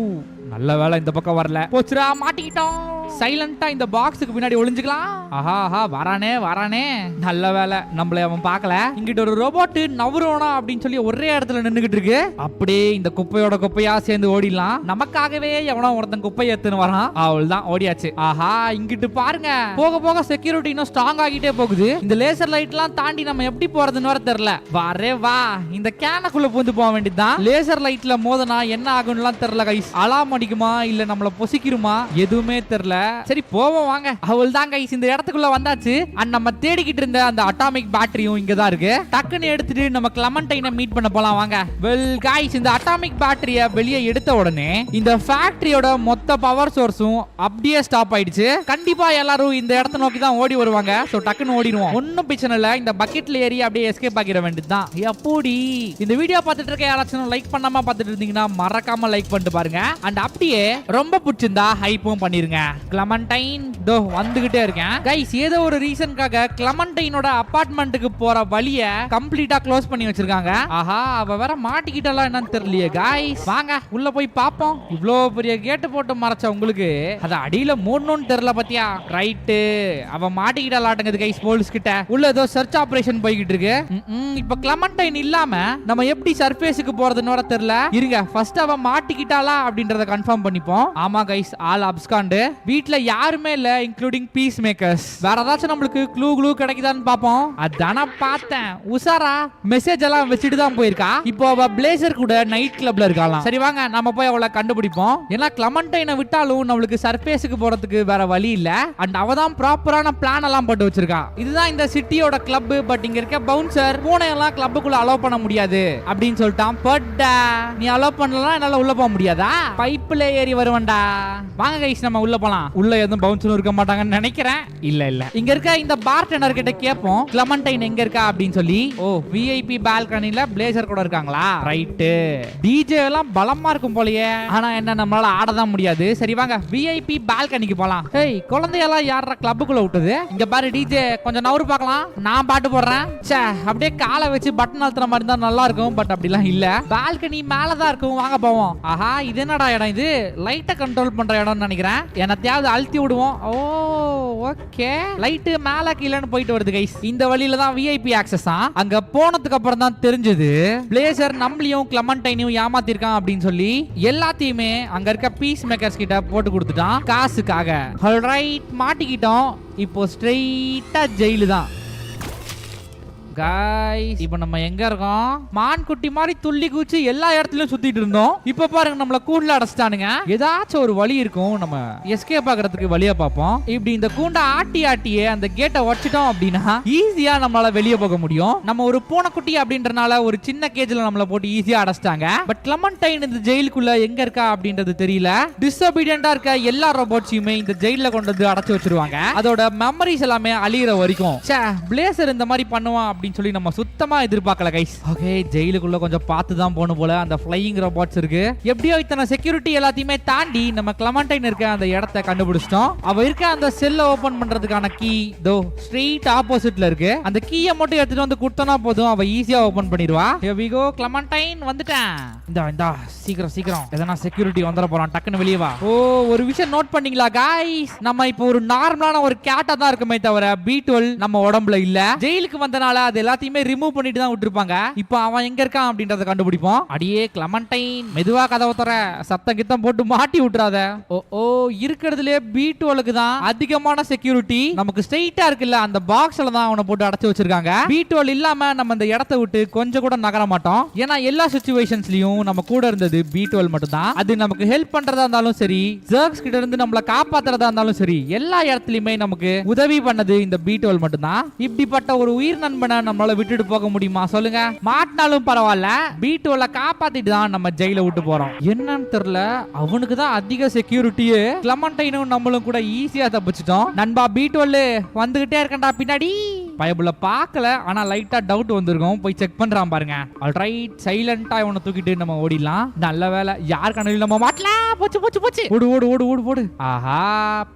நல்ல வேலை இந்த பக்கம் வரல. போச்சுரா மாட்டிக்கிட்டோம். சைலண்டா இந்த பாக்ஸுக்கு பின்னாடி ஒளிஞ்சுக்கலாம். ஆஹா வரானே. நல்ல வேலை நம்மள அவன் பார்க்கல. இங்கிட்ட ஒரு ரோபோட் நவரோனா அப்படின்னு சொல்லி ஒரே இடத்துல நின்னுகிட்டு இருக்கு. அப்படியே இந்த குப்பையோட குப்பையா சேர்ந்து ஓடிடலாம். நமக்காகவே எவனோ ஒருத்தன் குப்பையை எடுத்துன்னு வரான். அவள்தான் ஓடியாச்சு. ஆஹா இங்கிட்டு பாருங்க, போக போக செக்யூரிட்டி இன்னும் ஸ்ட்ராங் ஆகிட்டே போகுது. இந்த லேசர் லைட் எல்லாம் தாண்டி நம்ம எப்படி போறதுன்னு வர தெரியல. வரே வா இந்த கேனுக்குள்ள பூந்து போக வேண்டியதுதான். லேசர் லைட்ல மோதனா என்ன ஆகும்லாம் தெரியல கைஸ். அலாம் அடிக்குமா இல்ல நம்மள பொசிக்கிருமா எதுவுமே தெரியல. சரி போவோம் வாங்க. அவள் தான் கைஸ் இந்த இடத்துக்குள்ள வந்தாச்சு. அண்ட் நம்ம தேடிக்கிட்டு இருந்த அந்த அட்டாமிக் பேட்டரியும் இங்க தான் இருக்கு. டக்குன்னு எடுத்துட்டு நம்ம கிளமண்டைனை மீட் பண்ண போலாம் வாங்க. வெல் கைஸ் இந்த அட்டாமிக் பேட்டரியை வெளியே எடுத்த உடனே இந்த ஃபேக்டரியோட மொத்த பவர் சோர்ஸும் அப்படியே ஸ்டாப் ஆயிடுச்சு. கண்டிப்பா எல்லாரும் இந்த இடத்தை நோக்கி தான் ஓடி வருவாங்க. சோ டக்குன்னு ஓடிடுவோம். ஒன்னும் பிரச்சனை இல்ல. இந்த பக்கெட்ல ஏறி அப்படியே எஸ்கேப் ஆகிட வேண்டியதுதான். எப்படி இந்த வீடியோ பார்த்துட்டு இருக்க யாராச்சும் லைக் பண்ணாம பார்த்துட்டு இருந்தீங்கன்னா மறக்காம லைக் பண்ணிட்டு பாருங்க. அண்ட் அப்படியே ரொம்ப பிடிச்சிருந்தா ஹைப்பும் பண்ணிருங்க. கிளமண்டைன் தோ வந்துகிட்டே இருக்கேன் கைஸ். ஏதோ ஒரு ரீசன்காக கிளமண்டைனோட அபார்ட்மெண்ட்டுக்கு போற வழிய கம்ப்ளீட்டா க்ளோஸ் பண்ணி வச்சிருக்காங்க. ஆஹா அவ வேற மாட்டிக்கிட்டாலாம் என்னன்னு தெரியலையே கைஸ். வாங்க உள்ள போய் பாப்போம். இவ்ளோ பெரிய கேட்டு போட்டு மறைச்ச உங்களுக்கு அத அடியில மூடணும்னு தெரியல பாத்தியா? ரைட்டு அவ மாட்டிக்கிட்டாலாட்டங்குது கைஸ் போலீஸ் கிட்ட. உள்ள ஏதோ சர்ச் ஆபரேஷன் போய்கிட்டு இருக்கு. இப்ப கிளமண்டைன் இல்லாம நம்ம எப்படி சர்ஃபேஸுக்கு போறதுன்னு வர தெரியல. இருங்க ஃபர்ஸ்ட் அவ மாட்டிக்கிட்டாளா அப்படின்றத கன்ஃபார்ம் பண்ணிப்போம். ஆமா கைஸ் ஆல் அப்ஸ்காண்டு. வீட்ல யாருமே இல்ல இன்க்ளூடிங் பீஸ் மேக்கர்ஸ். வேற ஏதாச்சும் நம்மளுக்கு க்ளூ கிடைக்குதான்னு பாப்போம். அதான பார்த்தேன். உசாரா மெசேஜ் எல்லாம் வச்சுட்டு தான் போயிருக்கா. இப்போ அவ பிளேசர் கூட நைட் கிளப்ல இருக்கலாம். சரி வாங்க நம்ம போய் அவளை கண்டுபிடிப்போம். ஏன்னா கிளமண்டைனை விட்டாலும் நம்மளுக்கு சர்ஃபேஸுக்கு போறதுக்கு வேற வழி இல்ல. அண்ட் அவ தான் ப்ராப்பரான பிளான் எல்லாம் போட்டு வச்சிருக்கா. இதுதான் இந்த சிட்டியோட கிளப். பட் இங்க இருக்க பவுன்சர் பூனை எல்லாம் கிளப்புக்குள்ள அலோவ் பண்ண முடியாது அப்படின்னு சொல்லிட்டான். பட் நீ அலோவ் பண்ணலாம் என்னால உள்ள போக முடியாதா? பைப்ல ஏறி வருவண்டா. வாங்க கைஸ் நம்ம உள்ள போலாம். உள்ள எதுவும் பவுன்சரும் இருக்க மாட்டாங்கன்னு நினைக்கிறேன். இல்ல இங்க இருக்க இந்த பார்டெண்டர் கிட்ட கேட்போம் கிளமண்டைன் எங்க இருக்கா அப்படின்னு சொல்லி. ஓ விஐபி பால்கனில பிளேசர் கூட இருக்காங்களா? ரைட்டு. டிஜே எல்லாம் பலமா இருக்கும் போலயே. ஆனா என்ன நம்மளால ஆடதான் முடியாது. சரி வாங்க விஐபி பால்கனிக்கு போலாம். ஹேய் குழந்தையெல்லாம் யாரா கிளப்புக்குள்ள விட்டது? இங்க பாரு டிஜே கொஞ்சம் நவரு பார்க்கலாம். நான் பாட்டு போடுறேன். சே அப்படியே காலை வச்சு பட்டன் அழுத்துற மாதிரி தான் நல்லா இருக்கும். பட் அப்படிலாம் இல்ல. பால்கனி மேலதான் இருக்கும். வாங்க போவோம். ஆஹா இது என்னடா இடம்? இது லைட்டை கண்ட்ரோல் பண்ற இடம்னு நினைக்கிறேன். என்னத்தையாவது அழுத்தி விடுவோம். ஓ ஓகே லைட் மேல கீழன்னு போயிட்டு வருது கைஸ். இந்த வழியில தான் விஐபி ஆக்சஸ். அங்க போனதுக்கு அப்புறம் தான் தெரிஞ்சது பிளேசர் நம்மளையும் கிளமண்டைனையும் ஏமாத்திருக்கான் அப்படின்னு சொல்லி எல்லாத்தையுமே அங்க இருக்க பீஸ் மேக்கர்ஸ் கிட்ட போட்டு கொடுத்துட்டான் காசுக்காக. ஆல்ரைட் மாட்டிக்கிட்டோம். இப்போ ஸ்ட்ரெயிட்டா ஜெயிலு தான். गाइस இப்போ நம்ம எங்க இருக்கோம்? மான் குட்டி மாதிரி துள்ளி குச்சி எல்லா இடத்துலயும் சுத்திட்டு இருந்தோம். இப்ப பாருங்க நம்மள கூண்டுல அடைச்சிட்டானுங்க. ஏதாச்சும் ஒரு வழி இருக்கும், நம்ம எஸ்கேப் ஆகிறதுக்கு வழியா பார்ப்போம். இப்படி இந்த கூண்டை ஆட்டியே அந்த கேட்டை உடைச்சிட்டோம் அப்படின்னா ஈஸியா நம்மளால வெளியே போக முடியும். நம்ம ஒரு பூனைக்குட்டி அப்படின்றனால ஒரு சின்ன கேஜ்ல நம்மள போட்டு ஈஸியா அடைச்சிட்டாங்க. பட் கிளமண்டைன் இந்த ஜெயிலுக்குள்ள எங்க இருக்கா அப்படின்றது தெரியல. டிஸ்ஒபீடியண்டா இருக்க எல்லா ரோபோட்ஸையுமே இந்த ஜெயில கொண்டு வந்து அடைச்சு வச்சிருவாங்க. அதோட மெமரிஸ் எல்லாமே அழியிற வரைக்கும் பிளேசர் இந்த மாதிரி பண்ணுவான் அப்படின்னு சொல்லி நம்ம சுத்தமா எதிர்பார்க்கல கைஸ். ஓகே, ஜெயிலுக்குள்ள கொஞ்சம் பார்த்து தான் போகணும் போல. அந்த ஃப்ளையிங் ரோபோட்ஸ் இருக்கு. எப்படியோ இத்தனை செக்யூரிட்டி எல்லாத்தையுமே தாண்டி நம்ம கிளமண்டைன் இருக்க அந்த இடத்தை கண்டுபிடிச்சிட்டோம். அவ இருக்க அந்த செல்ல ஓபன் பண்றதுக்கான கீ தோ ஸ்ட்ரெயிட் ஆப்போசிட்ல இருக்கு. அந்த கீயை மட்டும் எடுத்துட்டு வந்து கொடுத்தனா போதும், அவ ஈஸியா ஓபன் பண்ணிடுவா. Here we go, கிளமண்டைன் வந்துட்டேன். இந்தா சீக்கிரம் சீக்கிரம், எதனா செக்யூரிட்டி வந்துட போறான், டக்குன்னு வெளியே வா. ஓ, ஒரு விஷயம் நோட் பண்ணீங்களா गाइस, நம்ம இப்போ ஒரு நார்மலான ஒரு கேட்டா தான் இருக்குமே தவிர B12 நம்ம உடம்புல இல்ல. ஜெயிலுக்கு வந்தனால அது எல்லாத்தையுமே ரிமூவ் பண்ணிட்டு தான் விட்டுருப்பாங்க. இப்போ அவன் எங்க இருக்கான் அப்படின்றத கண்டுபிடிப்போம். அடியே கிளமண்டைன், மெதுவா கதவை தர, சத்தம் கித்தம் போட்டு மாட்டி விட்டுறாத. ஓ, இருக்கிறதுலே B12க்கு தான் அதிகமான செக்யூரிட்டி. நமக்கு ஸ்ட்ரெயிட்டா இருக்குல்ல, அந்த பாக்ஸ்ல தான் அவனை போட்டு அடைச்சு வச்சிருக்காங்க. B12 இல்லாம நம்ம இந்த இடத்தை விட்டு கொஞ்சம் கூட நகர மாட்டோம். ஏன்னா எல்லா சிச்சுவேஷன்ஸ்லயும் நம்ம கூட இருந்தது B12 மட்டும் தான். அது நமக்கு ஹெல்ப் பண்றதா இருந்தாலும் சரி, ஜர்க்ஸ் கிட்ட இருந்து நம்மள காப்பாத்துறதா இருந்தாலும் சரி, எல்லா இடத்துலயுமே நமக்கு உதவி பண்ணது இந்த B12 மட்டும் தான். இப்படிப்பட்ட ஒரு உயிர் நண்பனை நம்மளால விட்டுட்டு போக முடியுமா சொல்லுங்க? மாட்டினாலும் பரவாயில்ல, B12 காப்பாத்திட்டு தான் நம்ம ஜெயில விட்டு போறோம். என்னன்னு தெரியல, அவனுக்கு தான் அதிக செக்யூரிட்டியே. கிளமண்டைனும் நம்மளும் கூட ஈஸியா தப்பிச்சிட்டோம். நண்பா B12 வந்துகிட்டே இருக்கண்டா பின்னாடி. பயபுள்ள பார்க்கல, ஆனா லைட்டா டவுட் வந்திருக்கும். போய் செக் பண்றான் பாருங்க. ஆல்ரைட், சைலண்டா இவனை தூக்கிட்டு நம்ம ஓடிடலாம். நல்ல வேலை, யார் கண்ணில் நம்ம மாட்டல. போச்சு போச்சு போச்சு, ஓடு ஓடு ஓடு ஓடு போடு. ஆஹா,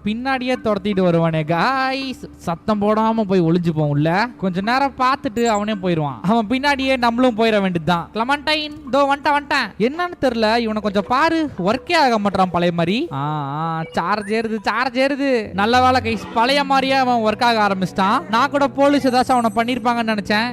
பின்னாடியே துரத்திட்டு வருவானே गाइस. சத்தம் போடாம போய் ஒளிஞ்சுப்போம் உள்ள. கொஞ்ச நேரம் பார்த்துட்டு அவனே போயிடுவான். அவன் பின்னாடியே நம்மளும் போயிட வேண்டியதுதான். கிளமண்டைன் தோ வந்துட்டேன். என்னன்னு தெரியல, இவனை கொஞ்சம் பாரு, ஒர்க்கே ஆக மாட்டான் பழைய மாதிரி. சார்ஜ் ஏறுது. நல்ல வேலை கைஸ், பழைய மாதிரியே அவன் ஒர்க் ஆக ஆரம்பிச்சிட்டான். நான் கூட போலீஸ் ஏதாச்சும் அவனை பண்ணிருப்பாங்கன்னு நினைச்சேன்.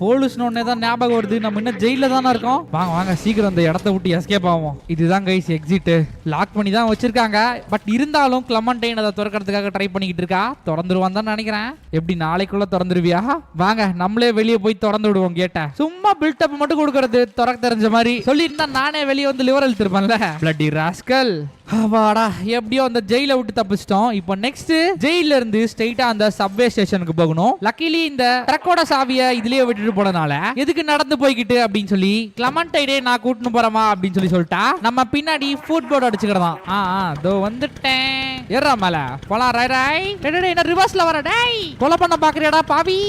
போலீஸ்னு ஒன்னே தான் ஞாபகம் வருது, நம்ம இன்னும் ஜெயில தானே இருக்கோம். வாங்க வாங்க சீக்கிரம் இந்த இடத்த விட்டு எஸ்கேப் ஆகும். இதுதான் கைஸ் எக்ஸிட். லாக் பண்ணி தான் வச்சிருக்காங்க. பட் இருந்தாலும் கிளமண்டைன் அதை திறக்கிறதுக்காக ட்ரை பண்ணிக்கிட்டு இருக்கா. திறந்துருவான் தான் நினைக்கிறேன். எப்படி நாளைக்குள்ள திறந்துருவியா? வாங்க நம்மளே வெளியே போய் திறந்து விடுவோம் கேட்ட. சும்மா பில்டப் மட்டும் கொடுக்கறது, திறக்க தெரிஞ்ச மாதிரி சொல்லியிருந்தா நானே வெளியே வந்து லிவர் எழுத்திருப்பேன்ல. Bloody rascal. வாடா, எப்படியோ அந்த ஜெயில விட்டு தப்பிச்சிட்டோம். இப்போ நெக்ஸ்ட் ஜெயில இருந்து ஸ்ட்ரெயிட்டா அந்த சப்வே ஸ்டேஷனுக்கு போகணும். லக்கிலி இந்த ட்ரக்கோட சாவியை இதுலயே விட்டுட்டு போனனால எதுக்கு நடந்து போய்கிட்டு அப்படின்னு சொல்லி கிளமண்டைனே நான் கூட்டிட்டு போறமா அப்படின்னு சொல்லிட்டா. நம்ம பின்னாடி ஃபுட் போர்டு அடிச்சுக்கிறதான். தோ வந்துட்டேன். ஏறா மேல போலாம். ராய் என்ன ரிவர்ஸ்ல வர? டேய், கொலை பண்ண பாக்குறியாடா பாவி.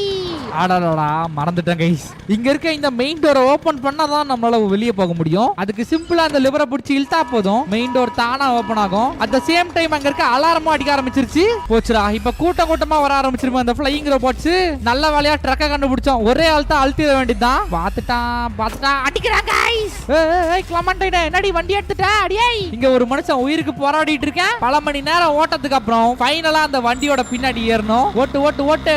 ஆடாடா, மறந்துட்டேன் கைஸ். இங்க இருக்க இந்த மெயின் டோரை ஓபன் பண்ணாதான் நம்மளால வெளியே போக முடியும். அதுக்கு சிம்பிளா அந்த லிவரை பிடிச்சி இழுத்தா போதும், மெயின் டோர் தானா ஓபன் ஆகும். அட் தி சேம் டைம் அங்க இருக்க அலாரமும் அடிக்க ஆரம்பிச்சிருச்சு. போச்சுடா, இப்ப கூட்டமா வர ஆரம்பிச்சிருமா அந்த ஃளையிங் ரோபோட்ஸ். நல்ல வேலையா ட்ரக்க கண்டுபிடிச்சோம். ஒரே ஆள் தான் அழுத்திட வேண்டியதுதான். பாத்துட்டான் அடிக்கிறான் கைஸ். ஏய் கிளமண்டைன், என்னடி வண்டி எடுத்துட்ட? அடியே, இங்க ஒரு மனுஷன் உயிருக்கு போராடிட்டு இருக்கேன். பல மணி நேரம் ஓட்டத்துக்கு அப்புறம் ஃபைனலா அந்த வண்டியோட பின்னாடி ஏறணும். ஓட்டு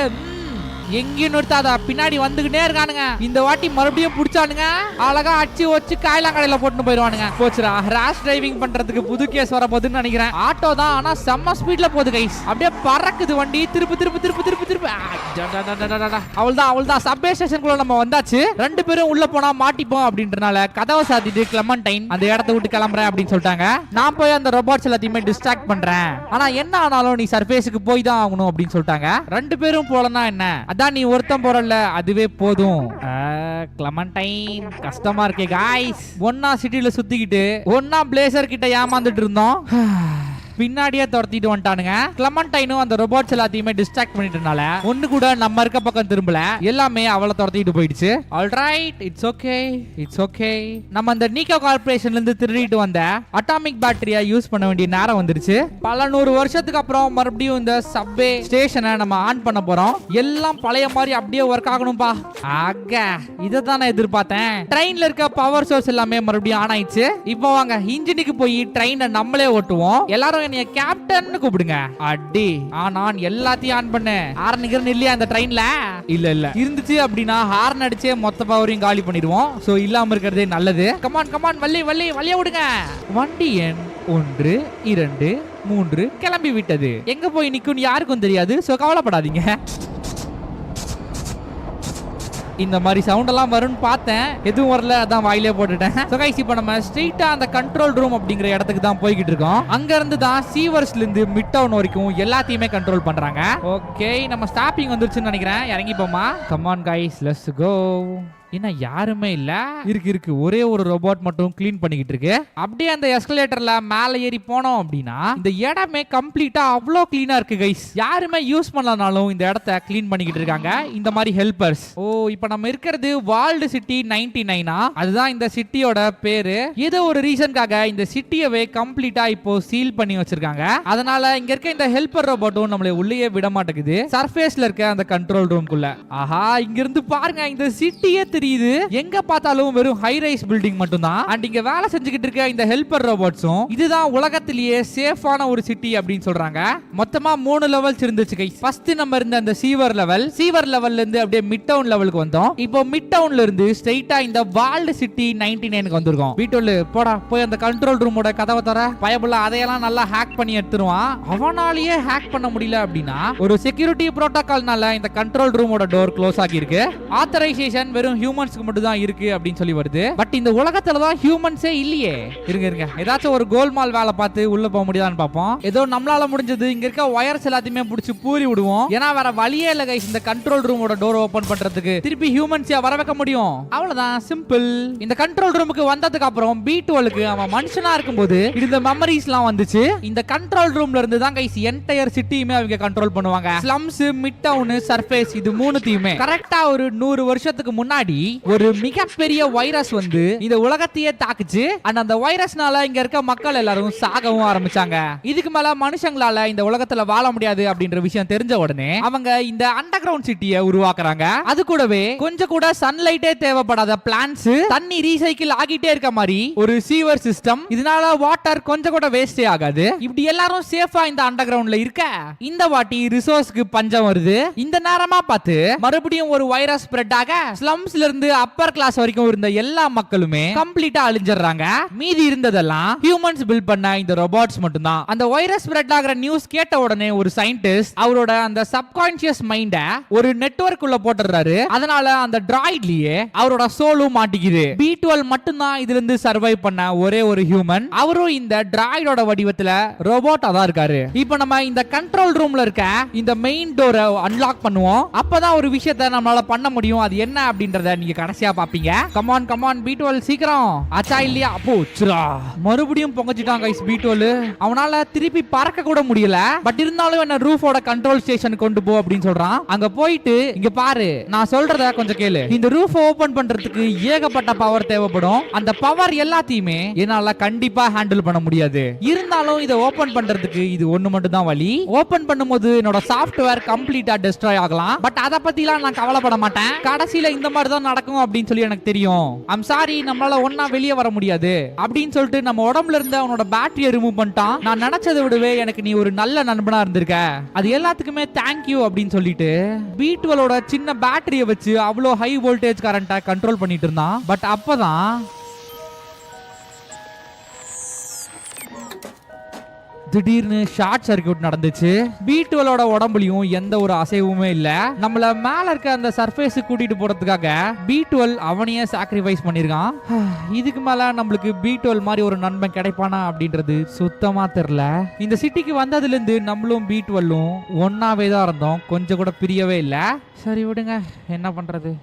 எங்கேயும் நிறுத்தாதா, பின்னாடி வந்துகிட்டே இருக்கானுங்க. இந்த வாட்டி மறுபடியும் புடிச்சானுங்க, அழகா அடிச்சு வச்சு காயலாங்கடையில போட்டு போயிருவானுங்க. போச்சுரா, ரேஷ் டிரைவிங் பண்றதுக்கு புது கேஸ் வர போகுதுன்னு நினைக்கிறேன். ஆட்டோ தான், ஆனா செம்ம ஸ்பீட்ல போகுது கைஸ். அப்படியே பறக்குது வண்டி, திருப்பு. அவள்தான் சப்வே ஸ்டேஷனுக்குள்ள நம்ம வந்தாச்சு. ரெண்டு பேரும் உள்ள போனா மாட்டிப்போம் அப்படின்றனால கதவை சாத்திட்டு கிளமண்டைன் அந்த இடத்த விட்டு கிளம்புறேன் அப்படின்னு சொல்லிட்டாங்க. நான் போய் அந்த ரோபோட்ஸ் எல்லாத்தையுமே டிஸ்ட்ராக்ட் பண்றேன், ஆனா என்ன ஆனாலும் நீ சர்ஃபேஸுக்கு போய் தான் ஆகணும் அப்படின்னு சொல்லிட்டாங்க. ரெண்டு பேரும் போலனா என்ன, அதான் நீ ஒருத்தம் போறல அதுவே போதும். கிளமண்டைன் கஷ்டமா இருக்கே गाइस. ஒன்னா சிட்டில சுத்திக்கிட்டு ஒன்னா பிளேசர் கிட்ட ஏமாந்துட்டு இருந்தோம். பின்னாடியே துரத்திட்டு வந்துட்டானுங்க. கிளமண்டைனும் அந்த ரோபோட்ஸ் எல்லாத்தையுமே டிஸ்ட்ராக்ட் பண்ணிட்டனால ஒண்ணு கூட நம்ம இருக்க பக்கம் திரும்பல, எல்லாமே அவளை துரத்திட்டு போயிடுச்சு. Alright, it's okay. நம்ம அந்த நீக்கோ கார்பரேஷன்ல இருந்து திருடிட்டு வந்த அட்டாமிக் பேட்டரியை யூஸ் பண்ண வேண்டிய நேரம் வந்துருச்சு. பல 100 வருஷத்துக்கு அப்புறம் மறுபடியும் இந்த சப்வே ஸ்டேஷனை நம்ம ஆன் பண்ண போறோம். எல்லாம் பழைய மாதிரி அப்படியே ஒர்க் ஆகணும்பா. இதை தான் நான் எதிர்பார்த்தேன். ட்ரெயின்ல இருக்க பவர் சோர்ஸ் எல்லாமே மறுபடியும் ஆன் ஆயிடுச்சு. இப்போ வாங்க இன்ஜினுக்கு போய் ட்ரெயினை நம்மளே ஓட்டுவோம். எல்லாரும் என்னைய கேப்டன் கூப்பிடுங்க. அடி, நான் எல்லாத்தையும் ஆன் பண்ணேன். ஹார்ன் இல்லையா அந்த ட்ரெயின்ல? இல்ல இருந்துச்சு அப்படின்னா ஹார்ன் அடிச்சே மொத்த பவரையும் காலி பண்ணிடுவோம். சோ இல்லாம இருக்கிறதே நல்லது. கமான் வழிய விடுங்க. வண்டி எண் 1 2 3 கிளம்பி விட்டது. எங்க போய் நிக்கும் யாருக்கும் தெரியாது. சோ கவலைப்படாதீங்க. இந்த மாதிரி சவுண்ட் எல்லாம் வரும்னு பார்த்தேன், எதுவும் வரல, அதான் வாயிலே போட்டுட்டேன். சோ गाइस, இப்போ நம்ம ஸ்ட்ரெயிட்டா அந்த கண்ட்ரோல் ரூம் அப்படிங்கிற இடத்துக்கு தான் போய்கிட்டு இருக்கோம். அங்க இருந்து தான் சீவர்ஸ்ல இருந்து மிட் டவுன் வரைக்கும் எல்லாத்தையுமே கண்ட்ரோல் பண்றாங்க. ஓகே, நம்ம ஸ்டாப்பிங் வந்துருச்சுன்னு நினைக்கிறேன். இறங்கி போமா. Come on guys, let's go. என்ன யாருமே இல்ல. இருக்கு ஒரே ஒரு ரோபோட் மட்டும் க்ளீன் பண்ணிக்கிட்டு இருக்கு. அப்படியே அந்த எஸ்கலேட்டர்ல மேல ஏறி போனோம் அப்படின்னா இந்த இடமே கம்ப்ளீட்டா அவ்வளோ கிளீனா இருக்கு கைஸ். யாருமே யூஸ் பண்ணலனாலும் இந்த இடத்த க்ளீன் பண்ணிக்கிட்டு இருக்காங்க இந்த மாதிரி ஹெல்பர்ஸ். ஓ இப்போ நம்ம இருக்கிறது வால்டு சிட்டி 99. அதுதான் இந்த சிட்டியோட பேரு. ஏதோ ஒரு ரீசன்காக இந்த சிட்டியவே கம்ப்ளீட்டா இப்போ சீல் பண்ணி வச்சிருக்காங்க. அதனால இங்க இருக்க இந்த ஹெல்பர் ரோபோட்டும் நம்மளை உள்ளே விட மாட்டேங்குது சர்ஃபேஸ்ல இருக்க அந்த கண்ட்ரோல் ரூம்குள்ள. ஆஹா இங்க இருந்து பாருங்க இந்த சிட்டியே தெரியுது. எங்க பார்த்தாலும் வெறும் ஹை ரைஸ் பில்டிங் மட்டும் தான். அண்ட் இங்க வேலை செஞ்சுக்கிட்டு இருக்க இந்த ஹெல்பர் ரோபோட்ஸும் இதுதான் உலகத்திலேயே சேஃபான ஒரு சிட்டி அப்படின்னு சொல்றாங்க. மொத்தமா 3 லெவல்ஸ் இருந்துச்சு கைஸ். ஃபர்ஸ்ட் நம்ம இருந்த அந்த சீவர் லெவல்ல இருந்து அப்படியே மிட் டவுன் லெவலுக்கு வந்தோம். இப்போ மிட் டவுன்ல இருந்து ஸ்ட்ரைட்டா இந்த வால்டு சிட்டி 99க்கு வந்திருக்கோம். வீட்டோல போடா போய் அந்த கண்ட்ரோல் ரூமோட கதவை தர பயபுள்ள அதையெல்லாம் நல்லா ஹேக் பண்ணி எடுத்துருவான். அவனாலேயே ஹேக் பண்ண முடியல அப்படின்னா ஒரு செக்யூரிட்டி புரோட்டோகால்னால இந்த கண்ட்ரோல் ரூமோட டோர் க்ளோஸ் ஆகி இருக்கு. ஆத்தரைசேஷன் வெறும் ஹியூமன்ஸ்க்கு மட்டும் தான் இருக்கு அப்படின்னு சொல்லி வருது. பட் இந்த உலகத்துல தான் ஹியூமன்ஸே இல்லையே. இருங்க ஏதாச்சும் ஒரு கோல்மால் வேலை பார்த்து உள்ள போக முடியுதான்னு பார்ப்போம். ஏதோ நம்மளால முடிஞ்சது இங்க இருக்க வயர்ஸ் எல்லாத்தையுமே பிடிச்சி பூரி விடுவோம். ஏன்னா வேற வழியே இல்ல கைஸ் இந்த கண்ட்ரோல் ரூமோட டோர் ஓபன் பண்றதுக்கு. திருப்பி ஹியூமன்ஸை வர வைக்க முடியும். அவ்வளவுதான் சிம்பிள். இந்த கண்ட்ரோல் ரூமுக்கு வந்ததுக்கு அப்புறம் B12க்கு அவன் மனுஷனா இருக்கும்போது இந்த மெமரிஸ்லாம் வந்துச்சு. இந்த கண்ட்ரோல் ரூம்ல இருந்து தான் கைஸ் என்டையர் சிட்டியுமே அவங்க கண்ட்ரோல் பண்ணுவாங்க. ஸ்லம்ஸ், மிட் டவுன், சர்ஃபேஸ் இது மூணுத்தையுமே. கரெக்டா ஒரு 100 வருஷத்துக்கு முன்னாடி ஒரு மிகப்பெரிய வைரஸ் வந்து இந்த உலகத்தையே தாக்குச்சு. அந்த வைரஸ்னால இங்க இருக்க மக்கள் எல்லாரும் சாகவும் ஆரம்பிச்சாங்க. இதுக்கு மேல மனுஷங்களால இந்த உலகத்துல வாழ முடியாது அப்படின்ற விஷயம் தெரிஞ்ச உடனே அவங்க இந்த அண்டர் கிரவுண்ட் சிட்டியை உருவாக்குறாங்க. அது கூடவே கொஞ்சம் கூட சன்லைட்டே தேவைப்படாத பிளான்ஸ், தண்ணி ரீசைக்கிள் ஆகிட்டே இருக்க மாதிரி ஒரு சீவர் சிஸ்டம். இதனால வாட்டர் கொஞ்சம் கூட வேஸ்டே ஆகாது. இப்படி எல்லாரும் சேஃபா இந்த அண்டர் கிரவுண்ட்ல இருக்க இந்த வாட்டி ரிசோர்ஸ்க்கு பஞ்சம் வருது. இந்த நேரமா பார்த்து மறுபடியும் ஒரு வைரஸ் ஸ்ப்ரெட் ஆக ஸ்லம்ஸ்ல இருந்து அப்பர் கிளாஸ் வரைக்கும் இருந்த எல்லா மக்களுமே கம்ப்ளீட்டா அழிஞ்சிடுறாங்க. மீதி இருந்ததெல்லாம் ஹியூமன்ஸ் பில்ட் பண்ண இந்த ரோபோட்ஸ் மட்டும் தான். அந்த வைரஸ் ஸ்ப்ரெட் ஆகிற நியூஸ் கேட்ட உடனே ஒரு சயின்டிஸ்ட் அவரோட அந்த சப்கான்ஷியஸ் மைண்ட ஒரு நெட்வொர்க் உள்ள போட்டுறாரு. அதனால அந்த டிராய்ட்லயே அவரோட சோலும் மாட்டிக்குது. B12 மட்டும் தான் இதுல இருந்து சர்வைவ் பண்ண ஒரே ஒரு ஹியூமன். அவரும் இந்த டிராய்டோட வடிவத்துல ரோபோட்டா தான் இருக்காரு. இப்போ நம்ம இந்த கண்ட்ரோல் ரூம்ல இருக்க இந்த மெயின் டோரை அன்லாக் பண்ணுவோம். அப்பதான் ஒரு விஷயத்தை நம்மளால பண்ண முடியும். அது என்ன அப்படின்றத நீங்க கடைசியா பாப்பீங்க. கமான் B12 சீக்கிரம் ஆச்சா இல்லையா? போச்சுடா மறுபடியும் பொங்கச்சிட்டான் கைஸ் B12. அவனால திருப்பி பறக்க கூட முடியல. பட் இருந்தாலும் என்ன ரூஃபோட கண்ட்ரோல் ஸ்டேஷன் கொண்டு போ அப்படின்னு சொல்றான். அங்க போயிட்டு இங்க பாரு நான் சொல்றத கொஞ்சம் கேளு. இந்த ரூஃப் ஓபன் பண்றதுக்கு ஏகப்பட்ட பவர் தேவைப்படும். அந்த பவர் எல்லாத்தையுமே என்னால கண்டிப்பா ஹேண்டில் பண்ண முடியாது. இருந்தாலும் இதை ஓபன் பண்றதுக்கு இது ஒண்ணு மட்டும் தான் வழி. ஓபன் பண்ணும்போது என்னோட சாஃப்ட்வேர் கம்ப்ளீட்டா டெஸ்ட்ராய் ஆகலாம். பட் அத பத்திலாம் நான் கவலைப்பட மாட்டேன். கடைசியில இந்த மாதிரி தான் நடக்கும் அப்படின்னு சொல்லி எனக்கு தெரியும். ஐம் சாரி நம்மளால ஒண்ணா வெளியே வர முடியாது அப்படின்னு சொல்லிட்டு நம்ம உடம்புல இருந்து அவனோட பேட்டரியை ரிமூவ் பண்ணிட்டான். நான் நினைச்சதை விடவே எனக்கு நீ ஒரு நல்ல நண்பனா இருந்திருக்க. அது எல்லாத்துக்குமே தேங்க்யூ அப்படின்னு சொல்லிட்டு B12ஓட சின்ன பேட்டரியை வச்சு அவ்வளோ ஹை வோல்டேஜ் கரண்ட்டை கண்ட்ரோல் பண்ணிட்டு இருந்தான். பட் அப்பதான் திடீர்னு ஷார்ட் சர்க்யூட் நடந்துச்சு. B12ஓட உடம்புலயும் எந்த ஒரு அசைவுமே இல்ல. நம்மள மேல இருக்க அந்த சர்ஃபேஸ் கூட்டிட்டு போறதுக்காக B12 அவனையே சாக்ரிஃபைஸ் பண்ணிருக்கான். இதுக்கு மேல நம்மளுக்கு B12 மாதிரி ஒரு நண்பன் கிடைப்பானா அப்படின்றது சுத்தமா தெரியல. இந்த சிட்டிக்கு வந்ததுல இருந்து நம்மளும் B12ம் ஒன்னாவே தான் இருந்தோம். கொஞ்சம் கூட பிரியவே இல்ல. சரி விடுங்க என்ன பண்றது.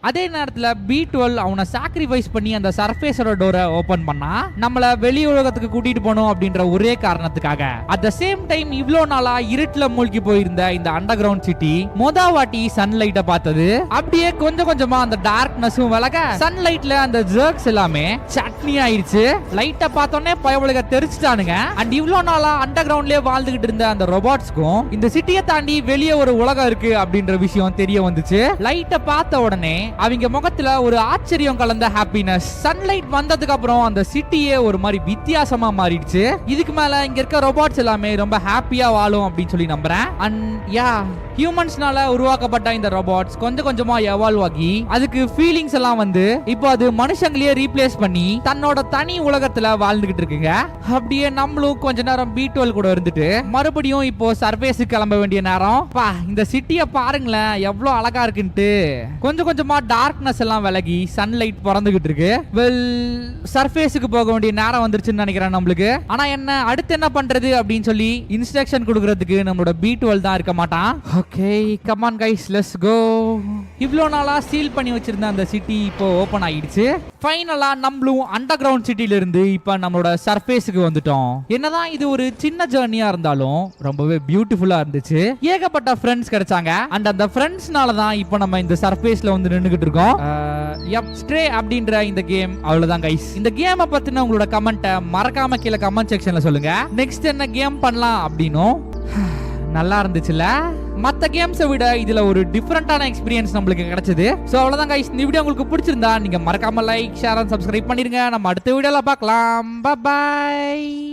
அதே நேரத்துல B12 அவனை சாக்ரிஃபைஸ் பண்ணி அந்த சர்ஃபேஸோட டோரை ஓபன் பண்ணா நம்மள வெளி உலகத்துக்கு கூட்டிட்டு போகணும் அப்படின்ற ஒரே காரணத்துக்காக. அட் த சேம் டைம் இவ்ளோ நாளா இருட்டுல மூழ்கி போயிருந்த இந்த அண்டர் கிரவுண்ட் சிட்டி மொதவாட்டி சன்லைட்டை பார்த்தது. அப்படியே கொஞ்சம் கொஞ்சமா அந்த டார்க்னஸும் விலக சன்லைட்ல அந்த ஜர்க்ஸ் எல்லாமே சட்னி ஆயிடுச்சு. லைட்டை பார்த்தோன்னே பயவுலக தெரிச்சுட்டானுங்க. அண்ட் இவ்ளோ நாளா அண்டர் கிரவுண்ட்லயே வாழ்ந்துகிட்டு இருந்த அந்த ரோபோட்ஸ்க்கும் இந்த சிட்டியை தாண்டி வெளியே ஒரு உலகம் இருக்கு அப்படின்ற விஷயம் தெரிய வந்துச்சு. லைட்டை பார்த்த உடனே அவங்க முகத்துல ஒரு ஆச்சரியம் கலந்த ஹாப்பினஸ். சன்லைட் வந்ததுக்கு அப்புறம் அந்த சிட்டியே ஒரு மாதிரி வித்தியாசமா மாறிடுச்சு. இதுக்கு மேல இங்க இருக்க ரோபோட்ஸ் எல்லாமே ரொம்ப ஹாப்பியா வாழும் அப்படின்னு சொல்லி நம்புறேன். அண்ட் யா ஹியூமன்ஸ்னால உருவாக்கப்பட்ட இந்த ரோபோட்ஸ் கொஞ்சம் கொஞ்சமா எவால்வ் ஆகி அதுக்கு ஃபீலிங்ஸ் எல்லாம் வந்து இப்போ அது மனுஷங்களையே ரீப்ளேஸ் பண்ணி தன்னோட தனி உலகத்துல வாழ்ந்துகிட்டு இருக்குங்க. அப்படியே நம்மளும் கொஞ்ச நேரம் B12 கூட இருந்துட்டு மறுபடியும் இப்போ சர்ஃபேஸுக்கு கிளம்ப வேண்டிய நேரம். பா இந்த சிட்டியை பாருங்களேன் எவ்வளவு அழகா இருக்குன்ட்டு. கொஞ்சம் கொஞ்சமா டார்க்னஸ் எல்லாம் விலகி சன்லைட் பறந்துகிட்டு இருக்கு. வெல் சர்ஃபேஸுக்கு போக வேண்டிய நேரம் வந்துருச்சுன்னு நினைக்கிறேன் நம்மளுக்கு. ஆனா என்ன அடுத்து என்ன பண்றது அப்படின்னு சொல்லி இன்ஸ்ட்ரக்ஷன் கொடுக்கறதுக்கு நம்மளோட B12 தான் இருக்க மாட்டான். Okay come on guys let's go. இவ்வளோ நாளா சீல் பண்ணி வச்சிருந்த அந்த சிட்டி இப்போ ஓபன் ஆயிடுச்சு. ஃபைனலா நம்மளும் அண்டர் கிரவுண்ட் சிட்டில இருந்து இப்ப நம்மளோட சர்ஃபேஸுக்கு வந்துட்டோம். என்னதான் இது ஒரு சின்ன ஜர்னியா இருந்தாலும் ரொம்பவே பியூட்டிஃபுல்லா இருந்துச்சு. ஏகப்பட்ட ஃப்ரெண்ட்ஸ் கிடைச்சாங்க. அண்ட் அந்த ஃப்ரெண்ட்ஸ்னால தான் இப்போ நம்ம இந்த சர்ஃபேஸ்ல வந்து நின்னுகிட்டு இருக்கோம். ஸ்ட்ரே அப்படின்ற இந்த கேம் அவ்வளவுதான் கைஸ். இந்த கேமை பத்தின உங்களோட கமெண்ட்டை மறக்காம கீழே கமெண்ட் செக்ஷன்ல சொல்லுங்க. நெக்ஸ்ட் என்ன கேம் பண்ணலாம் அப்படின்னும். நல்லா இருந்துச்சுல. மத்த கேம்ஸை விட இதுல ஒரு டிஃபரெண்டான எக்ஸ்பீரியன்ஸ் நம்மளுக்கு கிடைச்சது. சோ அவ்வளவுதான் கைஸ். இந்த வீடியோ உங்களுக்கு பிடிச்சிருந்தா நீங்க மறக்காம லைக், ஷேர் அண்ட் சப்ஸ்கிரைப் பண்ணிருங்க. நம்ம அடுத்த வீடியோல பார்க்கலாம். பை.